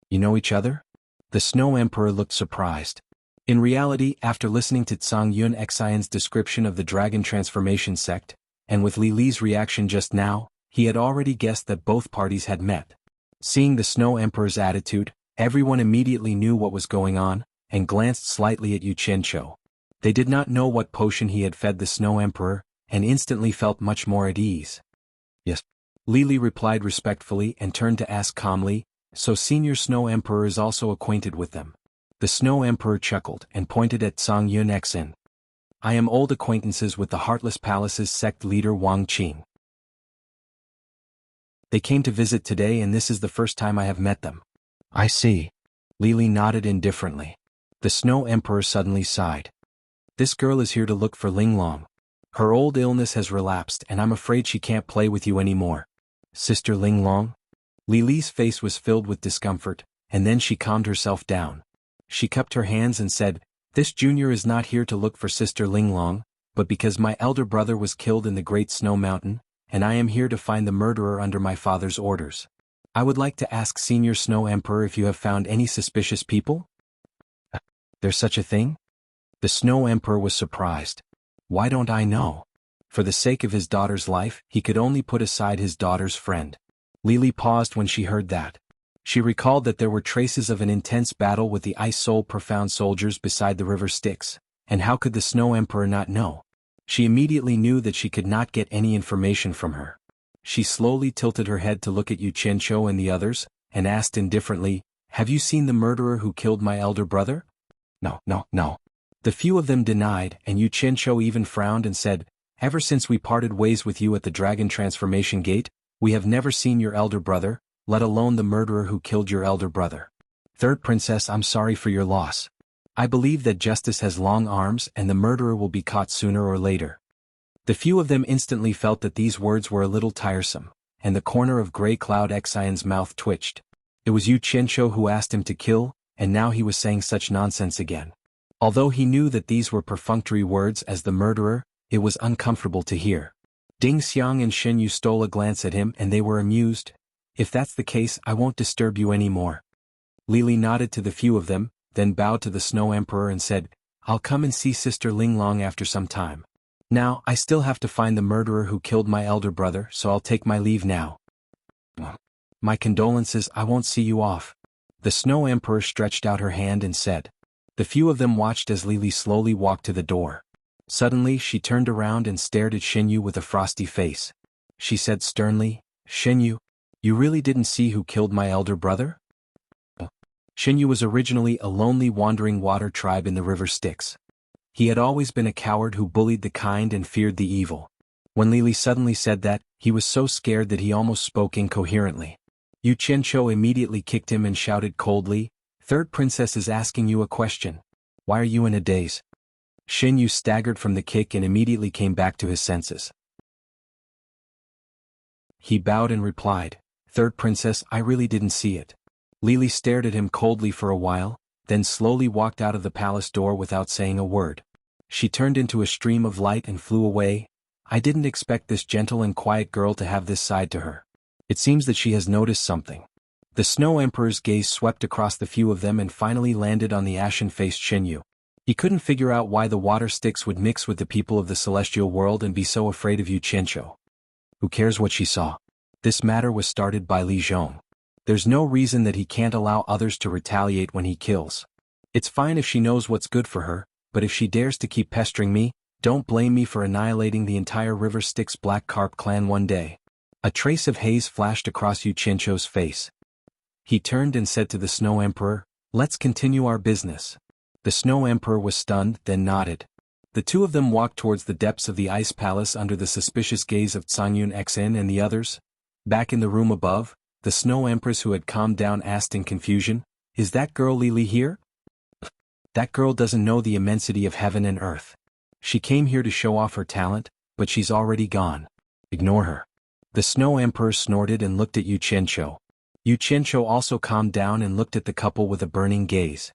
"You know each other?" The Snow Emperor looked surprised. In reality, after listening to Xuanhuan Xian's description of the Dragon Transformation sect, and with Li Li's reaction just now, he had already guessed that both parties had met. Seeing the Snow Emperor's attitude, everyone immediately knew what was going on, and glanced slightly at Yu Qianqiu. They did not know what potion he had fed the Snow Emperor, and instantly felt much more at ease. "Yes." Li Li replied respectfully and turned to ask calmly, "So Senior Snow Emperor is also acquainted with them?" The Snow Emperor chuckled and pointed at Xuanhuan Xin. "I am old acquaintances with the Heartless Palace's sect leader Wang Qing. They came to visit today and this is the first time I have met them." "I see." Li Li nodded indifferently. The Snow Emperor suddenly sighed. "This girl is here to look for Linglong. Her old illness has relapsed and I'm afraid she can't play with you anymore." "Sister Linglong?" Li Li's face was filled with discomfort, and then she calmed herself down. She cupped her hands and said, "This junior is not here to look for Sister Linglong, but because my elder brother was killed in the Great Snow Mountain, and I am here to find the murderer under my father's orders. I would like to ask Senior Snow Emperor if you have found any suspicious people?" "There's such a thing?" The Snow Emperor was surprised. "Why don't I know?" For the sake of his daughter's life, he could only put aside his daughter's friend. Li Li paused when she heard that. She recalled that there were traces of an intense battle with the Ice Soul Profound soldiers beside the river Styx, and how could the Snow Emperor not know? She immediately knew that she could not get any information from her. She slowly tilted her head to look at Yu Qianqiu and the others, and asked indifferently, Have you seen the murderer who killed my elder brother? No, no, no. The few of them denied, and Xianxia even frowned and said, Ever since we parted ways with you at the Dragon Transformation Gate, we have never seen your elder brother, let alone the murderer who killed your elder brother. Third Princess, I'm sorry for your loss. I believe that justice has long arms and the murderer will be caught sooner or later. The few of them instantly felt that these words were a little tiresome, and the corner of Grey Cloud Xian's mouth twitched. It was Xianxia who asked him to kill, and now he was saying such nonsense again. Although he knew that these were perfunctory words as the murderer, it was uncomfortable to hear. Ding Xiang and Xinyu stole a glance at him and they were amused. If that's the case, I won't disturb you anymore. Lili nodded to the few of them, then bowed to the Snow Emperor and said, I'll come and see Sister Linglong after some time. Now, I still have to find the murderer who killed my elder brother, so I'll take my leave now. My condolences, I won't see you off. The Snow Emperor stretched out her hand and said. The few of them watched as Lili slowly walked to the door. Suddenly she turned around and stared at Xinyu with a frosty face. She said sternly, Xinyu, you really didn't see who killed my elder brother? Xinyu was originally a lonely wandering water tribe in the river Styx. He had always been a coward who bullied the kind and feared the evil. When Lili suddenly said that, he was so scared that he almost spoke incoherently. Xianxia immediately kicked him and shouted coldly, Third Princess is asking you a question. Why are you in a daze? Xinyu staggered from the kick and immediately came back to his senses. He bowed and replied, Third Princess, I really didn't see it. Lili stared at him coldly for a while, then slowly walked out of the palace door without saying a word. She turned into a stream of light and flew away. I didn't expect this gentle and quiet girl to have this side to her. It seems that she has noticed something. The Snow Emperor's gaze swept across the few of them and finally landed on the ashen-faced Xinyu. He couldn't figure out why the water Styx would mix with the people of the celestial world and be so afraid of Xianxia. Who cares what she saw? This matter was started by Li Zhong. There's no reason that he can't allow others to retaliate when he kills. It's fine if she knows what's good for her, but if she dares to keep pestering me, don't blame me for annihilating the entire River Styx Black Carp clan one day. A trace of haze flashed across Xianxia's face. He turned and said to the Snow Emperor, Let's continue our business. The Snow Emperor was stunned, then nodded. The two of them walked towards the depths of the Ice Palace under the suspicious gaze of Xuanhuan and the others. Back in the room above, the Snow Empress who had calmed down asked in confusion, Is that girl Lili here? That girl doesn't know the immensity of heaven and earth. She came here to show off her talent, but she's already gone. Ignore her. The Snow Emperor snorted and looked at Xianxia. Xianxia also calmed down and looked at the couple with a burning gaze.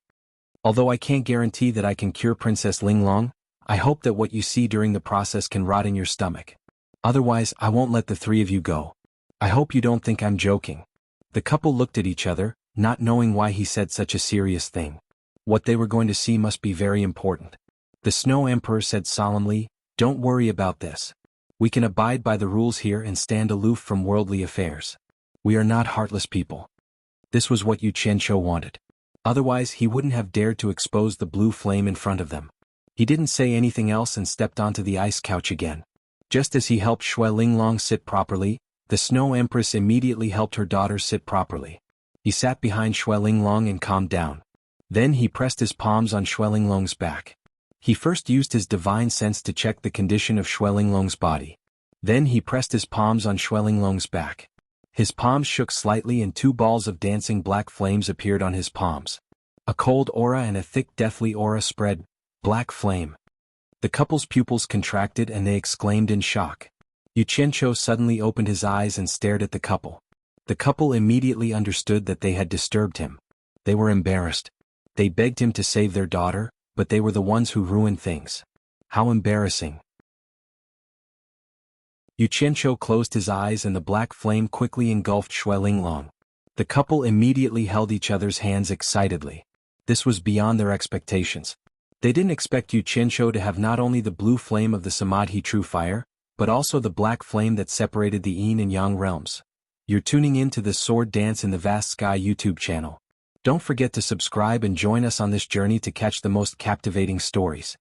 Although I can't guarantee that I can cure Princess Linglong, I hope that what you see during the process can rot in your stomach. Otherwise, I won't let the three of you go. I hope you don't think I'm joking. The couple looked at each other, not knowing why he said such a serious thing. What they were going to see must be very important. The Snow Emperor said solemnly, Don't worry about this. We can abide by the rules here and stand aloof from worldly affairs. We are not heartless people. This was what Xianxia wanted. Otherwise he wouldn't have dared to expose the blue flame in front of them. He didn't say anything else and stepped onto the ice couch again. Just as he helped Shui Linglong sit properly, the Snow Empress immediately helped her daughter sit properly. He sat behind Shui Linglong and calmed down. Then he pressed his palms on Shui Linglong's back. He first used his divine sense to check the condition of Shui Linglong's body. Then he pressed his palms on Shui Linglong's back. His palms shook slightly and two balls of dancing black flames appeared on his palms. A cold aura and a thick deathly aura spread. Black flame. The couple's pupils contracted and they exclaimed in shock. Xianxia suddenly opened his eyes and stared at the couple. The couple immediately understood that they had disturbed him. They were embarrassed. They begged him to save their daughter, but they were the ones who ruined things. How embarrassing. Xianxia closed his eyes and the black flame quickly engulfed Shui Linglong. The couple immediately held each other's hands excitedly. This was beyond their expectations. They didn't expect Xianxia to have not only the blue flame of the Samadhi true fire, but also the black flame that separated the yin and yang realms. You're tuning in to the Sword Dance in the Vast Sky YouTube channel. Don't forget to subscribe and join us on this journey to catch the most captivating stories.